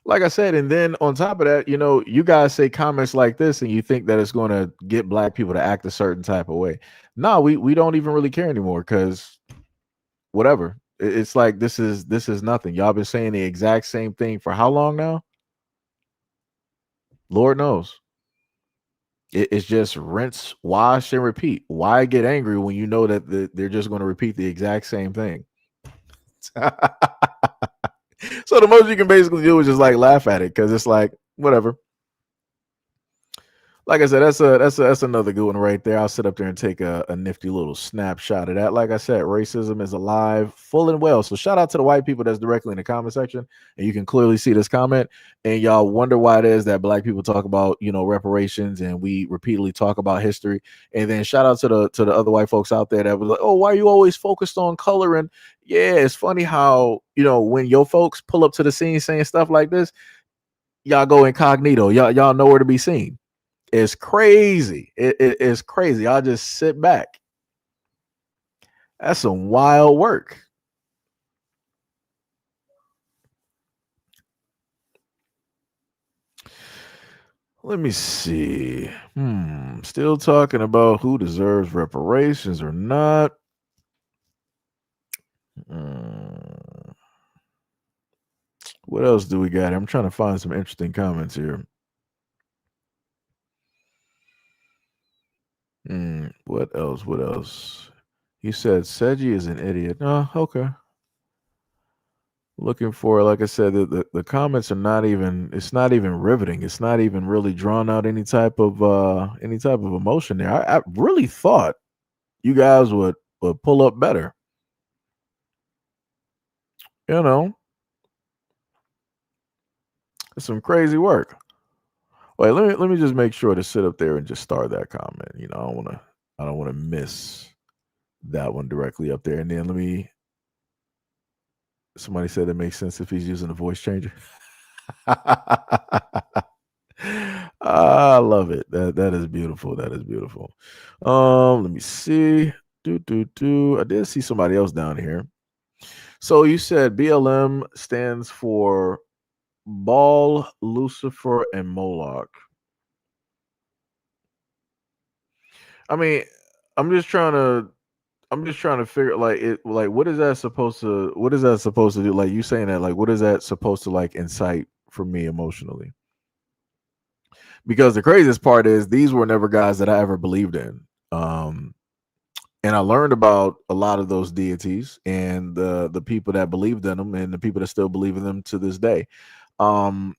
[SPEAKER 1] like I said, and then on top of that, you guys say comments like this, and you think that it's going to get black people to act a certain type of way. No, we don't even really care anymore because whatever. It's like this is nothing. Y'all been saying the exact same thing for how long now? Lord knows. It's just rinse, wash, and repeat. Why get angry when you know that they're just going to repeat the exact same thing? So the most you can basically do is just like laugh at it because it's like whatever. Like I said, that's another good one right there. I'll sit up there and take a nifty little snapshot of that. Like I said, racism is alive, full and well. So shout out to the white people that's directly in the comment section, and you can clearly see this comment. And y'all wonder why it is that black people talk about reparations, and we repeatedly talk about history. And then shout out to the other white folks out there that was like, oh, why are you always focused on color? And yeah, it's funny how when your folks pull up to the scene saying stuff like this, y'all go incognito. Y'all nowhere to be seen. It's crazy. It's crazy. I'll just sit back. That's some wild work. Let me see. Still talking about who deserves reparations or not. What else do we got? I'm trying to find some interesting comments here. What else? What else? He said Seji is an idiot. Oh, okay. Looking for, like I said, the comments are not even. It's not even riveting. It's not even really drawn out any type of emotion there. I really thought you guys would pull up better. You know, it's some crazy work. Wait, let me just make sure to sit up there and just start that comment. I don't want to miss that one directly up there. And then let me. Somebody said it makes sense if he's using a voice changer. I love it. That is beautiful. That is beautiful. Let me see. Do. I did see somebody else down here. So you said BLM stands for Baal, Lucifer, and Moloch. I mean, I'm just trying to figure like what is that supposed to do? Like you saying that, like what is that supposed to like incite for me emotionally? Because the craziest part is these were never guys that I ever believed in. Um and I learned about a lot of those deities and the people that believed in them and the people that still believe in them to this day. Um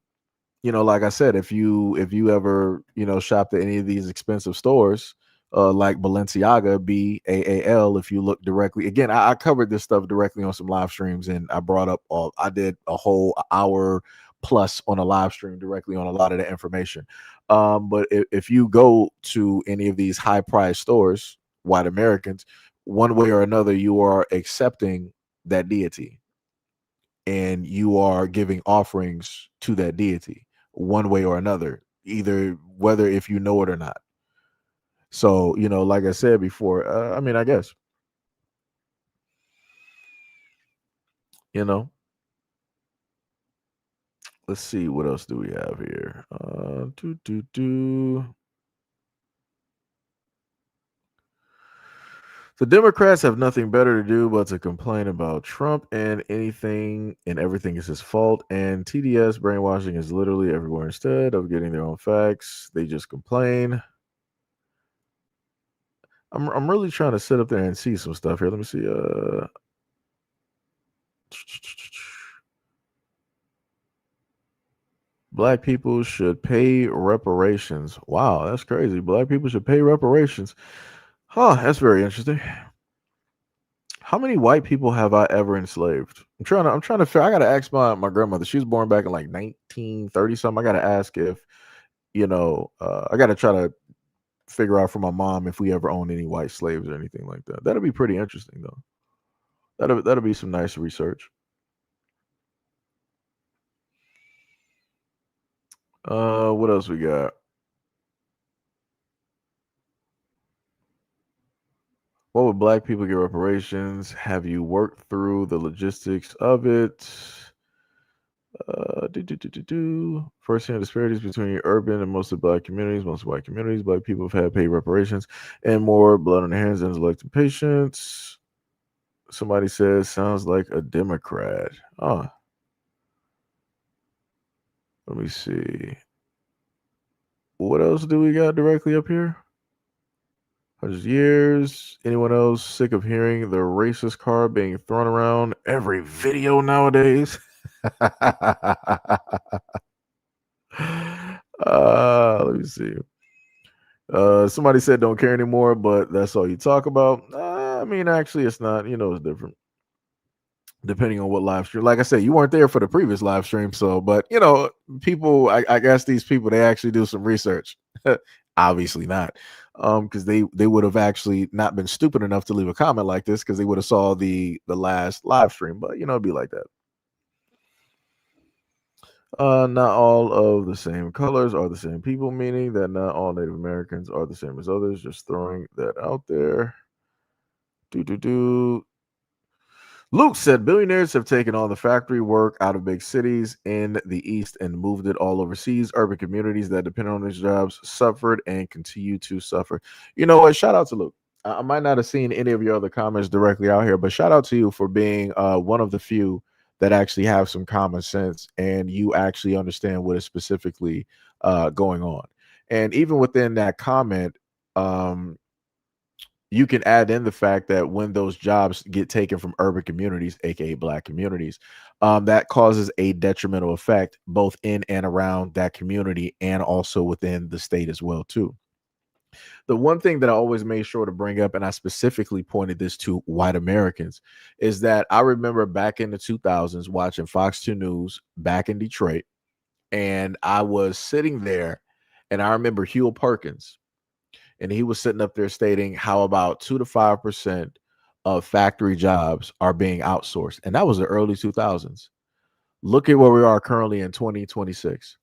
[SPEAKER 1] like I said, if you ever shopped at any of these expensive stores, like Balenciaga, BAAL, if you look directly, again, I covered this stuff directly on some live streams, and I did a whole hour plus on a live stream directly on a lot of the information. But if you go to any of these high price stores, white Americans, one way or another, you are accepting that deity and you are giving offerings to that deity one way or another, either whether if you know it or not. So, like I said before, I mean, I guess, you know, let's see what else do we have here. The Democrats have nothing better to do but to complain about Trump, and anything and everything is his fault. And TDS brainwashing is literally everywhere. Instead of getting their own facts, they just complain. I'm really trying to sit up there and see some stuff here. Let me see. Black people should pay reparations. Wow, that's crazy. Black people should pay reparations. Huh, that's very interesting. How many white people have I ever enslaved? I'm trying to figure. I gotta ask my grandmother. She was born back in like 1930 something. I gotta ask if, I gotta try to figure out from my mom if we ever owned any white slaves or anything like that. That'll be pretty interesting though. That'll be some nice research. What else we got? What would black people get reparations? Have you worked through the logistics of it? First-hand disparities between urban and mostly black communities. Most white communities, black people have had paid reparations and more blood on their hands than elected patients. Somebody says sounds like a Democrat. Oh, let me see. What else do we got directly up here? 100 years. Anyone else sick of hearing the racist card being thrown around every video nowadays? Let me see. Somebody said don't care anymore, but that's all you talk about. I mean, actually, it's not. It's different depending on what live stream. Like I said, you weren't there for the previous live stream, so but people. I guess these people they actually do some research. Obviously not, because they would have actually not been stupid enough to leave a comment like this because they would have saw the last live stream. But it'd be like that. Not all of the same colors are the same people, meaning that not all Native Americans are the same as others. Just throwing that out there. Do. Luke said billionaires have taken all the factory work out of big cities in the East and moved it all overseas. Urban communities that depend on these jobs suffered and continue to suffer. You know what? Shout out to Luke. I might not have seen any of your other comments directly out here, but shout out to you for being one of the few that actually have some common sense and you actually understand what is specifically going on. And even within that comment, you can add in the fact that when those jobs get taken from urban communities, aka black communities, that causes a detrimental effect both in and around that community and also within the state as well too. The one thing that I always made sure to bring up, and I specifically pointed this to white Americans, is that I remember back in the 2000s watching Fox 2 News back in Detroit, and I was sitting there, and I remember Hugh Perkins, and he was sitting up there stating how about 2 to 5% of factory jobs are being outsourced, and that was the early 2000s. Look at where we are currently in 2026.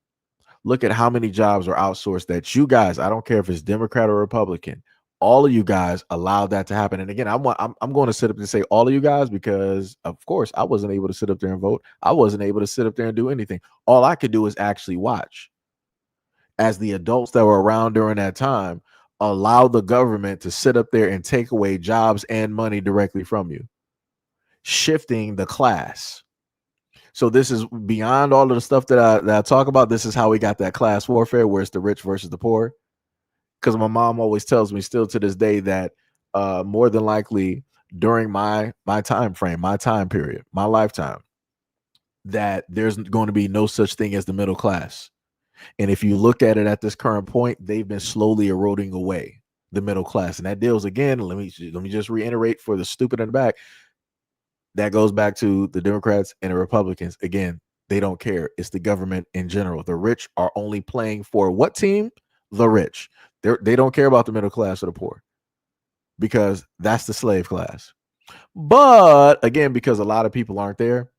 [SPEAKER 1] Look at how many jobs are outsourced that you guys, I don't care if it's Democrat or Republican, all of you guys allowed that to happen. And again, I'm going to sit up and say all of you guys because, of course, I wasn't able to sit up there and vote. I wasn't able to sit up there and do anything. All I could do is actually watch as the adults that were around during that time allow the government to sit up there and take away jobs and money directly from you, shifting the class. So this is beyond all of the stuff that I talk about. This is how we got that class warfare where it's the rich versus the poor. Because my mom always tells me still to this day that more than likely during my time frame, my time period, my lifetime, that there's going to be no such thing as the middle class. And if you look at it at this current point, they've been slowly eroding away the middle class. And that deals again, let me just reiterate for the stupid in the back. That goes back to the Democrats and the Republicans. Again, they don't care. It's the government in general. The rich are only playing for what team? The rich. They don't care about the middle class or the poor because that's the slave class. But again, because a lot of people aren't there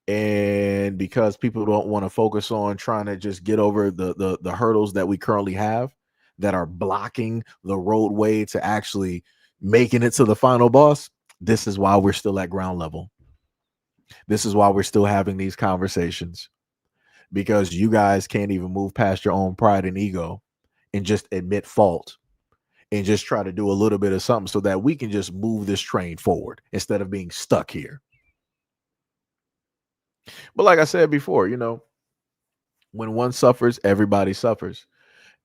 [SPEAKER 1] and because people don't want to focus on trying to just get over the hurdles that we currently have that are blocking the roadway to actually making it to the final boss, this is why we're still at ground level. This is why we're still having these conversations because you guys can't even move past your own pride and ego and just admit fault and just try to do a little bit of something so that we can just move this train forward instead of being stuck here. But like I said before, when one suffers, everybody suffers.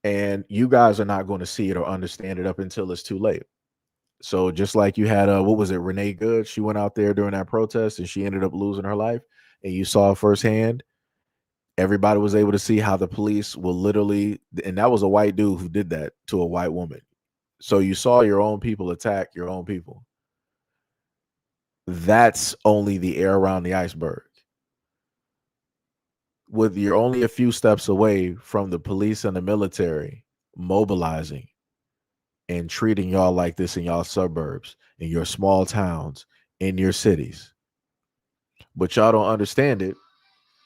[SPEAKER 1] And you guys are not going to see it or understand it up until it's too late. So just like you had, what was it, Renee Good? She went out there during that protest and she ended up losing her life. And you saw firsthand, everybody was able to see how the police will literally, and that was a white dude who did that to a white woman. So you saw your own people attack your own people. That's only the air around the iceberg. You're only a few steps away from the police and the military mobilizing and treating y'all like this in y'all suburbs, in your small towns, in your cities. But y'all don't understand it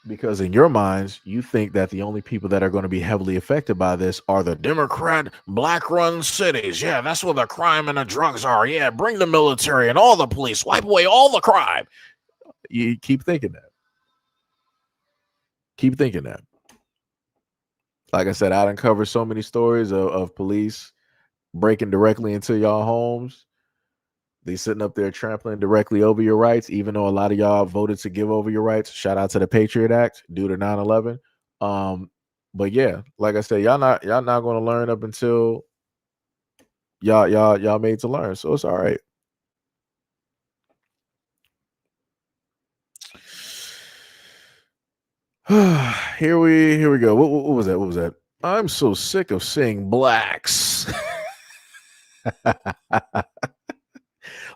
[SPEAKER 1] because in your minds, you think that the only people that are going to be heavily affected by this are the Democrat black-run cities. Yeah, that's where the crime and the drugs are. Yeah, bring the military and all the police, wipe away all the crime. You keep thinking that. Keep thinking that. Like I said, I done covered so many stories of police breaking directly into y'all homes. They sitting up there trampling directly over your rights, even though a lot of y'all voted to give over your rights. Shout out to the Patriot Act due to 9/11. But yeah, like I said, y'all not going to learn up until y'all made to learn. So it's all right. Here we go. What was that? What was that? I'm so sick of seeing blacks.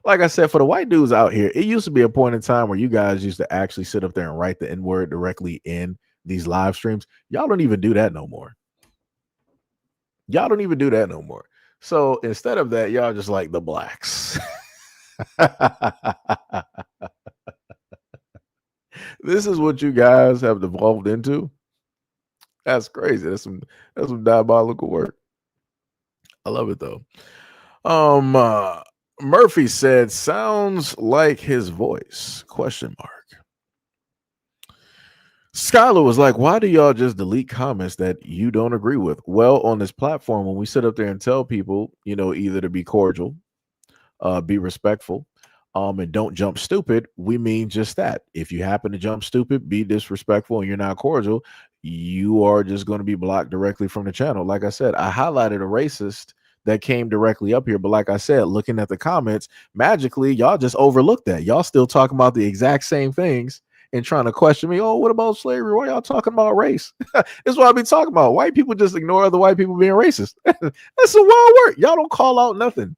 [SPEAKER 1] Like I said, for the white dudes out here, it used to be a point in time where you guys used to actually sit up there and write the N word directly in these live streams. Y'all don't even do that no more. Y'all don't even do that no more. So instead of that, y'all just like the blacks. This is what you guys have devolved into. That's crazy. That's some diabolical work. I love it though. Um uh, Murphy said, sounds like his voice. Question mark. Skylar was like, why do y'all just delete comments that you don't agree with? Well, on this platform, when we sit up there and tell people, either to be cordial, be respectful, and don't jump stupid, we mean just that. If you happen to jump stupid, be disrespectful, and you're not cordial, you are just going to be blocked directly from the channel. Like I said, I highlighted a racist that came directly up here, but like I said, looking at the comments, magically, y'all just overlooked that. Y'all still talking about the exact same things and trying to question me. Oh, what about slavery? Why y'all talking about race? That's what I be talking about. White people just ignore other white people being racist. That's some wild work. Y'all don't call out nothing.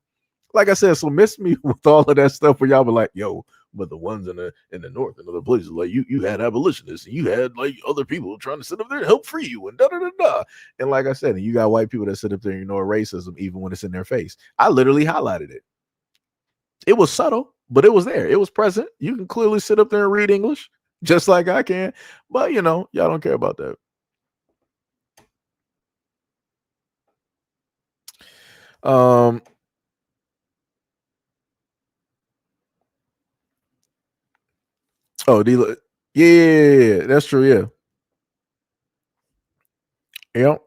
[SPEAKER 1] Like I said, so miss me with all of that stuff where y'all be like, yo, but the ones in the north and other places, like you had abolitionists and you had like other people trying to sit up there and help free you and da da da da. And like I said, you got white people that sit up there and ignore racism even when it's in their face. I literally highlighted it. It was subtle, but it was there. It was present. You can clearly sit up there and read English just like I can. But y'all don't care about that. Oh, yeah, that's true. Yeah. Yep.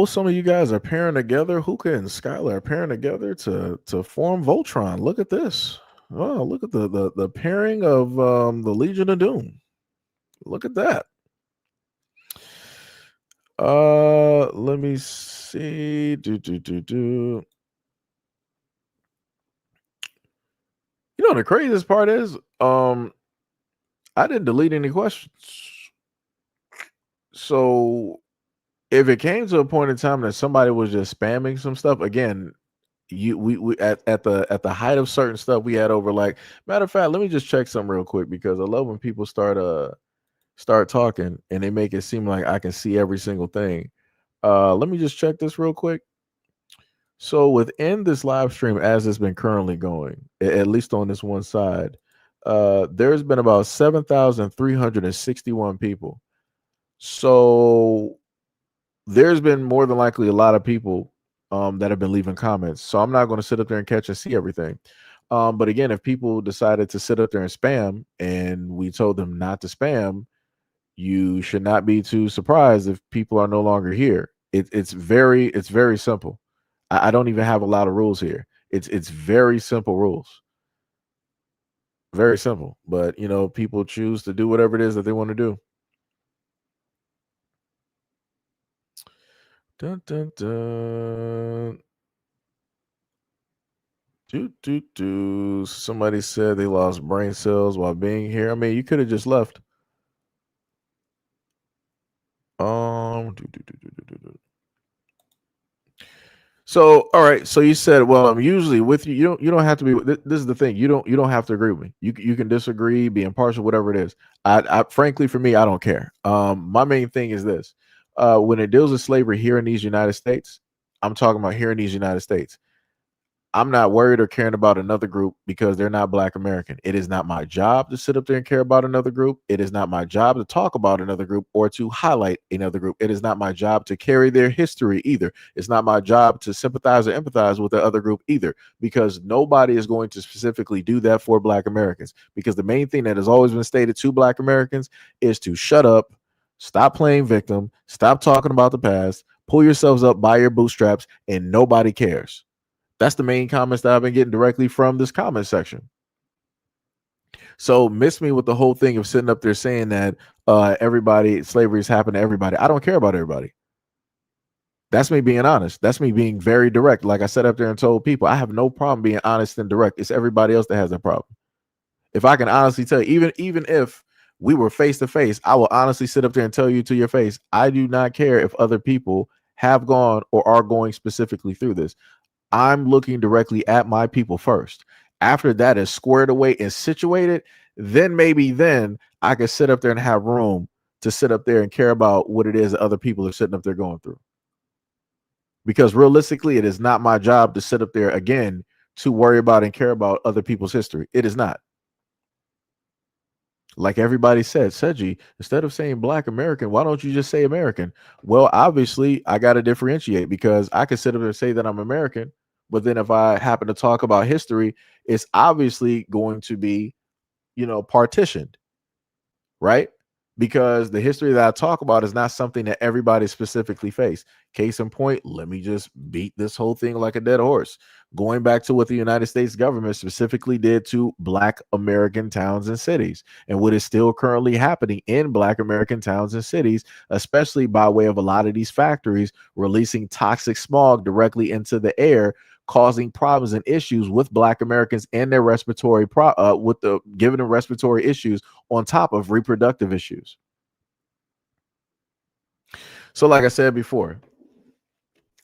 [SPEAKER 1] Some of you guys are pairing together. Hookah and Skylar are pairing together to form Voltron. Look at this. Oh, look at the pairing of the Legion of Doom. Look at that. Let me see. Do. The craziest part is, I didn't delete any questions. So if it came to a point in time that somebody was just spamming some stuff, again, we at the height of certain stuff, we had over, like, matter of fact, let me just check something real quick, because I love when people start talking and they make it seem like I can see every single thing. Let me just check this real quick. So within this live stream, as it's been currently going, at least on this one side, there's been about 7,361 people. So there's been more than likely a lot of people that have been leaving comments. So I'm not going to sit up there and catch and see everything. But again, if people decided to sit up there and spam and we told them not to spam, you should not be too surprised if people are no longer here. It's very simple. I don't even have a lot of rules here. It's very simple rules. Very simple. But people choose to do whatever it is that they want to do. Dun, dun, dun. Somebody said they lost brain cells while being here. I mean, you could have just left. So, all right. So you said, well, I'm usually with you. You don't have to be. This is the thing. You don't have to agree with me. You can disagree, be impartial, whatever it is. I frankly, for me, I don't care. My main thing is this: when it deals with slavery here in these United States, I'm talking about here in these United States. I'm not worried or caring about another group because they're not Black American. It is not my job to sit up there and care about another group. It is not my job to talk about another group or to highlight another group. It is not my job to carry their history either. It's not my job to sympathize or empathize with the other group either, because nobody is going to specifically do that for Black Americans. Because the main thing that has always been stated to Black Americans is to shut up, stop playing victim, stop talking about the past, pull yourselves up by your bootstraps, and nobody cares. That's the main comments that I've been getting directly from this comment section. So miss me with the whole thing of sitting up there saying that everybody, slavery has happened to everybody. I don't care about everybody. That's me being honest. That's me being very direct. Like I sat up there and told people, I have no problem being honest and direct. It's everybody else that has that problem. If I can honestly tell you, even if we were face to face, I will honestly sit up there and tell you to your face, I do not care if other people have gone or are going specifically through this. I'm looking directly at my people first. After that is squared away and situated, then maybe then I can sit up there and have room to sit up there and care about what it is that other people are sitting up there going through. Because realistically, it is not my job to sit up there again to worry about and care about other people's history. It is not. Like everybody said, Seji, instead of saying Black American, why don't you just say American? Well, obviously, I got to differentiate, because I could sit up and say that I'm American, but then if I happen to talk about history, it's obviously going to be, partitioned, right? Because the history that I talk about is not something that everybody specifically faced. Case in point, let me just beat this whole thing like a dead horse. Going back to what the United States government specifically did to Black American towns and cities, and what is still currently happening in Black American towns and cities, especially by way of a lot of these factories releasing toxic smog directly into the air, causing problems and issues with Black Americans and their respiratory giving them respiratory issues on top of reproductive issues. So like I said before,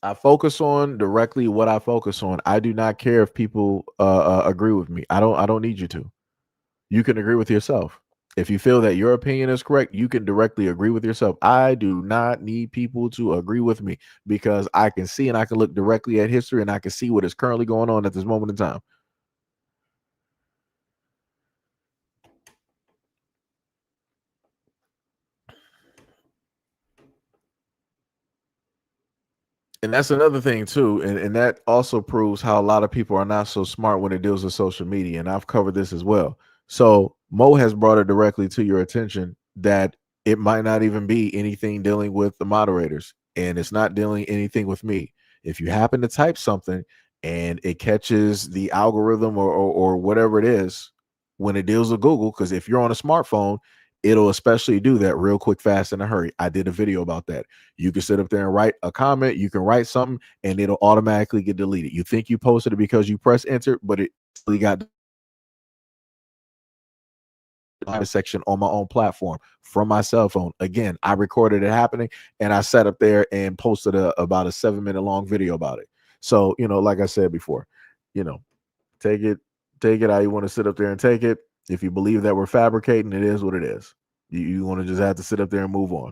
[SPEAKER 1] I focus on directly what I focus on. I do not care if people agree with me. I don't need you to. You can agree with yourself. If you feel that your opinion is correct, you can directly agree with yourself. I do not need people to agree with me, because I can see and I can look directly at history and I can see what is currently going on at this moment in time. And that's another thing too, and that also proves how a lot of people are not so smart when it deals with social media. And I've covered this as well. So Mo has brought it directly to your attention that it might not even be anything dealing with the moderators, and it's not dealing anything with me. If you happen to type something and it catches the algorithm or whatever it is when it deals with Google, because if you're on a smartphone, it'll especially do that real quick, fast, in a hurry. I did a video about that. You can sit up there and write a comment. You can write something and it'll automatically get deleted. You think you posted it because you press enter, but it got section on my own platform from my cell phone. Again, I recorded it happening and I sat up there and posted about a 7-minute long video about it. So, like I said before, take it how you want to sit up there and take it. If you believe that we're fabricating, it is what it is. You want to just have to sit up there and move on.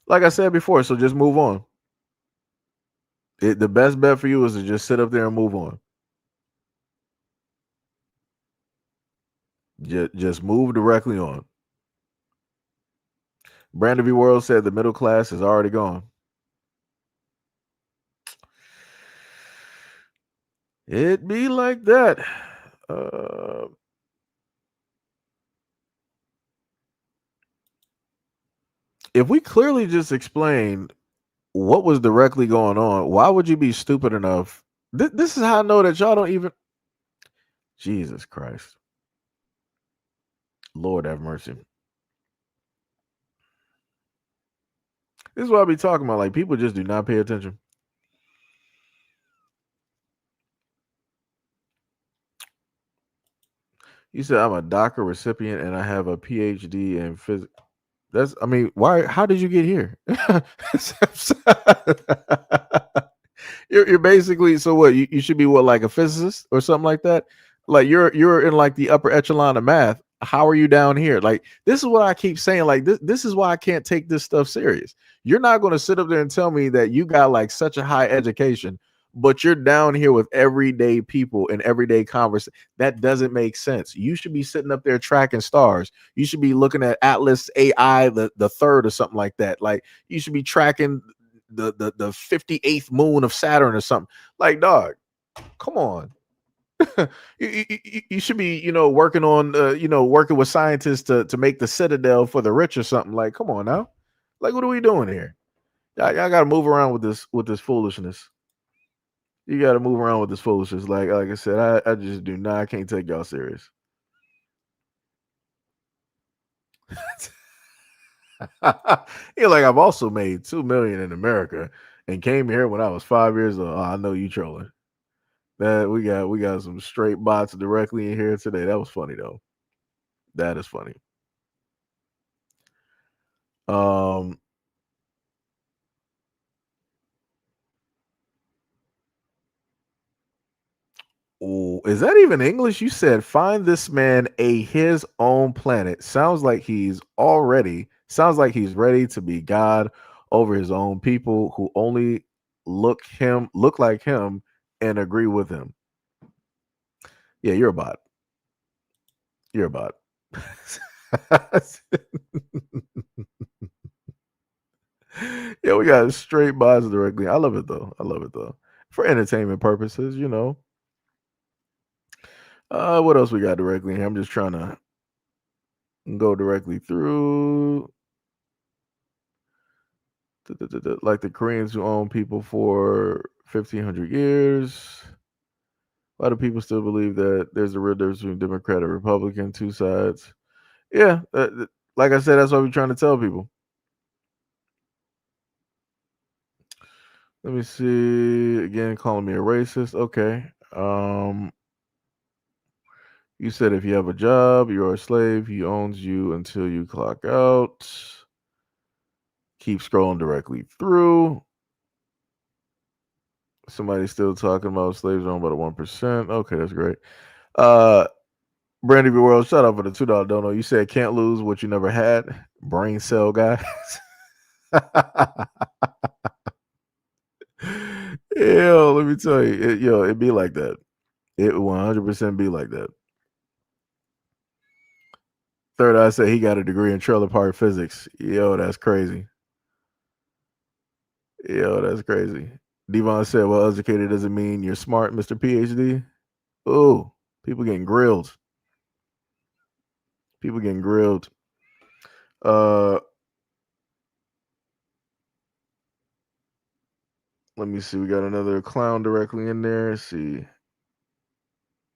[SPEAKER 1] Like I said before, so just move on. The best bet for you is to just sit up there and move on. Just move directly on. Brandon V. World said the middle class is already gone. It be like that. If we clearly just explained what was directly going on, why would you be stupid enough? This is how I know that y'all don't even. Jesus Christ. Lord have mercy. This is what I be talking about. Like, people just do not pay attention. You said I'm a DACA recipient and I have a PhD in physics. Why? How did you get here? You're basically, so what? You should be what, like a physicist or something like that? Like you're in like the upper echelon of math. How are you down here? Like, this is what I keep saying. Like, this is why I can't take this stuff serious. You're not going to sit up there and tell me that you got like such a high education, but you're down here with everyday people and everyday conversation. That doesn't make sense. You should be sitting up there tracking stars. You should be looking at Atlas AI the third or something like that. Like, you should be tracking the 58th moon of Saturn or something. Like, dog, come on. You should be, working on, working with scientists to make the citadel for the rich or something. Like, come on now. Like, what are we doing here? Y'all got to move around with this foolishness. You got to move around with this foolishness. Like I said, I just do not. I can't take y'all serious. Like, I've also made $2 million in America and came here when I was 5 years old. Oh, I know you trolling. That we got some straight bots directly in here today. That was funny though. That is funny. Oh, is that even English? You said find this man a his own planet. Sounds like he's ready to be God over his own people who only look like him and agree with him. Yeah, you're a bot. You're a bot. Yeah, we got straight bots directly. I love it though. For entertainment purposes, what else we got directly here? I'm just trying to go directly through. Like the Koreans who own people for 1,500 years. Why do people still believe that there's a real difference between Democrat and Republican, two sides? Yeah, like I said, that's what we're trying to tell people. Let me see. Again, calling me a racist. Okay. You said if you have a job, you're a slave. He owns you until you clock out. Keep scrolling directly through. Somebody's still talking about slaves owned by the 1%. Okay, that's great. Brandy B. World, shout out for the $2 dono. You said can't lose what you never had. Brain cell guys. Yo, let me tell you, it be like that. It 100% be like that. Third Eye said he got a degree in trailer park physics. Yo, that's crazy. Devon said, well, educated doesn't mean you're smart, Mr. PhD. Oh, people getting grilled. Let me see. We got another clown directly in there. Let's see.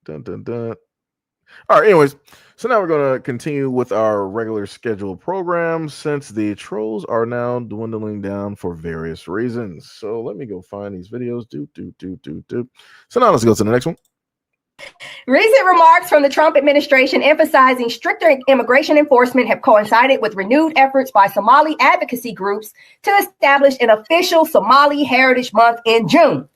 [SPEAKER 1] Dun dun dun. All right, anyways, so now we're going to continue with our regular scheduled program since the trolls are now dwindling down for various reasons. So let me go find these videos. So now let's go to the next one.
[SPEAKER 6] Recent remarks from the Trump administration emphasizing stricter immigration enforcement have coincided with renewed efforts by Somali advocacy groups to establish an official Somali Heritage Month in June.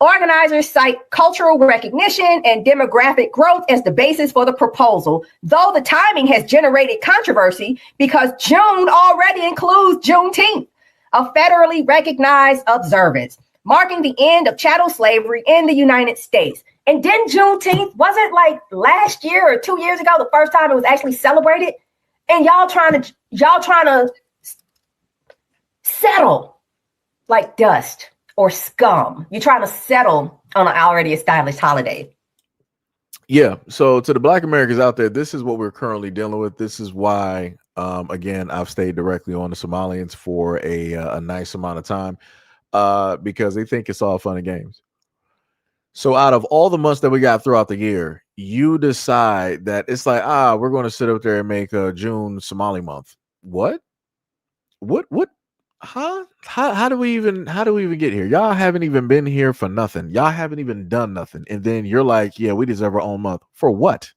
[SPEAKER 6] Organizers cite cultural recognition and demographic growth as the basis for the proposal, though the timing has generated controversy because June already includes Juneteenth, a federally recognized observance, marking the end of chattel slavery in the United States. And then Juneteenth, wasn't like last year or 2 years ago the first time it was actually celebrated? And y'all trying to settle like dust or scum. You're trying to settle on an already established holiday.
[SPEAKER 1] Yeah. So to the Black Americans out there, this is what we're currently dealing with. This is why, again, I've stayed directly on the Somalians for a nice amount of time because they think it's all fun and games. So out of all the months that we got throughout the year, you decide that it's like, we're going to sit up there and make a June Somali month. What? Huh? How do we even get here? Y'all haven't even been here for nothing. Y'all haven't even done nothing. And then you're like, yeah, we deserve our own month. For what?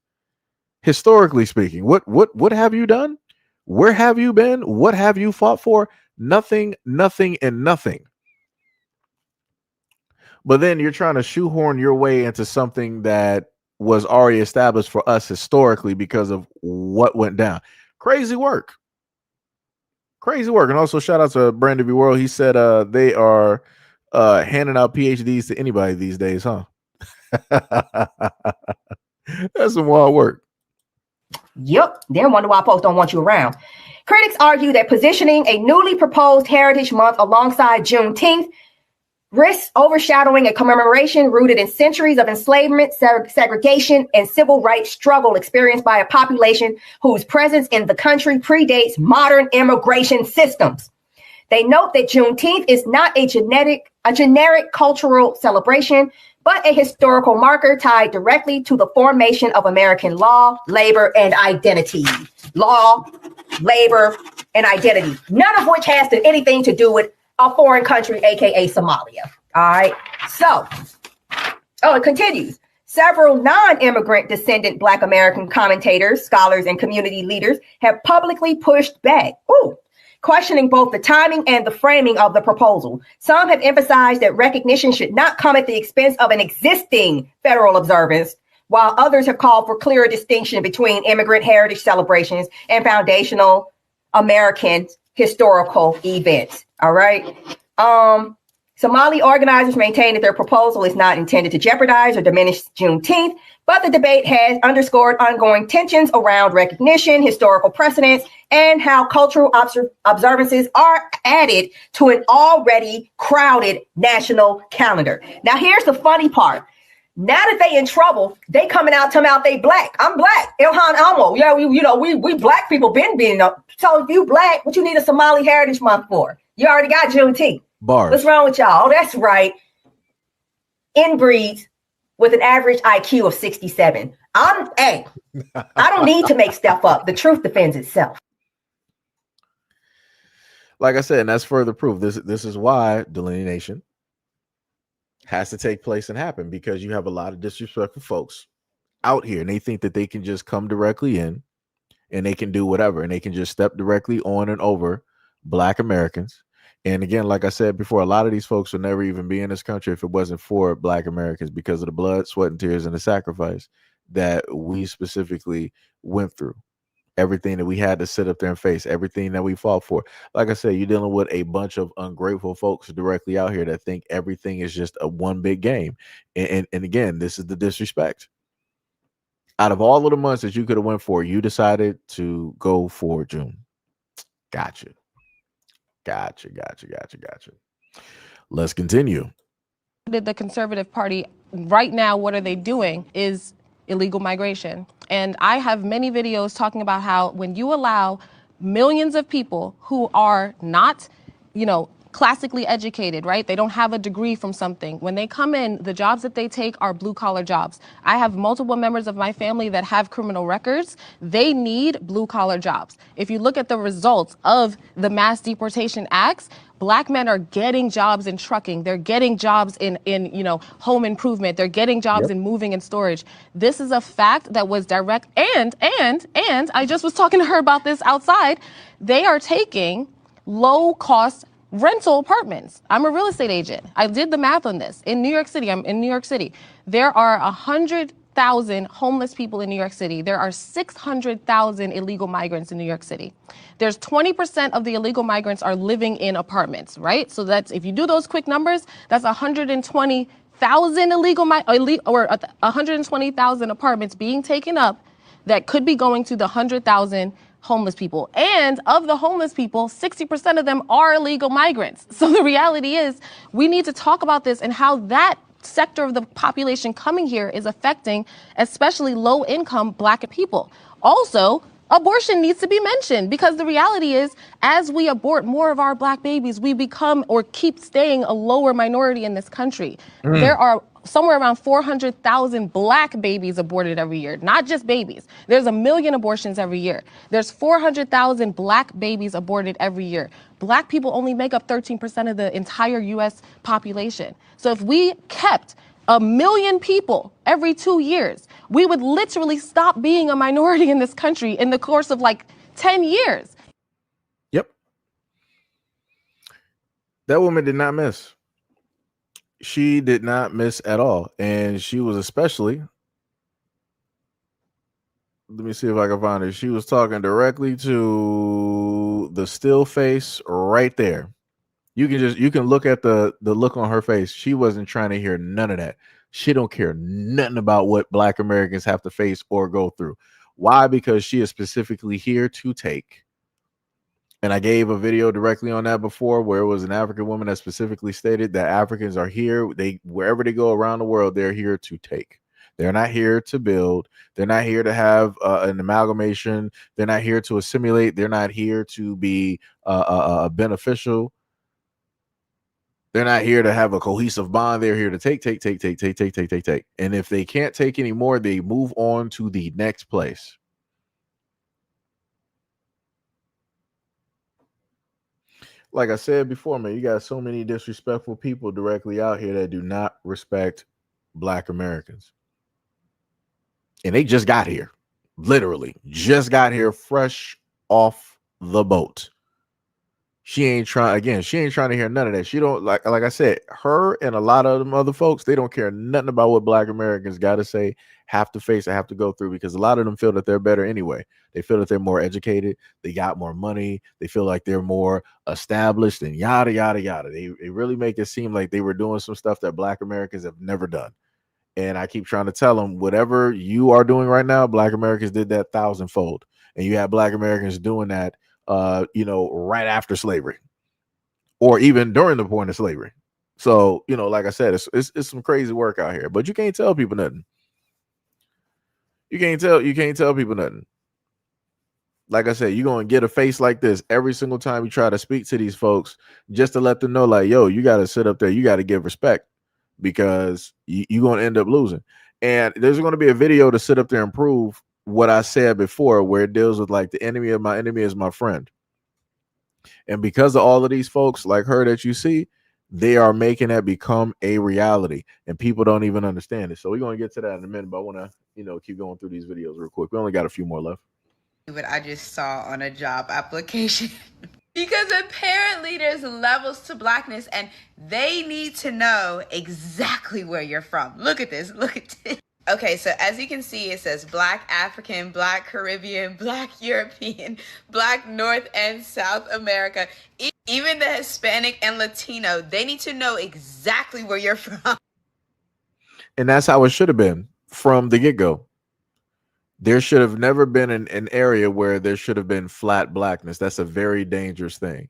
[SPEAKER 1] Historically speaking, what have you done? Where have you been? What have you fought for? Nothing, and nothing. But then you're trying to shoehorn your way into something that was already established for us historically because of what went down. Crazy work. Crazy work. And also shout out to Brandon V. World. He said they are handing out PhDs to anybody these days, huh? That's some wild work.
[SPEAKER 6] Yep. Then wonder why folks don't want you around. Critics argue that positioning a newly proposed Heritage Month alongside Juneteenth risks overshadowing a commemoration rooted in centuries of enslavement, segregation, and civil rights struggle experienced by a population whose presence in the country predates modern immigration systems. They note that Juneteenth is not a generic cultural celebration, but a historical marker tied directly to the formation of American law, labor, and identity. Law, labor, and identity, none of which has anything to do with a foreign country, aka Somalia. All right. So, it continues. Several non-immigrant descendant Black American commentators, scholars, and community leaders have publicly pushed back, questioning both the timing and the framing of the proposal. Some have emphasized that recognition should not come at the expense of an existing federal observance, while others have called for clearer distinction between immigrant heritage celebrations and foundational American historical events. All right. Somali organizers maintain that their proposal is not intended to jeopardize or diminish Juneteenth, but the debate has underscored ongoing tensions around recognition, historical precedents, and how cultural observances are added to an already crowded national calendar. Now, here's the funny part. Now that they in trouble, they coming out talking about they Black. I'm Black. Ilhan Amo. Yeah, we Black people been being up. So if you Black, what you need a Somali Heritage Month for? You already got Juneteenth.
[SPEAKER 1] Bars.
[SPEAKER 6] What's wrong with y'all? Oh, that's right. Inbreeds with an average IQ of 67. I don't need to make stuff up. The truth defends itself.
[SPEAKER 1] Like I said, and that's further proof. This is why delineation has to take place and happen, because you have a lot of disrespectful folks out here, and they think that they can just come directly in and they can do whatever, and they can just step directly on and over Black Americans. And again, like I said before, a lot of these folks would never even be in this country if it wasn't for Black Americans, because of the blood, sweat, and tears and the sacrifice that we specifically went through. Everything that we had to sit up there and face, everything that we fought for. Like I said, you're dealing with a bunch of ungrateful folks directly out here that think everything is just a one big game. And again, this is the disrespect. Out of all of the months that you could have went for, you decided to go for June. Gotcha. Let's continue.
[SPEAKER 7] The Conservative Party right now, what are they doing is illegal migration. And I have many videos talking about how when you allow millions of people who are not, classically educated, right? They don't have a degree from something. When they come in, the jobs that they take are blue collar jobs. I have multiple members of my family that have criminal records. They need blue collar jobs. If you look at the results of the mass deportation acts, Black men are getting jobs in trucking. They're getting jobs in home improvement. They're getting jobs in moving and storage. This is a fact that was direct. And I just was talking to her about this outside. They are taking low cost rental apartments. I'm a real estate agent. I did the math on this. In New York City, I'm in New York City. There are 100,000 homeless people in New York City. There are 600,000 illegal migrants in New York City. There's 20% of the illegal migrants are living in apartments, right? So that's, if you do those quick numbers, that's 120,000 or 120,000 apartments being taken up that could be going to the 100,000 homeless people. And of the homeless people, 60% of them are illegal migrants. So the reality is we need to talk about this and how that sector of the population coming here is affecting especially low income Black people. Also, abortion needs to be mentioned, because the reality is as we abort more of our Black babies, we become or keep staying a lower minority in this country. There are somewhere around 400,000 Black babies aborted every year, not just babies. There's 1 million abortions every year. There's 400,000 Black babies aborted every year. Black people only make up 13% of the entire U.S. population. So if we kept 1 million people every 2 years, we would literally stop being a minority in this country in the course of 10 years.
[SPEAKER 1] Yep. That woman did not miss. She did not miss at all. And she was especially Let me see if I can find it. She was talking directly to the still face right there. You can look at the look on her face. She wasn't trying to hear none of that. She don't care nothing about what Black Americans have to face or go through. Why? Because she is specifically here to take. And I gave a video directly on that before, where it was an African woman that specifically stated that Africans are here. They wherever they go around the world, they're here to take. They're not here to build. They're not here to have an amalgamation. They're not here to assimilate. They're not here to be beneficial. They're not here to have a cohesive bond. They're here to take. And if they can't take anymore, they move on to the next place. Like I said before, man, you got so many disrespectful people directly out here that do not respect Black Americans. And they just got here. Literally, just got here fresh off the boat. She ain't trying to hear none of that. She don't like I said, her and a lot of them other folks, they don't care nothing about what Black Americans gotta say, have to face, or have to go through, because a lot of them feel that they're better anyway. They feel that they're more educated, they got more money, they feel like they're more established, and yada yada yada. They really make it seem like they were doing some stuff that Black Americans have never done. And I keep trying to tell them, whatever you are doing right now, Black Americans did that thousandfold. And you have Black Americans doing that right after slavery, or even during the point of slavery. So, like I said, it's some crazy work out here, but you can't tell people nothing. You can't tell people nothing. Like I said, you're going to get a face like this every single time you try to speak to these folks, just to let them know, like, yo, you got to sit up there. You got to give respect, because you're going to end up losing. And there's going to be a video to sit up there and prove what I said before, where it deals with like the enemy of my enemy is my friend. And because of all of these folks like her that you see, they are making that become a reality, and people don't even understand it. So we're going to get to that in a minute, but I want to, keep going through these videos real quick. We only got a few more left.
[SPEAKER 8] What I just saw on a job application. Because apparently there's levels to Blackness, and they need to know exactly where you're from. Look at this. Look at this. Okay, so as you can see, it says Black African, Black Caribbean, Black European, Black North and South America. Even the Hispanic and Latino, they need to know exactly where you're from.
[SPEAKER 1] And that's how it should have been from the get-go. There should have never been an area where there should have been flat Blackness. That's a very dangerous thing,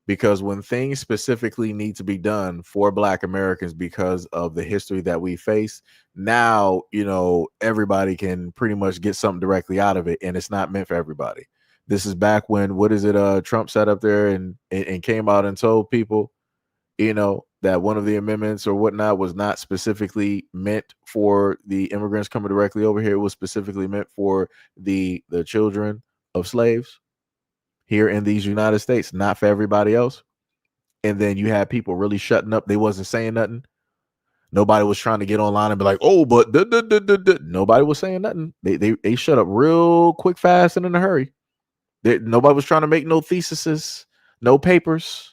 [SPEAKER 1] because when things specifically need to be done for Black Americans because of the history that we face, now, everybody can pretty much get something directly out of it, and it's not meant for everybody. This is back when, Trump sat up there and came out and told people, that one of the amendments or whatnot was not specifically meant for the immigrants coming directly over here. It was specifically meant for the children of slaves here in these United States, not for everybody else. And then you had people really shutting up. They wasn't saying nothing. Nobody was trying to get online and be like, oh, but nobody was saying nothing. They shut up real quick, fast, and in a hurry. Nobody was trying to make no theses, no papers.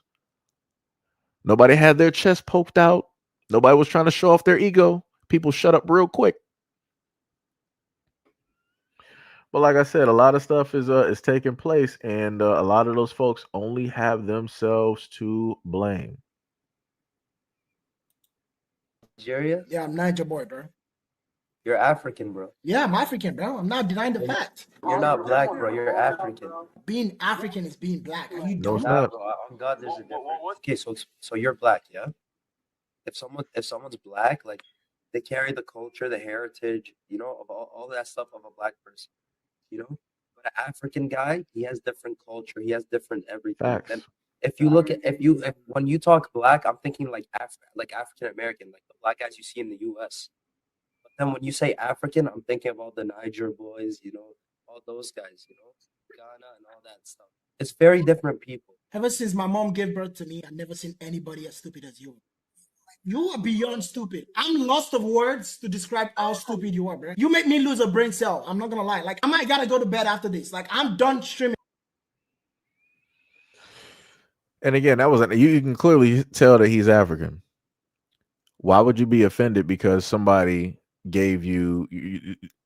[SPEAKER 1] Nobody had their chest poked out. Nobody was trying to show off their ego. People shut up real quick. But like I said, a lot of stuff is taking place, and a lot of those folks only have themselves to blame.
[SPEAKER 9] Nigeria?
[SPEAKER 10] Yeah, I'm Niger boy, bro.
[SPEAKER 9] You're African, bro.
[SPEAKER 10] Yeah, I'm African, bro. I'm not denying the fact.
[SPEAKER 9] You're not black, bro. You're African.
[SPEAKER 10] Being African is being black. Are you
[SPEAKER 1] No,
[SPEAKER 10] dumb?
[SPEAKER 1] it's not.
[SPEAKER 9] Bro. On God, there's a difference. Okay, so you're black, yeah? If someone's black, like they carry the culture, the heritage, of all that stuff of a black person, But an African guy, he has different culture, he has different everything.
[SPEAKER 1] Facts.
[SPEAKER 9] And if you look at when you talk black, I'm thinking like African American, like the black guys you see in the U.S. But then when you say African, I'm thinking of all the Niger boys, all those guys, Ghana and all that stuff. It's very different people.
[SPEAKER 10] Ever since my mom gave birth to me, I've never seen anybody as stupid as you. You are beyond stupid. I'm lost of words to describe how stupid you are, bro. You make me lose a brain cell. I'm not gonna lie. Like, I might gotta go to bed after this. Like, I'm done streaming.
[SPEAKER 1] And again, you can clearly tell that he's African. Why would you be offended because somebody gave you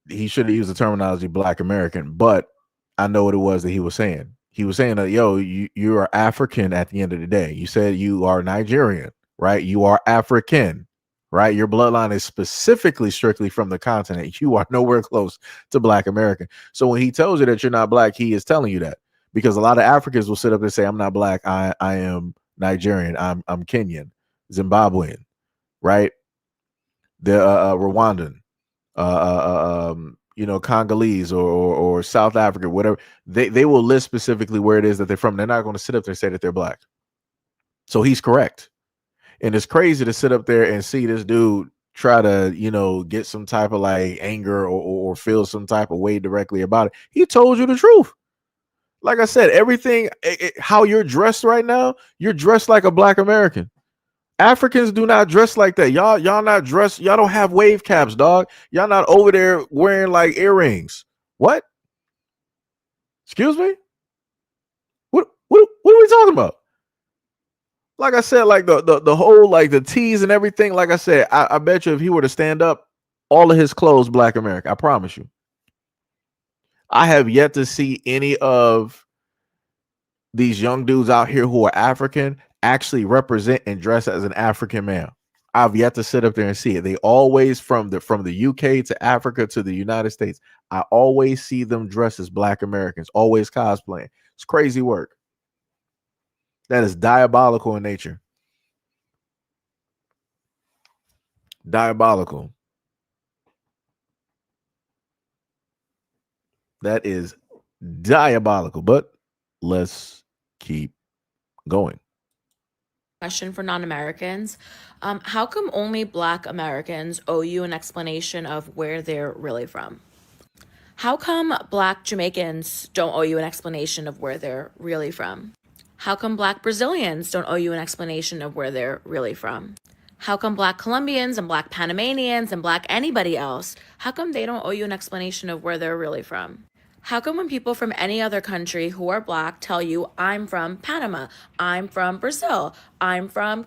[SPEAKER 1] he should have used the terminology Black American, but I know what it was that he was saying. He was saying that, yo, you are African at the end of the day. You said you are Nigerian, right? You are African, right? Your bloodline is specifically strictly from the continent. You are nowhere close to Black American. So when he tells you that you're not Black, he is telling you that, because a lot of Africans will sit up and say, I'm not Black. I am Nigerian. I'm Kenyan, Zimbabwean, right? The Rwandan, Congolese or South Africa, whatever. They will list specifically where it is that they're from. They're not going to sit up there and say that they're Black. So he's correct. And it's crazy to sit up there and see this dude try to, get some type of like anger or feel some type of way directly about it. He told you the truth. Like I said, everything, how you're dressed right now, you're dressed like a Black American. Africans do not dress like that. Y'all not dressed. Y'all don't have wave caps, dog. Y'all not over there wearing like earrings. What? Excuse me? What are we talking about? Like I said, like the whole like the tees and everything. Like I said, I bet you if he were to stand up, all of his clothes Black America. I promise you. I have yet to see any of these young dudes out here who are African actually represent and dress as an African man. I've yet to sit up there and see it. They always from the UK to Africa to the United States. I always see them dressed as Black Americans, always cosplaying. It's crazy work. That is diabolical in nature. Diabolical. That is diabolical. But let's keep going.
[SPEAKER 11] Question for non-Americans. How come only Black Americans owe you an explanation of where they're really from? How come Black Jamaicans don't owe you an explanation of where they're really from? How come Black Brazilians don't owe you an explanation of where they're really from? How come Black Colombians and Black Panamanians and Black anybody else, how come they don't owe you an explanation of where they're really from? How come when people from any other country who are Black tell you, I'm from Panama, I'm from Brazil, I'm from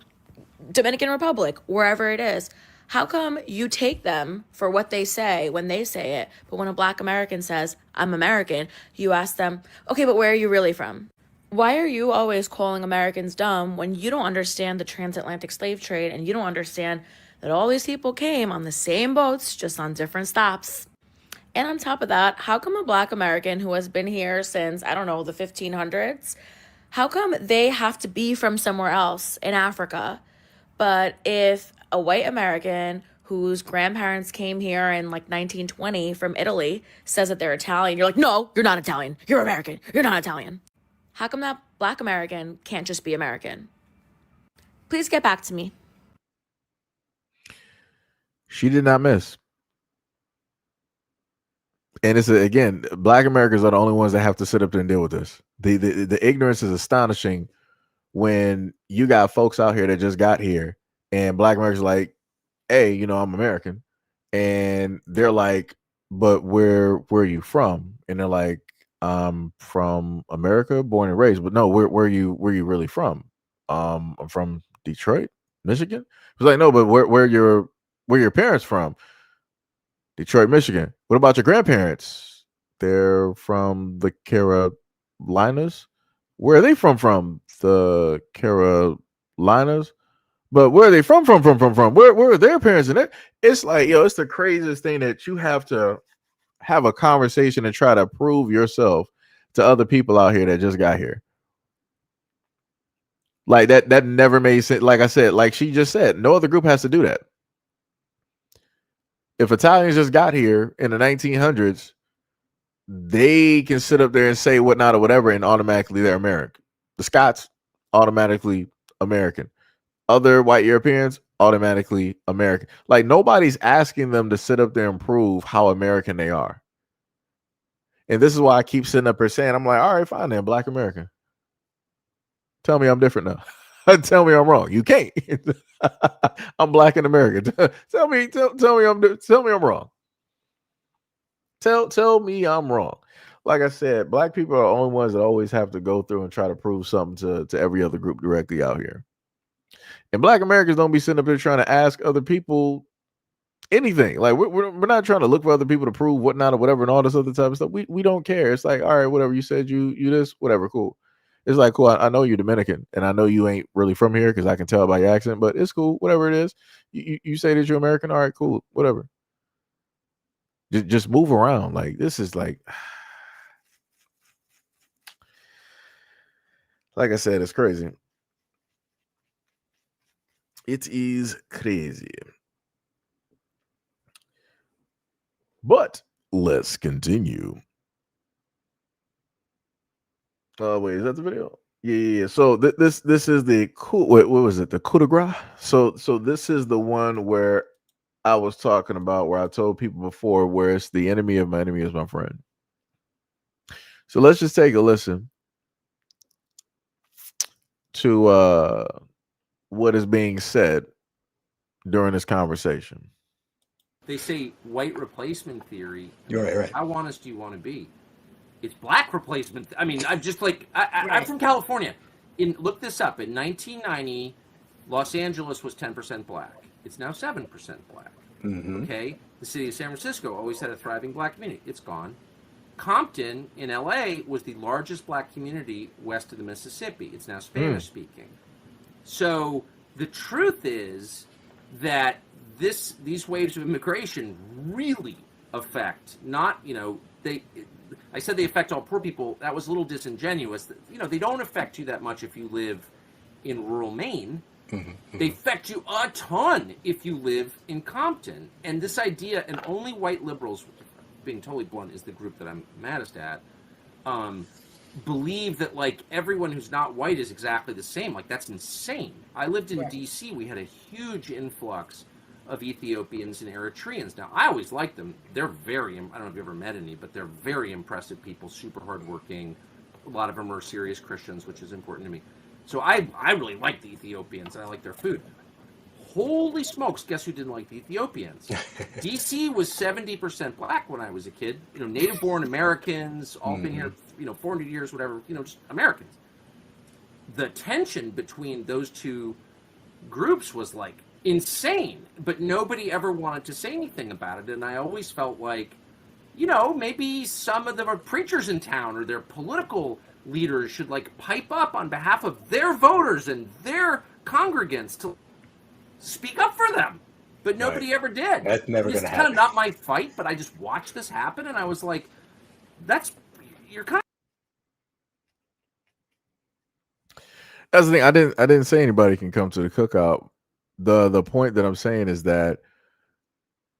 [SPEAKER 11] Dominican Republic, wherever it is, how come you take them for what they say when they say it, but when a Black American says, I'm American, you ask them, okay, but where are you really from? Why are you always calling Americans dumb when you don't understand the transatlantic slave trade and you don't understand that all these people came on the same boats, just on different stops? And on top of that, how come a Black American who has been here since, I don't know, the 1500s, how come they have to be from somewhere else in Africa? But if a white American whose grandparents came here in like 1920 from Italy says that they're Italian, you're like, no, you're not Italian. You're American. You're not Italian. How come that Black American can't just be American? Please get back to me.
[SPEAKER 1] She did not miss. And it's again, Black Americans are the only ones that have to sit up there and deal with this. The ignorance is astonishing when you got folks out here that just got here and Black Americans are like, hey, I'm American. And they're like, but where are you from? And they're like, I'm from America, born and raised. But no, where you really from? I'm from Detroit, Michigan. It's like, no, but where your parents from? Detroit, Michigan. What about your grandparents? They're from the Carolinas. Where are they from? The Carolinas. But where are they from? Where are their parents? And it's like, it's the craziest thing that you have to have a conversation and try to prove yourself to other people out here that just got here. Like that never made sense. Like I said, like she just said, no other group has to do that. If Italians just got here in the 1900s, they can sit up there and say whatnot or whatever, and automatically they're American. The Scots, automatically American. Other white Europeans, automatically American. Like nobody's asking them to sit up there and prove how American they are. And this is why I keep sitting up here saying, I'm like, all right, fine then, Black American. Tell me I'm different now. Tell me I'm wrong. You can't. I'm Black and American. Tell me I'm wrong. Tell me I'm wrong. Like I said, Black people are the only ones that always have to go through and try to prove something to every other group directly out here. And Black Americans don't be sitting up there trying to ask other people anything. Like we're not trying to look for other people to prove whatnot or whatever and all this other type of stuff. We don't care. It's like, all right, whatever you said, you this, whatever, cool. It's like, cool. I know you're Dominican, and I know you ain't really from here because I can tell by your accent. But it's cool, whatever it is. You say that you're American, all right, cool, whatever. Just move around. Like this is like I said, it's crazy. It is crazy. But let's continue. Oh, wait, is that the video? Yeah. So this is the coup. Wait, what was it? The coup de grace. So this is the one where I was talking about, where I told people before, where it's the enemy of my enemy is my friend. So let's just take a listen to what is being said during this conversation.
[SPEAKER 12] They say white replacement theory.
[SPEAKER 13] You're right.
[SPEAKER 12] How honest do you want to be? It's black replacement. I mean, I'm just like, I'm from California. Look this up. In 1990, Los Angeles was 10% black. It's now 7% black.
[SPEAKER 13] Mm-hmm.
[SPEAKER 12] Okay? The city of San Francisco always had a thriving black community. It's gone. Compton in LA was the largest black community west of the Mississippi. It's now Spanish speaking. So the truth is that these waves of immigration really affect I said they affect all poor people. That was a little disingenuous. They don't affect you that much if you live in rural Maine.
[SPEAKER 13] Mm-hmm.
[SPEAKER 12] They affect you a ton if you live in Compton. And this idea, and only white liberals, being totally blunt, is the group that I'm maddest at, believe that like everyone who's not white is exactly the same. Like that's insane. I lived in DC. We had a huge influx of Ethiopians and Eritreans. Now I always liked them. They're I don't know if you've ever met any, but they're very impressive people, super hardworking. A lot of them are serious Christians, which is important to me. So I really like the Ethiopians, and I like their food. Holy smokes, guess who didn't like the Ethiopians? DC was 70% black when I was a kid. Native-born Americans, all been here, 400 years, whatever, just Americans. The tension between those two groups was like insane, but nobody ever wanted to say anything about it. And I always felt like, maybe some of the preachers in town or their political leaders should like pipe up on behalf of their voters and their congregants to speak up for them. But nobody ever did.
[SPEAKER 13] That's never going to happen.
[SPEAKER 12] It's kind of not my fight, but I just watched this happen, and I was like, you're kind of...
[SPEAKER 1] That's the thing. I didn't say anybody can come to the cookout. The point that I'm saying is that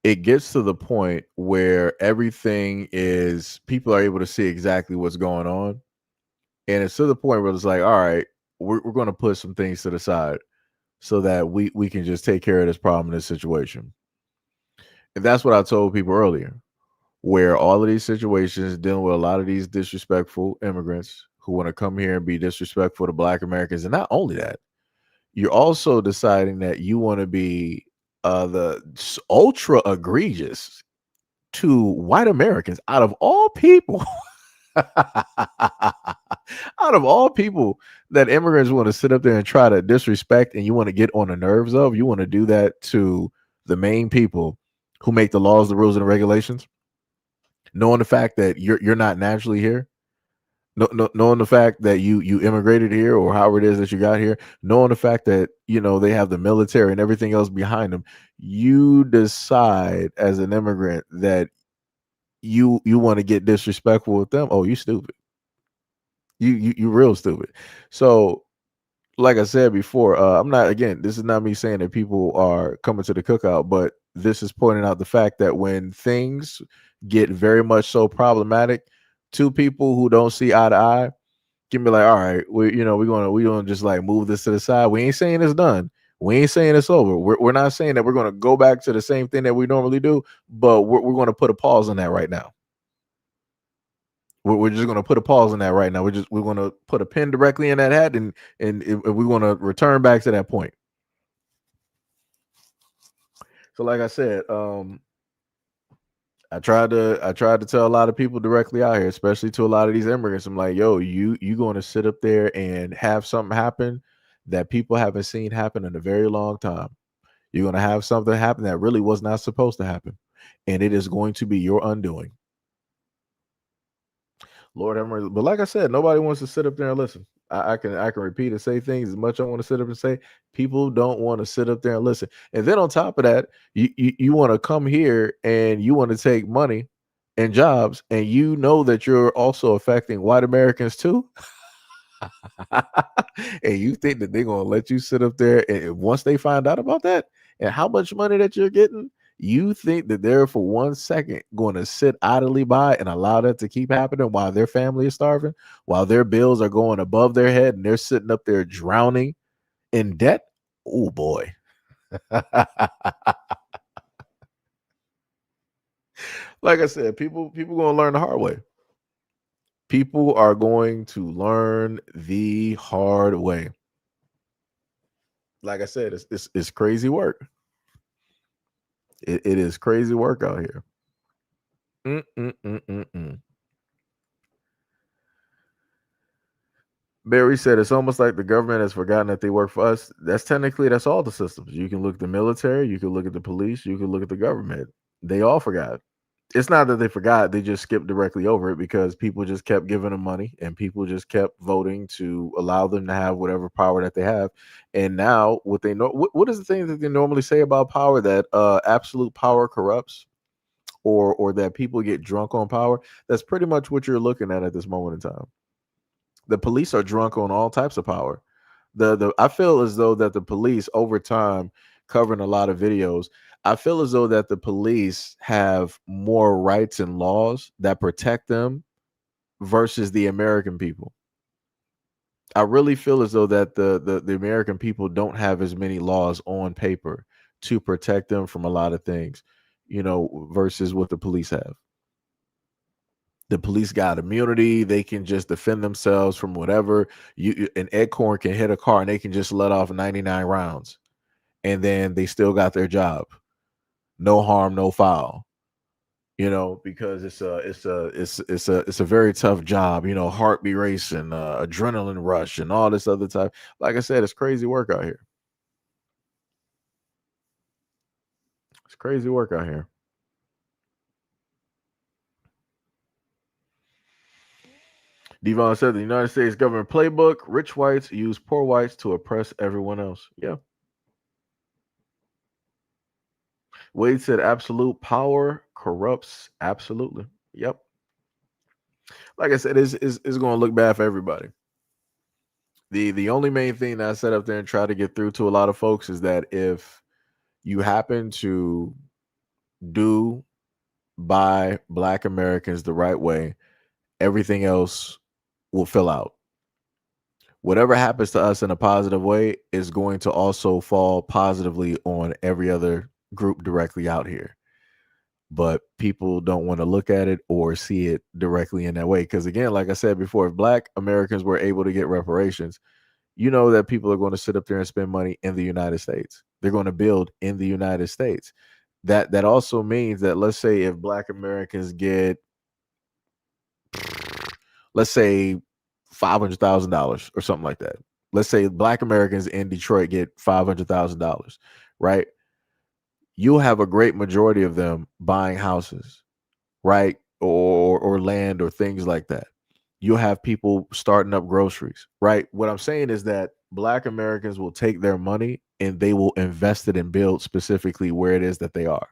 [SPEAKER 1] it gets to the point where everything is, people are able to see exactly what's going on. And it's to the point where it's like, all right, we're going to put some things to the side so that we can just take care of this problem, this situation. And that's what I told people earlier, where all of these situations dealing with a lot of these disrespectful immigrants who want to come here and be disrespectful to Black Americans. And not only that, you're also deciding that you want to be the ultra egregious to white Americans out of all people. Out of all people that immigrants want to sit up there and try to disrespect, and you want to get on the nerves of, you want to do that to the main people who make the laws, the rules, and the regulations, knowing the fact that you're not naturally here, knowing the fact that you immigrated here, or however it is that you got here, knowing the fact that they have the military and everything else behind them, you decide as an immigrant that you want to get disrespectful with them. Oh, you stupid. You real stupid. So, like I said before, this is not me saying that people are coming to the cookout, but this is pointing out the fact that when things get very much so problematic, two people who don't see eye to eye can be like, all right, we're gonna just like move this to the side. We ain't saying it's done. We ain't saying it's over. We're not saying that we're gonna go back to the same thing that we normally do, but we're gonna put a pause on that right now. We're just going to put a pause on that right now. We're going to put a pin directly in that hat, and we want to return back to that point. So, like I said, I tried to tell a lot of people directly out here, especially to a lot of these immigrants. I'm like, yo, you going to sit up there and have something happen that people haven't seen happen in a very long time. You're going to have something happen that really was not supposed to happen. And it is going to be your undoing. Lord have mercy. But like I said, nobody wants to sit up there and listen. I can repeat and say things as much as I want to sit up and say. People don't want to sit up there and listen. And then on top of that, you want to come here and you want to take money and jobs, and you know that you're also affecting white Americans too. And you think that they're gonna let you sit up there, and once they find out about that and how much money that you're getting, you think that they're for 1 second going to sit idly by and allow that to keep happening while their family is starving, while their bills are going above their head and they're sitting up there drowning in debt? Oh boy. Like I said, people gonna learn the hard way. People are going to learn the hard way. Like I said, it's crazy work. It is crazy work out here. Mm-mm-mm-mm-mm. Barry said it's almost like the government has forgotten that they work for us. That's all the systems. You can look at the military, you can look at the police, you can look at the government. They all forgot. It's not that they forgot, they just skipped directly over it because people just kept giving them money and people just kept voting to allow them to have whatever power that they have. And now what they know, what is the thing that they normally say about power, that absolute power corrupts, or that people get drunk on power? That's pretty much what you're looking at this moment in time. The police are drunk on all types of power. The I feel as though that the police over time, covering a lot of videos, I feel as though that the police have more rights and laws that protect them versus the American people. I really feel as though that the American people don't have as many laws on paper to protect them from a lot of things, versus what the police have. The police got immunity. They can just defend themselves from whatever. An acorn can hit a car and they can just let off 99 rounds, and then they still got their job. No harm, no foul. Because it's a very tough job. Heart be racing, adrenaline rush, and all this other type. Like I said, it's crazy work out here. It's crazy work out here. Devon said the United States government playbook: rich whites use poor whites to oppress everyone else. Yeah. Wade said absolute power corrupts. Absolutely. Yep. Like I said, it's going to look bad for everybody. The only main thing that I set up there and try to get through to a lot of folks is that if you happen to do by Black Americans the right way, everything else will fill out. Whatever happens to us in a positive way is going to also fall positively on every other group directly out here. But people don't want to look at it or see it directly in that way. Because again, like I said before, if Black Americans were able to get reparations, you know that people are going to sit up there and spend money in the United States. They're going to build in the United States. That also means that, let's say if Black Americans get, let's say, $500,000 or something like that. Let's say Black Americans in Detroit get $500,000, right? You'll have a great majority of them buying houses, right? Or land or things like that. You'll have people starting up groceries, right? What I'm saying is that Black Americans will take their money and they will invest it and build specifically where it is that they are.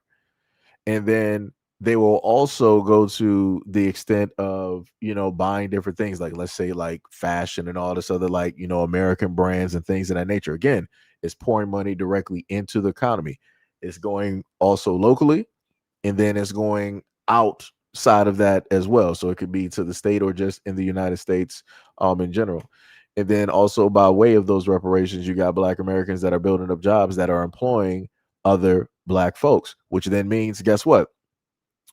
[SPEAKER 1] And then they will also go to the extent of, buying different things, like let's say like fashion and all this other, like, American brands and things of that nature. Again, it's pouring money directly into the economy. It's going also locally, and then it's going outside of that as well. So it could be to the state or just in the United States in general. And then also by way of those reparations, you got Black Americans that are building up jobs that are employing other Black folks, which then means, guess what?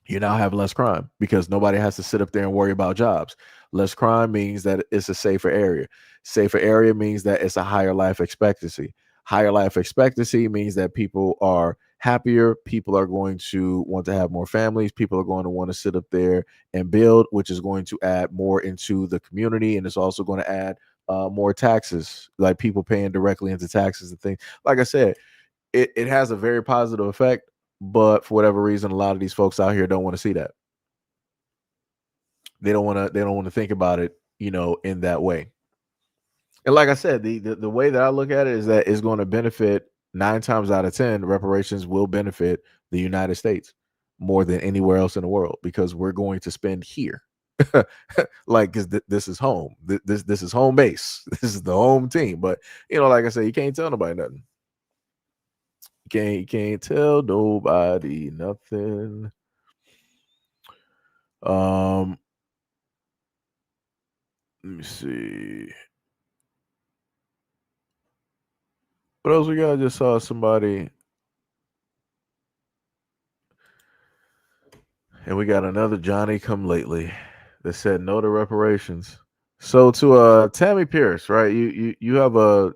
[SPEAKER 1] You now have less crime because nobody has to sit up there and worry about jobs. Less crime means that it's a safer area. Safer area means that it's a higher life expectancy. Higher life expectancy means that people are happier. People are going to want to have more families. People are going to want to sit up there and build, which is going to add more into the community. And it's also going to add more taxes, like people paying directly into taxes and things. Like I said, it has a very positive effect, but for whatever reason, a lot of these folks out here don't want to see that. They don't want to think about it, in that way. And like I said, the way that I look at it is that it's going to benefit 9 times out of 10. Reparations will benefit the United States more than anywhere else in the world because we're going to spend here. Like, because this is home. This is home base. This is the home team. But like I said, you can't tell nobody nothing. You can't tell nobody nothing. Let me see. What else we got? I just saw somebody, and we got another Johnny come lately that said no to reparations. So to Tammy Pierce, right? You have a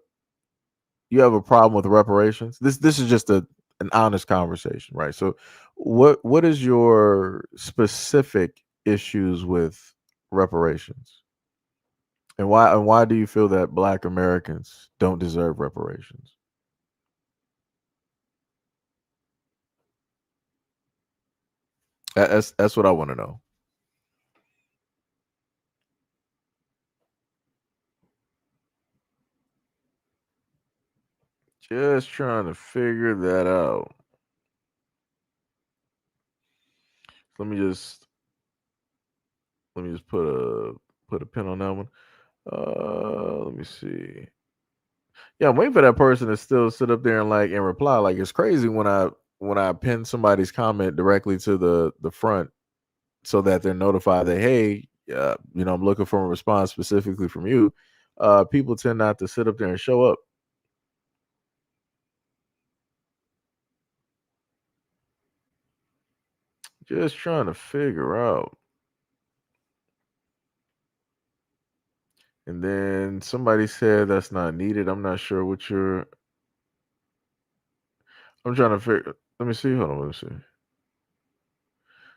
[SPEAKER 1] problem with reparations. This is just an honest conversation, right? So what is your specific issues with reparations? And why do you feel that Black Americans don't deserve reparations? That's what I want to know. Just trying to figure that out. Let me just put a pin on that one. Let me see. Yeah, I'm waiting for that person to still sit up there and reply. Like, it's crazy when I pin somebody's comment directly to the front so that they're notified that, hey, I'm looking for a response specifically from you. People tend not to sit up there and show up. Just trying to figure out. And then somebody said that's not needed. I'm not sure what you're. I'm trying to figure. Let me see. Hold on. Let me see.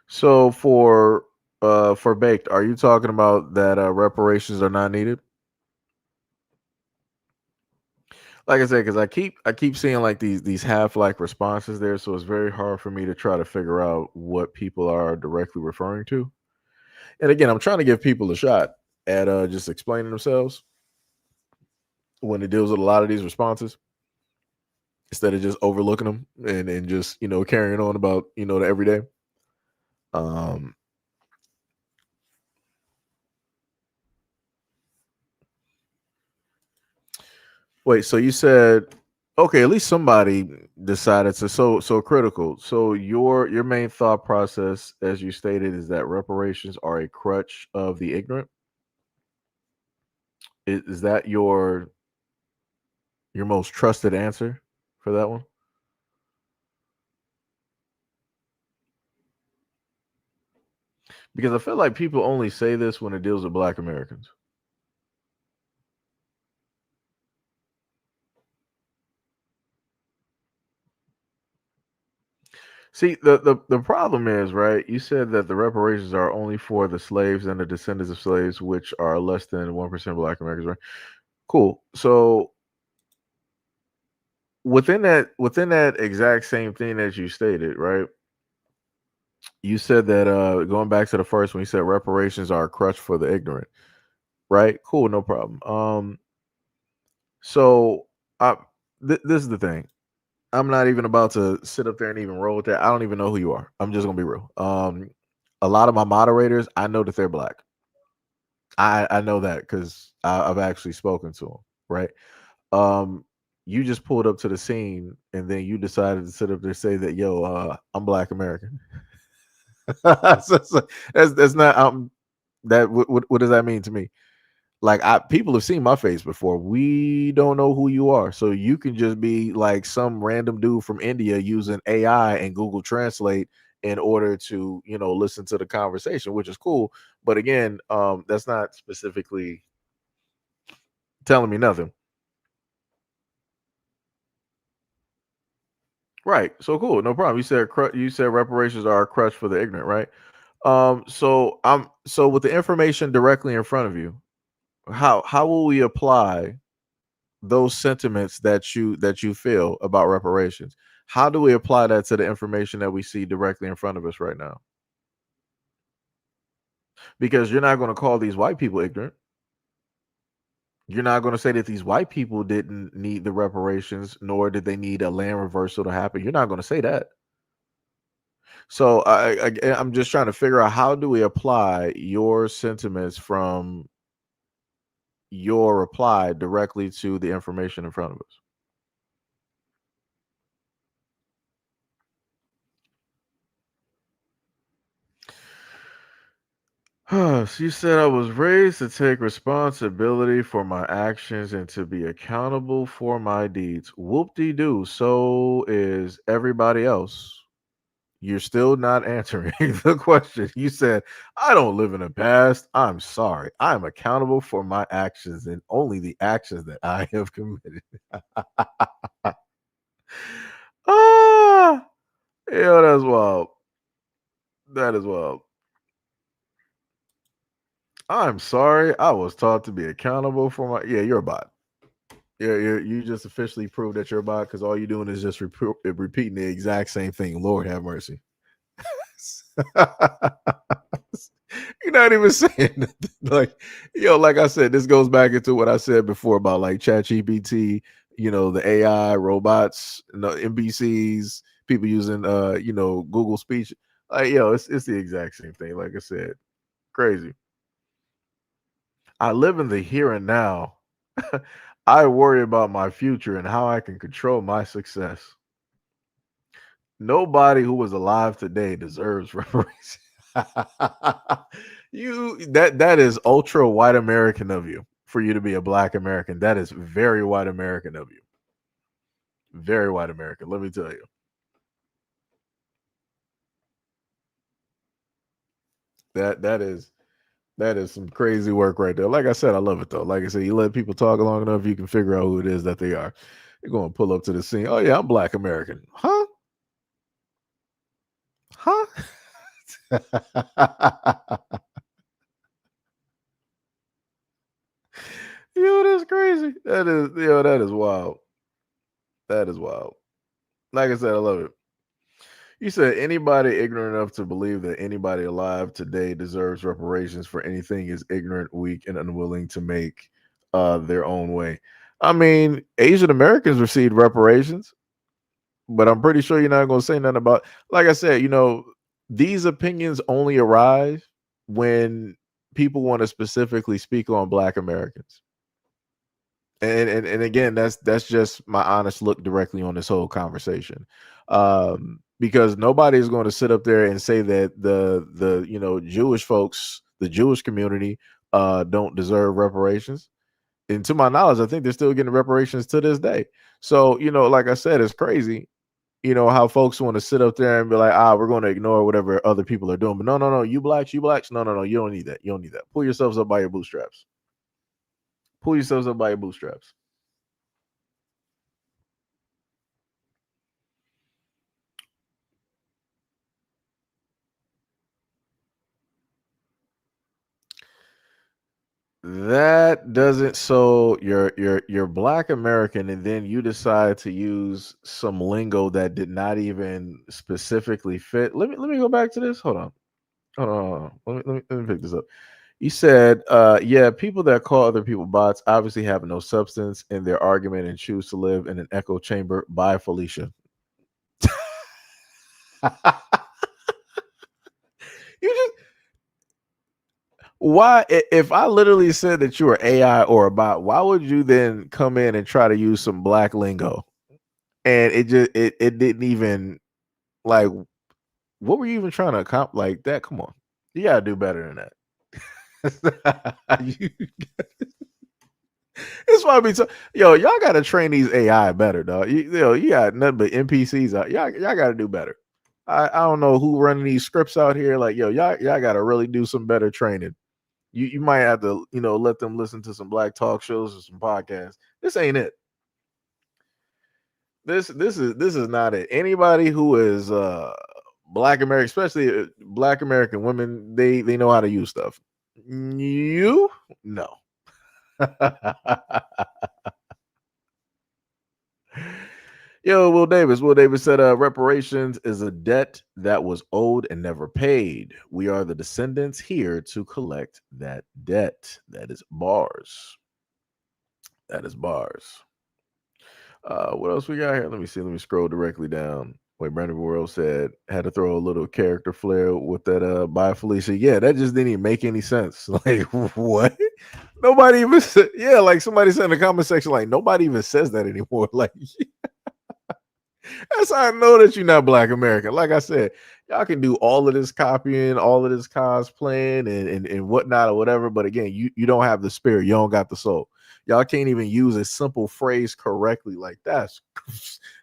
[SPEAKER 1] So for baked, are you talking about that reparations are not needed? Like I said, because I keep seeing like these half like responses there, so it's very hard for me to try to figure out what people are directly referring to. And again, I'm trying to give people a shot at just explaining themselves when it deals with a lot of these responses instead of just overlooking them and just carrying on about the everyday. Um, Wait, so you said okay, at least somebody decided to so critical. So your main thought process, as you stated, is that reparations are a crutch of the ignorant. Is that your most trusted answer for that one? Because I feel like people only say this when it deals with Black Americans. See, the problem is, right? You said that the reparations are only for the slaves and the descendants of slaves, which are less than 1% Black Americans, right? Cool. So within that exact same thing that you stated, right? You said that going back to the first one, you said reparations are a crutch for the ignorant, right? Cool, no problem. So I this is the thing. I'm not even about to sit up there and even roll with that. I don't even know who you are. I'm just gonna be real. A lot of my moderators, I know that they're Black. I know that because I've actually spoken to them, right? Um, you just pulled up to the scene and then you decided to sit up there and say that, yo, I'm Black American. So that's not that what does that mean to me? Like, people have seen my face before. We don't know who you are, so you can just be like some random dude from India using AI and Google Translate in order to listen to the conversation, which is cool. But again, that's not specifically telling me nothing. Right. So cool. No problem. You said reparations are a crutch for the ignorant, right? So with the information directly in front of you, how will we apply those sentiments that you feel about reparations, how do we apply that to the information that we see directly in front of us right now? Because you're not going to call these white people ignorant. You're not going to say that these white people didn't need the reparations, nor did they need a land reversal to happen. You're not going to say that. So I'm just trying to figure out, how do we apply your sentiments from your reply directly to the information in front of us? She said, I was raised to take responsibility for my actions and to be accountable for my deeds. Whoop-de-doo. So is everybody else. You're still not answering the question. You said, I don't live in the past. I'm sorry. I'm accountable for my actions and only the actions that I have committed. Ah, yeah, that's wild. That is wild. I'm sorry. I was taught to be accountable for my. Yeah, you're a bot. Yeah, you just officially proved that you're a bot, because all you're doing is just repeating the exact same thing. Lord have mercy. You're not even saying nothing. Like, like I said, this goes back into what I said before about like ChatGPT, the AI, robots, NBCs, people using Google speech. Like, it's the exact same thing. Like I said, crazy. I live in the here and now. I worry about my future and how I can control my success. Nobody who was alive today deserves reparations. That is ultra white American of you, for you to be a black American. That is very white American of you. Very white American, let me tell you. That is some crazy work right there. Like I said, I love it though. Like I said, you let people talk long enough, you can figure out who it is that they are. You're going to pull up to the scene. Oh yeah, I'm black American. Huh? Huh? That's crazy. That is wild. That is wild. Like I said, I love it. You said anybody ignorant enough to believe that anybody alive today deserves reparations for anything is ignorant, weak, and unwilling to make their own way. I mean, Asian Americans received reparations, but I'm pretty sure you're not going to say nothing about. Like I said, these opinions only arise when people want to specifically speak on Black Americans. And again, that's just my honest look directly on this whole conversation, because nobody is going to sit up there and say that the Jewish folks, the Jewish community, don't deserve reparations. And to my knowledge, I think they're still getting reparations to this day. So like I said, it's crazy. How folks want to sit up there and be like, we're going to ignore whatever other people are doing. But no, you blacks, no, you don't need that. You don't need that. Pull yourselves up by your bootstraps. Pull yourselves up by your bootstraps. That doesn't. So you're Black American, and then you decide to use some lingo that did not even specifically fit. Let me go back to this. Hold on. Let me pick this up. You said, yeah, people that call other people bots obviously have no substance in their argument and choose to live in an echo chamber. Bye, Felicia. You just why if I literally said that you were AI or a bot, why would you then come in and try to use some black lingo? And it didn't even, like, what were you even trying to accomplish? Like that? Come on, you gotta do better than that. It's why we y'all gotta train these AI better, dog. You got nothing but NPCs out. Y'all gotta do better. I don't know who running these scripts out here. Like, y'all gotta really do some better training. You might have to, let them listen to some black talk shows or some podcasts. This ain't it. This is not it. Anybody who is Black American, especially Black American women, they know how to use stuff. You no. Yo, Will Davis. Will Davis said, reparations is a debt that was owed and never paid. We are the descendants here to collect that debt. That is bars. That is bars. What else we got here? Let me see. Let me scroll directly down. Wait, Brandon World said had to throw a little character flair with that by Felicia. Yeah, that just didn't even make any sense. Like what? Nobody even said, yeah, like somebody said in the comment section, like nobody even says that anymore. Like that's how I know that you're not Black American. Like I said, y'all can do all of this copying, all of this cosplaying and whatnot or whatever. But again, you don't have the spirit. You don't got the soul. Y'all can't even use a simple phrase correctly. Like that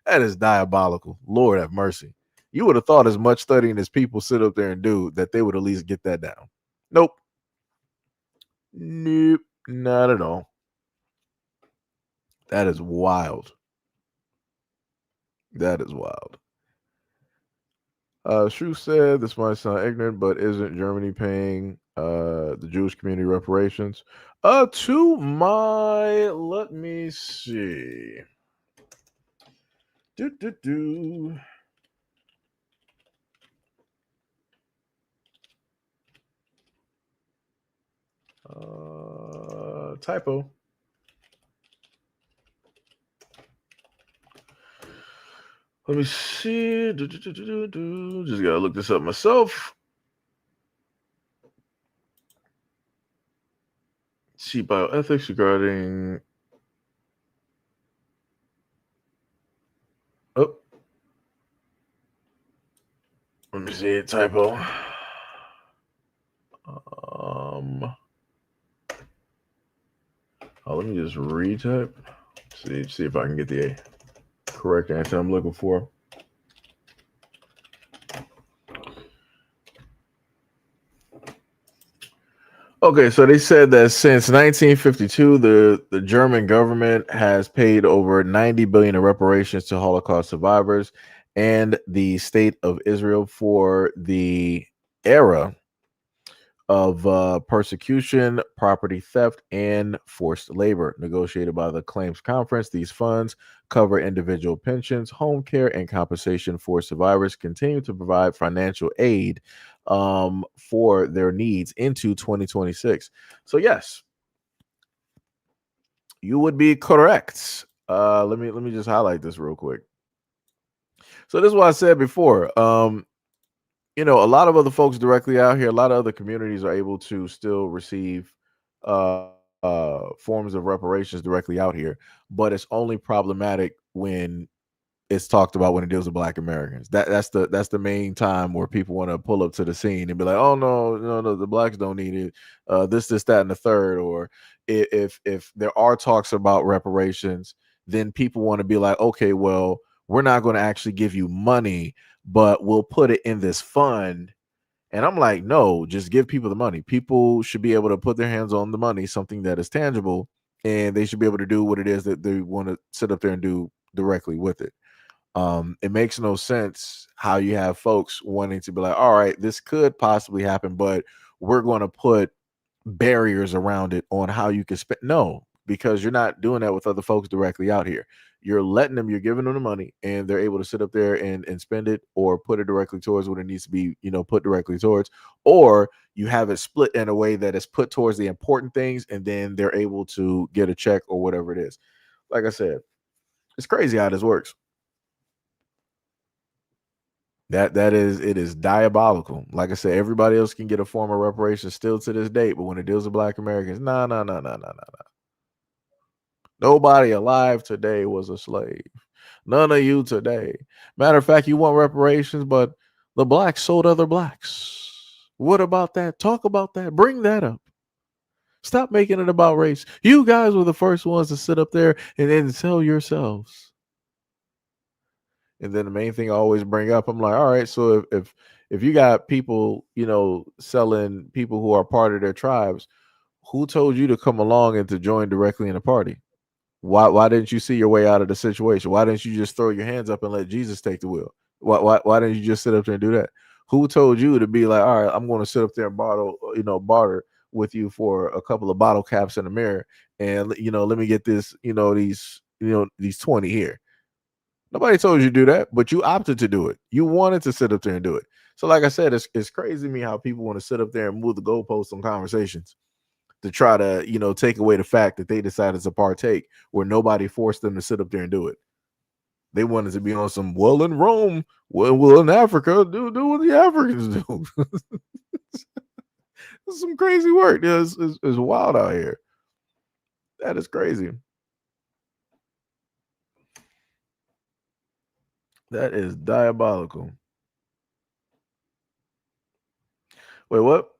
[SPEAKER 1] is diabolical. Lord have mercy. You would have thought as much studying as people sit up there and do that they would at least get that down. Nope. Nope. Not at all. That is wild. That is wild. Shu said this might sound ignorant, but isn't Germany paying the Jewish community reparations? To my let me see. Do. Typo. Let me see. Just gotta look this up myself. See bioethics regarding. Oh, let me see. Typo. Let me just retype. See if I can get the correct answer I'm looking for. Okay, so they said that since 1952, the German government has paid over 90 billion in reparations to Holocaust survivors and the state of Israel for the era of persecution, property theft, and forced labor. Negotiated by the Claims Conference, these funds cover individual pensions, home care, and compensation for survivors. Continue to provide financial aid for their needs into 2026. So yes, you would be correct. Let me just highlight this real quick. So this is what I said before. A lot of other folks directly out here, a lot of other communities are able to still receive forms of reparations directly out here, but it's only problematic when it's talked about when it deals with Black Americans. That's the main time where people want to pull up to the scene and be like, oh no, the Blacks don't need it. This, that, and the third. Or if there are talks about reparations, then people want to be like, okay, well, we're not going to actually give you money, but we'll put it in this fund. And I'm like, no, just give people the money. People should be able to put their hands on the money, something that is tangible, and they should be able to do what it is that they want to sit up there and do directly with it. It makes no sense how you have folks wanting to be like, all right, this could possibly happen, but we're going to put barriers around it on how you can spend. No, because you're not doing that with other folks directly out here. You're letting them, you're giving them the money, and they're able to sit up there and spend it or put it directly towards what it needs to be, put directly towards, or you have it split in a way that is put towards the important things, and then they're able to get a check or whatever it is. Like I said, it's crazy how this works. It is diabolical. Like I said, everybody else can get a form of reparations still to this date, but when it deals with Black Americans, no. Nobody alive today was a slave. None of you today. Matter of fact, you want reparations, but the Blacks sold other Blacks. What about that? Talk about that. Bring that up. Stop making it about race. You guys were the first ones to sit up there and then sell yourselves. And then the main thing I always bring up, I'm like, all right, so if you got people, selling people who are part of their tribes, who told you to come along and to join directly in the party? Why didn't you see your way out of the situation? Why didn't you just throw your hands up and let Jesus take the wheel? Why didn't you just sit up there and do that? Who told you to be like, all right, I'm going to sit up there and barter with you for a couple of bottle caps in the mirror, and let me get this, these 20 here. Nobody told you to do that, but you opted to do it. You wanted to sit up there and do it. So, like I said, it's crazy to me how people want to sit up there and move the goalposts on conversations to try to, take away the fact that they decided to partake where nobody forced them to sit up there and do it. They wanted to be on some, well, in Rome, well in Africa, do what the Africans do. It's some crazy work. It's wild out here. That is crazy. That is diabolical. Wait, what?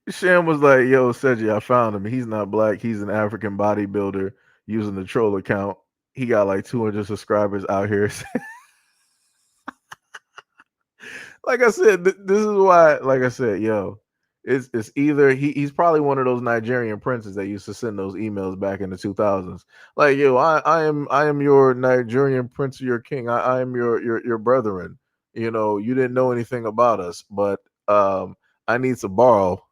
[SPEAKER 1] Sham was like, yo, Seji, I found him. He's not black. He's an African bodybuilder using the troll account. He got like 200 subscribers out here. Like I said, this is why, like I said, yo, it's either he's probably one of those Nigerian princes that used to send those emails back in the 2000s. Like, yo, I am your Nigerian prince, your king. I am your brethren. You didn't know anything about us, but I need to borrow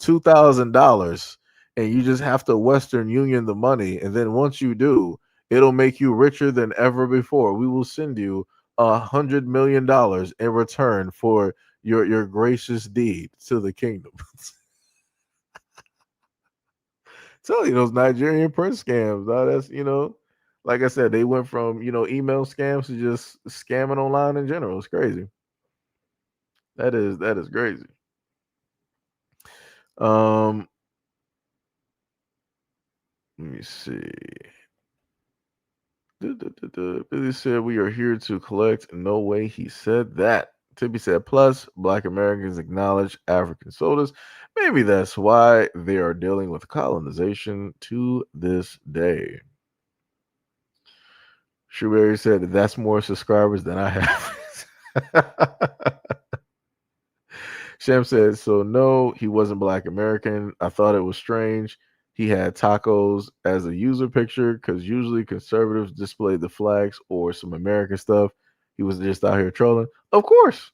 [SPEAKER 1] $2,000, and you just have to Western Union the money, and then once you do, it'll make you richer than ever before. We will send you $100 million in return for your gracious deed to the kingdom. Tell you those Nigerian prince scams. That's like I said, they went from email scams to just scamming online in general. It's crazy. That is crazy. Let me see. Billy said we are here to collect. No way he said that. Tippy said, plus, black Americans acknowledge African soldiers. Maybe that's why they are dealing with colonization to this day. Shuberry said, that's more subscribers than I have. Sham said, so no, he wasn't black American. I thought it was strange. He had tacos as a user picture because usually conservatives display the flags or some American stuff. He was just out here trolling. Of course.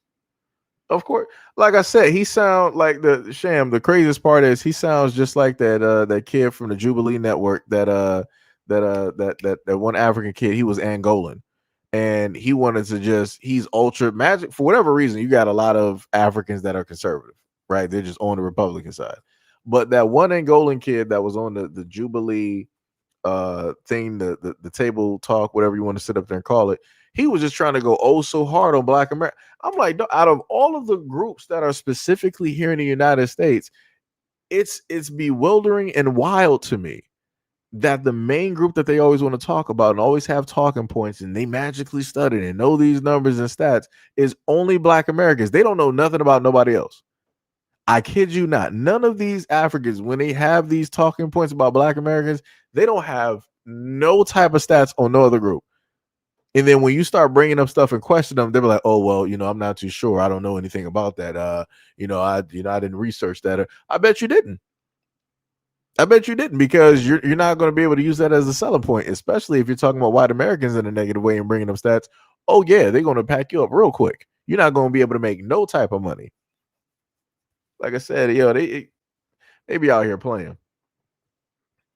[SPEAKER 1] Of course. Like I said, he sounds like the Sham. The craziest part is he sounds just like that kid from the Jubilee Network that one African kid. He was Angolan. And he wanted to he's ultra magic for whatever reason. You got a lot of Africans that are conservative, right? They're just on the Republican side. But that one Angolan kid that was on the Jubilee thing, the table talk, whatever you want to sit up there and call it, he was just trying to go so hard on Black America. I'm like, out of all of the groups that are specifically here in the United States, it's bewildering and wild to me that the main group that they always want to talk about and always have talking points and they magically studied and know these numbers and stats is only Black Americans. They don't know nothing about nobody else. I kid you not. None of these Africans, when they have these talking points about Black Americans, they don't have no type of stats on no other group. And then when you start bringing up stuff and question them, they're like, "Oh well, I'm not too sure. I don't know anything about that. I didn't research that. I bet you didn't. I bet you didn't because you're not going to be able to use that as a selling point, especially if you're talking about white Americans in a negative way and bringing up stats. Oh yeah, they're going to pack you up real quick. You're not going to be able to make no type of money. Like I said, they be out here playing.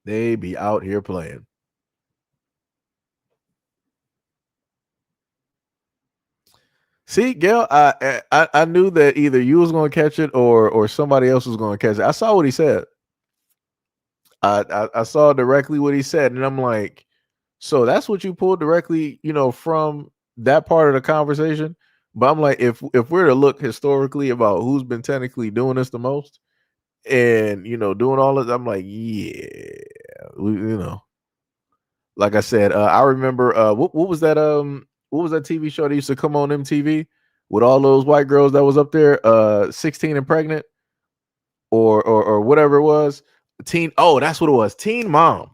[SPEAKER 1] They be out here playing. See, Gail, I knew that either you was going to catch it or somebody else was going to catch it. I saw what he said. I saw directly what he said, and I'm like, so that's what you pulled directly, from that part of the conversation. But I'm like, if we're to look historically about who's been technically doing this the most, and doing all this, I'm like, yeah, like I said, I remember what was that TV show that used to come on MTV with all those white girls that was up there, 16 and pregnant, or whatever it was. Teen, oh, that's what it was. Teen Mom.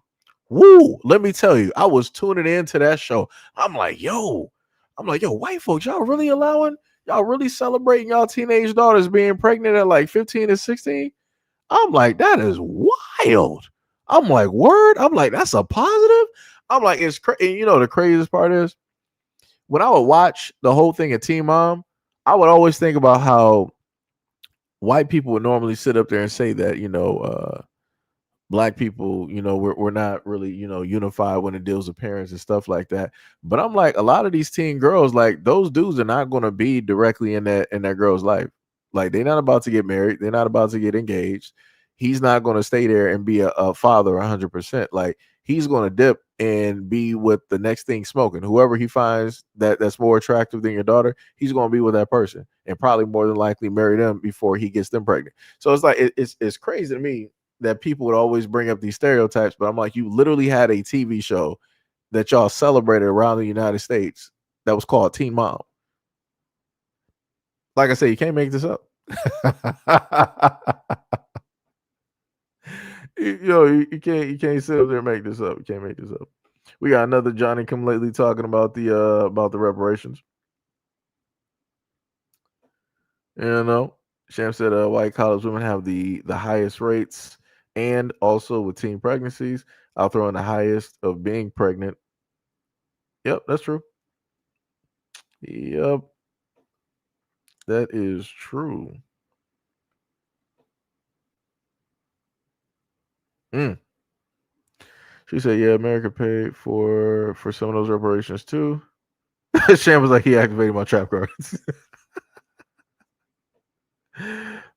[SPEAKER 1] Woo! Let me tell you, I was tuning into that show. I'm like, yo, white folks, y'all really celebrating y'all teenage daughters being pregnant at like 15 and 16? I'm like, that is wild. I'm like, word. I'm like, that's a positive. I'm like, it's crazy. The craziest part is when I would watch the whole thing at Teen Mom, I would always think about how white people would normally sit up there and say that, Black people, we're not really, unified when it deals with parents and stuff like that. But I'm like, a lot of these teen girls, like those dudes are not going to be directly in that girl's life. Like they're not about to get married. They're not about to get engaged. He's not going to stay there and be a father 100%. Like he's going to dip and be with the next thing smoking. Whoever he finds that's more attractive than your daughter, he's going to be with that person and probably more than likely marry them before he gets them pregnant. So it's like it's crazy to me that people would always bring up these stereotypes, but I'm like, you literally had a TV show that y'all celebrated around the United States that was called Teen Mom. Like I said, you can't make this up. You can't sit up there and make this up. You can't make this up. We got another Johnny come lately talking about the reparations. Sham said white college women have the highest rates, and also with teen pregnancies, I'll throw in the highest of being pregnant. Yep, that's true. Yep, that is true. Mm. She said, "Yeah, America paid for some of those reparations too." Sham was like, "He activated my trap cards."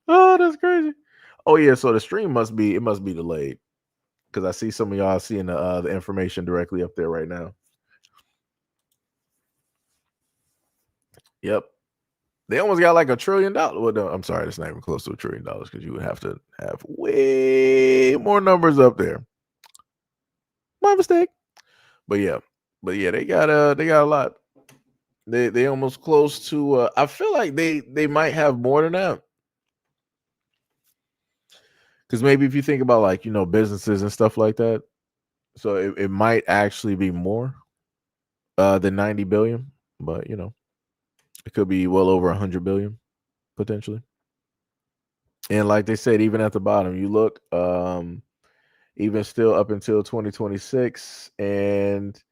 [SPEAKER 1] Oh, that's crazy. Oh yeah, so the stream must be delayed because I see some of y'all seeing the information directly up there right now. Yep, they almost got like $1 trillion. Well, no, I'm sorry, that's not even close to $1 trillion because you would have to have way more numbers up there. My mistake. But yeah, they got a lot. They almost close to. I feel like they might have more than that. Because maybe if you think about like businesses and stuff like that, so it might actually be more than 90 billion, but it could be well over 100 billion potentially. And like they said, even at the bottom, you look, even still up until 2026, and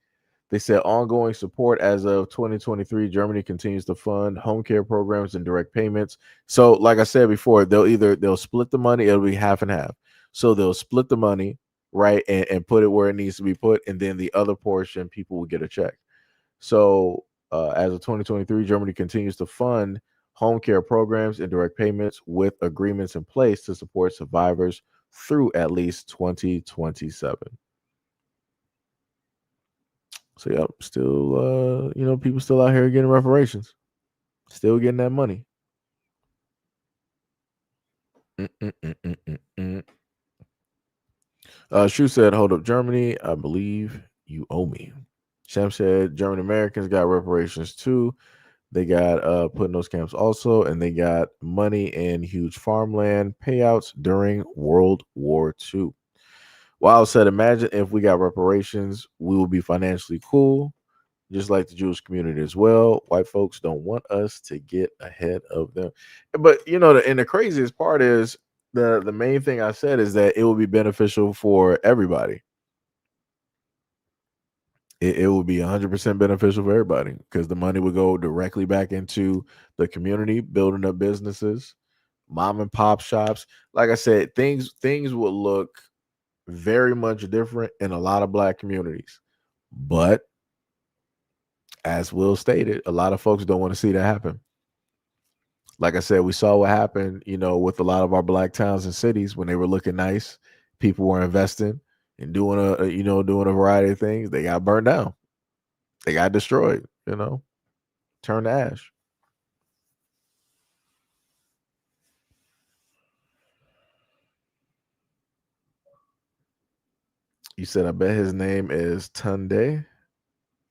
[SPEAKER 1] they said ongoing support as of 2023. Germany continues to fund home care programs and direct payments. So, like I said before, they'll split the money. It'll be half and half. So they'll split the money, right, and put it where it needs to be put, and then the other portion, people will get a check. So, as of 2023, Germany continues to fund home care programs and direct payments with agreements in place to support survivors through at least 2027. So yeah, still people still out here getting reparations. Still getting that money. Shu said, hold up, Germany, I believe you owe me. Sham said German Americans got reparations too. They got put in those camps also, and they got money and huge farmland payouts during World War II. Wild said, imagine if we got reparations, we will be financially cool, just like the Jewish community as well. White folks don't want us to get ahead of them. But and the craziest part is the main thing I said is that it will be beneficial for everybody. It will be 100% beneficial for everybody because the money would go directly back into the community, building up businesses, mom and pop shops. Like I said, things will look very much different in a lot of black communities. But as Will stated, a lot of folks don't want to see that happen. Like I said, we saw what happened, with a lot of our black towns and cities when they were looking nice. People were investing and doing doing a variety of things. They got burned down. They got destroyed, turned to ash. You said, I bet his name is Tunde.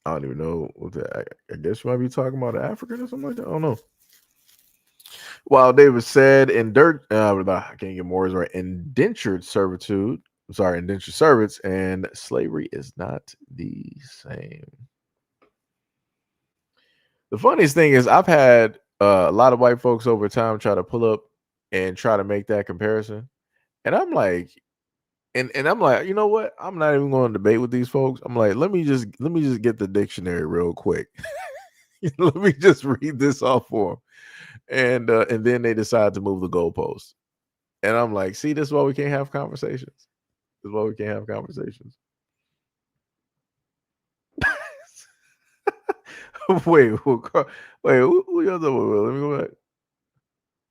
[SPEAKER 1] I don't even know what that. I guess you might be talking about an African or something like that. I don't know. While David said, I can't get more words right. Indentured servitude. I'm sorry, indentured servants and slavery is not the same. The funniest thing is I've had a lot of white folks over time try to pull up and try to make that comparison, and I'm like, and I'm like, you know what? I'm not even going to debate with these folks. I'm like, let me just get the dictionary real quick. Let me just read this off for them, and then they decide to move the goalpost, and I'm like, see, this is why we can't have conversations. That's why we can't have conversations. Wait, who y'all talking about? Let me go back.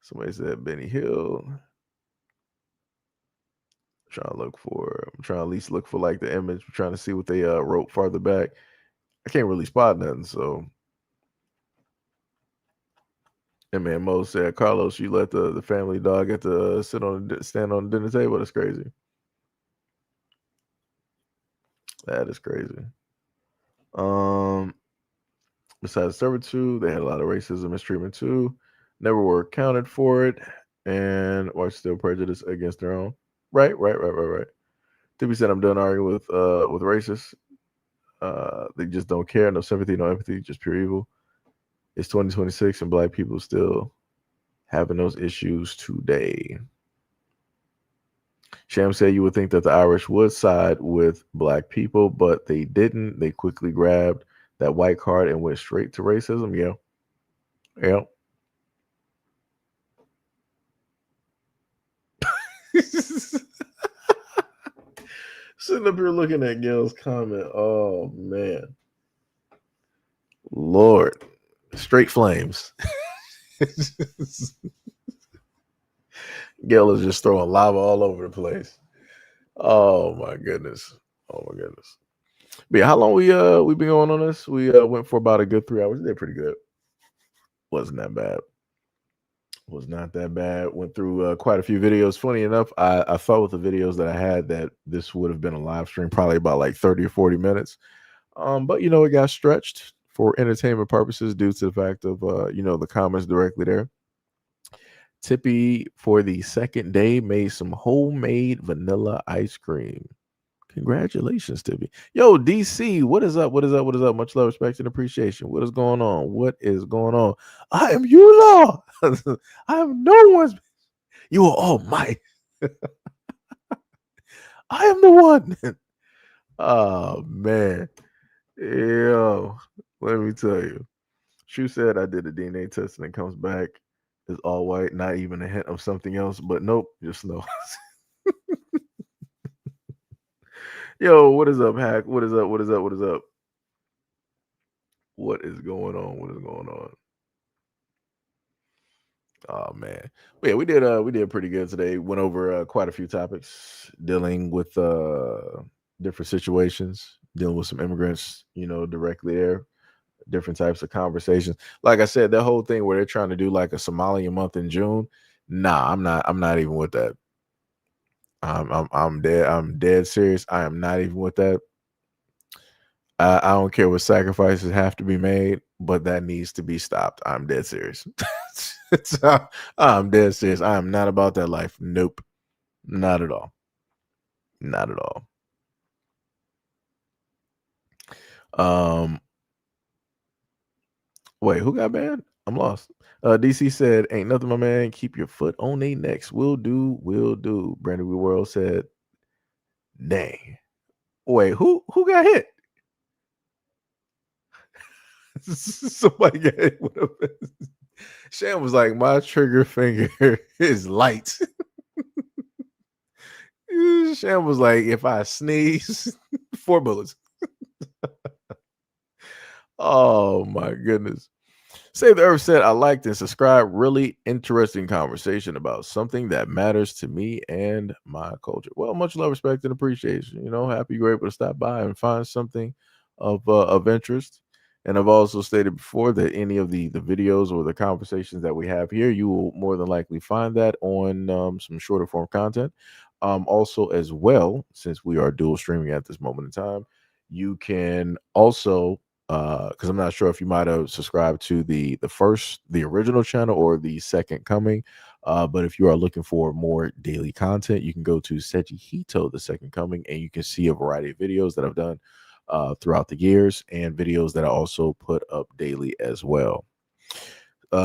[SPEAKER 1] Somebody said Benny Hill. I'm trying to at least look for like the image. I'm trying to see what they wrote farther back. I can't really spot nothing, so. And man, Mo said, Carlos, you let the family dog get to stand on the dinner table. That's crazy. That is crazy. Besides servitude, they had a lot of racism, mistreatment too. Never were accounted for it, and are still prejudiced against their own. Right. Tippy said, I'm done arguing with racists. They just don't care. No sympathy, no empathy, just pure evil. It's 2026, and black people still having those issues today. Sham said you would think that the Irish would side with black people, but they didn't. They quickly grabbed that white card and went straight to racism. Yeah. Sitting up here looking at Gail's comment. Oh man. Lord. Straight flames. Gail is just throwing lava all over the place. Oh my goodness. But yeah, how long we been going on this? We went for about a good 3 hours. They're pretty good. Wasn't that bad. Was not that bad. Went through quite a few videos. Funny enough, I thought with the videos that I had that this would have been a live stream, probably about like 30 or 40 minutes. But it got stretched for entertainment purposes due to the fact of the comments directly there. Tippy for the second day made some homemade vanilla ice cream. Congratulations, Tippy. Yo, DC, what is up? Much love, respect, and appreciation. What is going on? I am you, Law. I am no one's. You are all mine. I am the one. Oh, man. Yo, let me tell you. Shu said I did a DNA test and it comes back as all white, not even a hint of something else, but nope, just no. Yo, what is up, Hack? What is up? What is going on? Oh man. But yeah, we did pretty good today. Went over quite a few topics dealing with different situations, dealing with some immigrants, directly there, different types of conversations. Like I said, that whole thing where they're trying to do like a Somalian month in June. Nah, I'm not even with that. I'm dead serious. I am not even with that. I don't care what sacrifices have to be made, but that needs to be stopped. I'm dead serious. I'm dead serious. I am not about that life. Nope. Not at all. Wait, who got banned? I'm lost. DC said, ain't nothing, my man. Keep your foot on their necks. Will do. Brandon World said, dang. Wait, who got hit? Somebody got hit with a Sham was like, my trigger finger is light. Sham was like, if I sneeze, 4 bullets. Oh my goodness. Save the Earth said, I liked and subscribe. Really interesting conversation about something that matters to me and my culture. Well, much love, respect, and appreciation. Happy you're able to stop by and find something of interest. And I've also stated before that any of the videos or the conversations that we have here, you will more than likely find that on some shorter form content. Also, as well, since we are dual streaming at this moment in time, you can also because I'm not sure if you might have subscribed to the original channel or the second coming. But if you are looking for more daily content, you can go to SEIJIHITO, the second coming, and you can see a variety of videos that I've done throughout the years and videos that I also put up daily as well.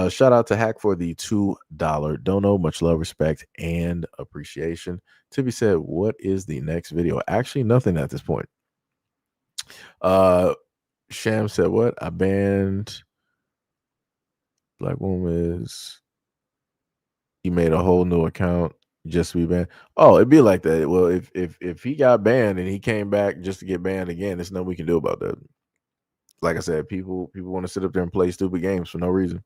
[SPEAKER 1] Shout out to Hack for the $2 dono. Much love, respect, and appreciation. Tippy said, what is the next video? Actually, nothing at this point. Sham said, what? I banned Black Woman is. He made a whole new account. just to be banned. Oh, it'd be like that. Well, if he got banned and he came back just to get banned again, there's nothing we can do about that. Like I said, people want to sit up there and play stupid games for no reason.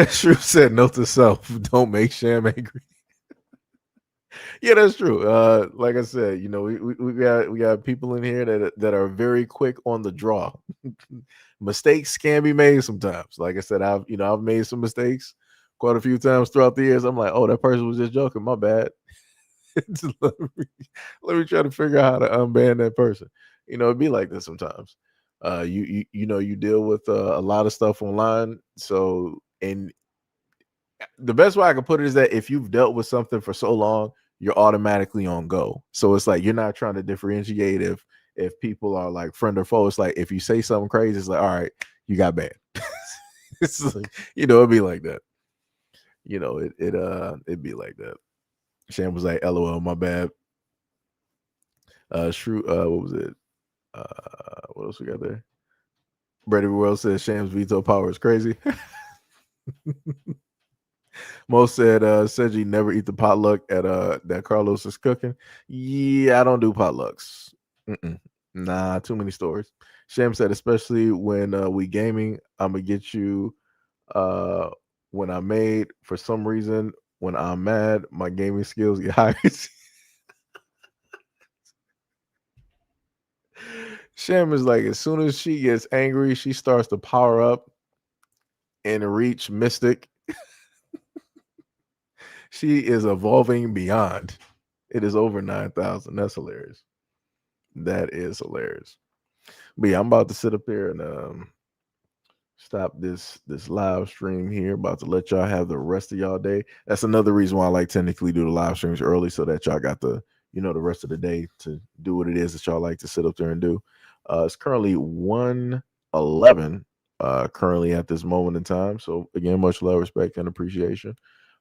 [SPEAKER 1] Shrew said, "Note to self: don't make Sham angry." Yeah, that's true. Like I said, we got people in here that are very quick on the draw. Mistakes can be made sometimes. Like I said, I've made some mistakes quite a few times throughout the years. I'm like, oh, that person was just joking. My bad. Just let me try to figure out how to unban that person. It'd be like this sometimes. You deal with a lot of stuff online. So, and the best way I can put it is that if you've dealt with something for so long, you're automatically on go. So it's like you're not trying to differentiate if people are like friend or foe. It's like if you say something crazy, it's like, all right, you got banned. It's like, it'd be like that. It'd be like that. Sham was like, LOL, my bad. Shrew, what was it? What else we got there? Brady World says Sham's veto power is crazy. Mo said Seji never eat the potluck at that Carlos is cooking. Yeah, I don't do potlucks. Mm-mm. Nah, too many stories. Sham said, especially when we gaming, I'm gonna get you when I made for some reason when I'm mad, my gaming skills get higher. Sham is like, as soon as she gets angry, she starts to power up and reach Mystic. She is evolving beyond. It is over 9,000. That's hilarious. That is hilarious. But yeah, I'm about to sit up there and stop this live stream here. About to let y'all have the rest of y'all day. That's another reason why I like technically do the live streams early so that y'all got the the rest of the day to do what it is that y'all like to sit up there and do. It's currently 1:11 currently at this moment in time. So again, much love, respect, and appreciation.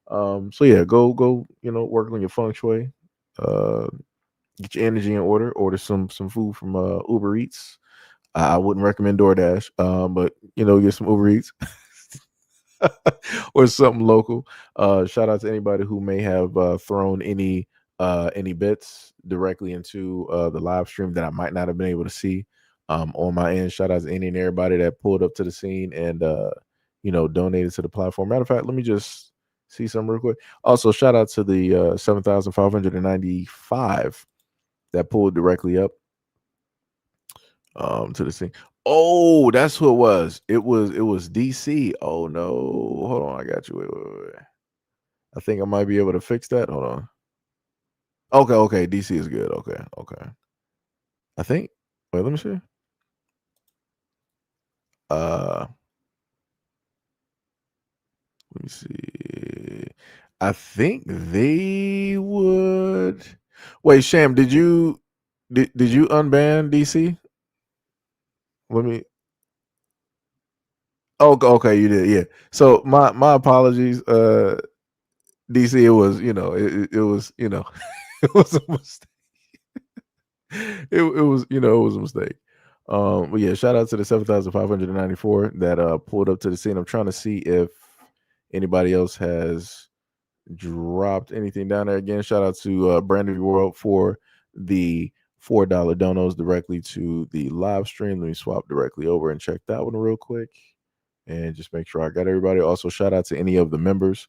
[SPEAKER 1] So yeah, go work on your feng shui. Uh, get your energy in order. Order some food from Uber Eats. I wouldn't recommend DoorDash, but get some Uber Eats or something local. Shout out to anybody who may have thrown any bits directly into the live stream that I might not have been able to see on my end. Shout out to any and everybody that pulled up to the scene and donated to the platform. Matter of fact, let me just see some real quick. Also, shout out to the 7,595 that pulled directly up to the scene. Oh, that's who it was. It was DC. Oh no. Hold on, I got you. Wait. I think I might be able to fix that. Hold on. Okay, DC is good. Okay. I think. Wait, let me see. Let me see. I think they would. Wait, Sham, did you unban DC? Let me. Oh, okay, you did. Yeah. So my apologies, DC. It was it was it was a mistake. It was it was a mistake. But yeah, shout out to the 7,594 that pulled up to the scene. I'm trying to see if anybody else has dropped anything down there. Again, shout out to Brandon World for the $4 donos directly to the live stream. Let me swap directly over and check that one real quick and just make sure I got everybody. Also, shout out to any of the members.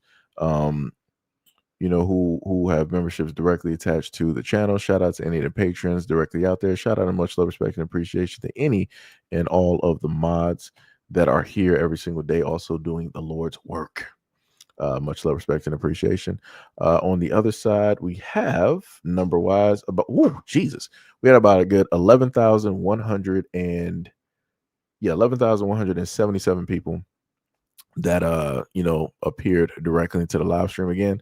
[SPEAKER 1] Who have memberships directly attached to the channel. Shout out to any of the patrons directly out there. Shout out and much love, respect, and appreciation to any and all of the mods that are here every single day, also doing the Lord's work. Much love, respect, and appreciation. On the other side, we have number wise about Jesus. We had about a good 11,100 and 11,177 people that appeared directly into the live stream. Again,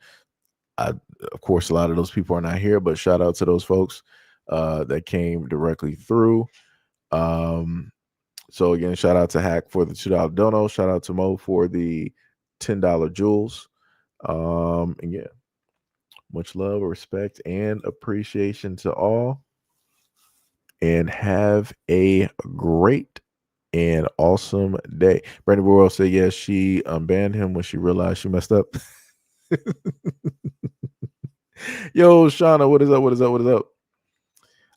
[SPEAKER 1] of course, a lot of those people are not here, but shout out to those folks that came directly through. So again, shout out to Hack for the $2 dono. Shout out to Mo for the $10 jewels. And yeah, much love, respect, and appreciation to all. And have a great and awesome day. Brandon Worrell said, yes, she banned him when she realized she messed up. Yo, Shauna, what is up? What is up? What is up?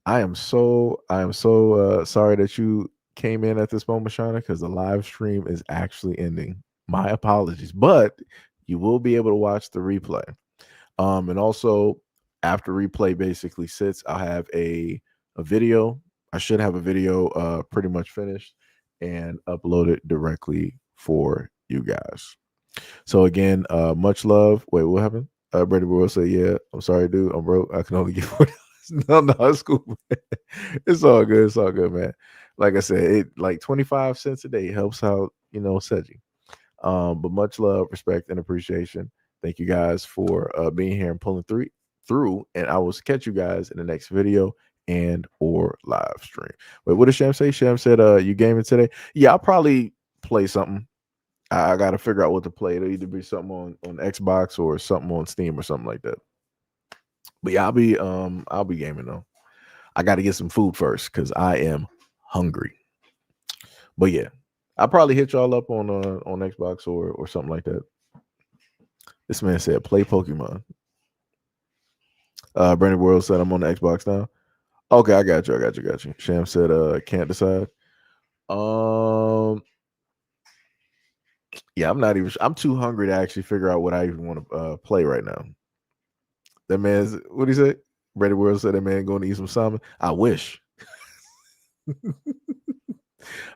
[SPEAKER 1] I am so sorry that you came in at this moment, Shauna, because the live stream is actually ending. My apologies, but you will be able to watch the replay. And also after replay basically sits, I'll have a video. I should have a video pretty much finished and upload it directly for you guys. So again, much love. Wait, what happened? Brady Boy said, yeah, I'm sorry, dude. I'm broke. I can only get $40. No, it's cool. It's all good. It's all good, man. Like I said, it like 25 cents a day helps out, Seji. But much love, respect, and appreciation. Thank you guys for being here and pulling through. And I will catch you guys in the next video and or live stream. Wait, what did Sham say? Sham said, you gaming today? Yeah, I'll probably play something. I got to figure out what to play. It'll either be something on Xbox or something on Steam or something like that. But yeah, I'll be gaming though. I got to get some food first because I am hungry. But yeah, I'll probably hit y'all up on Xbox or something like that. This man said play Pokemon. Brandon World said I'm on the Xbox now. Okay, I got you. Sham said can't decide. Yeah, I'm too hungry to actually figure out what I even want to play right now. That man's, what do you say? Brady World said that man going to eat some salmon. I wish.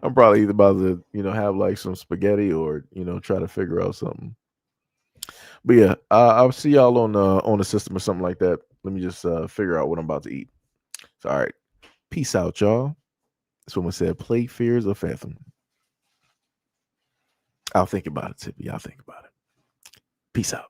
[SPEAKER 1] I'm probably either about to, have like some spaghetti or, try to figure out something. But yeah, I'll see y'all on the system or something like that. Let me just figure out what I'm about to eat. So, all right. Peace out, y'all. Someone said, play Fears of Phantom. I'll think about it, Tippy. I'll think about it. Peace out.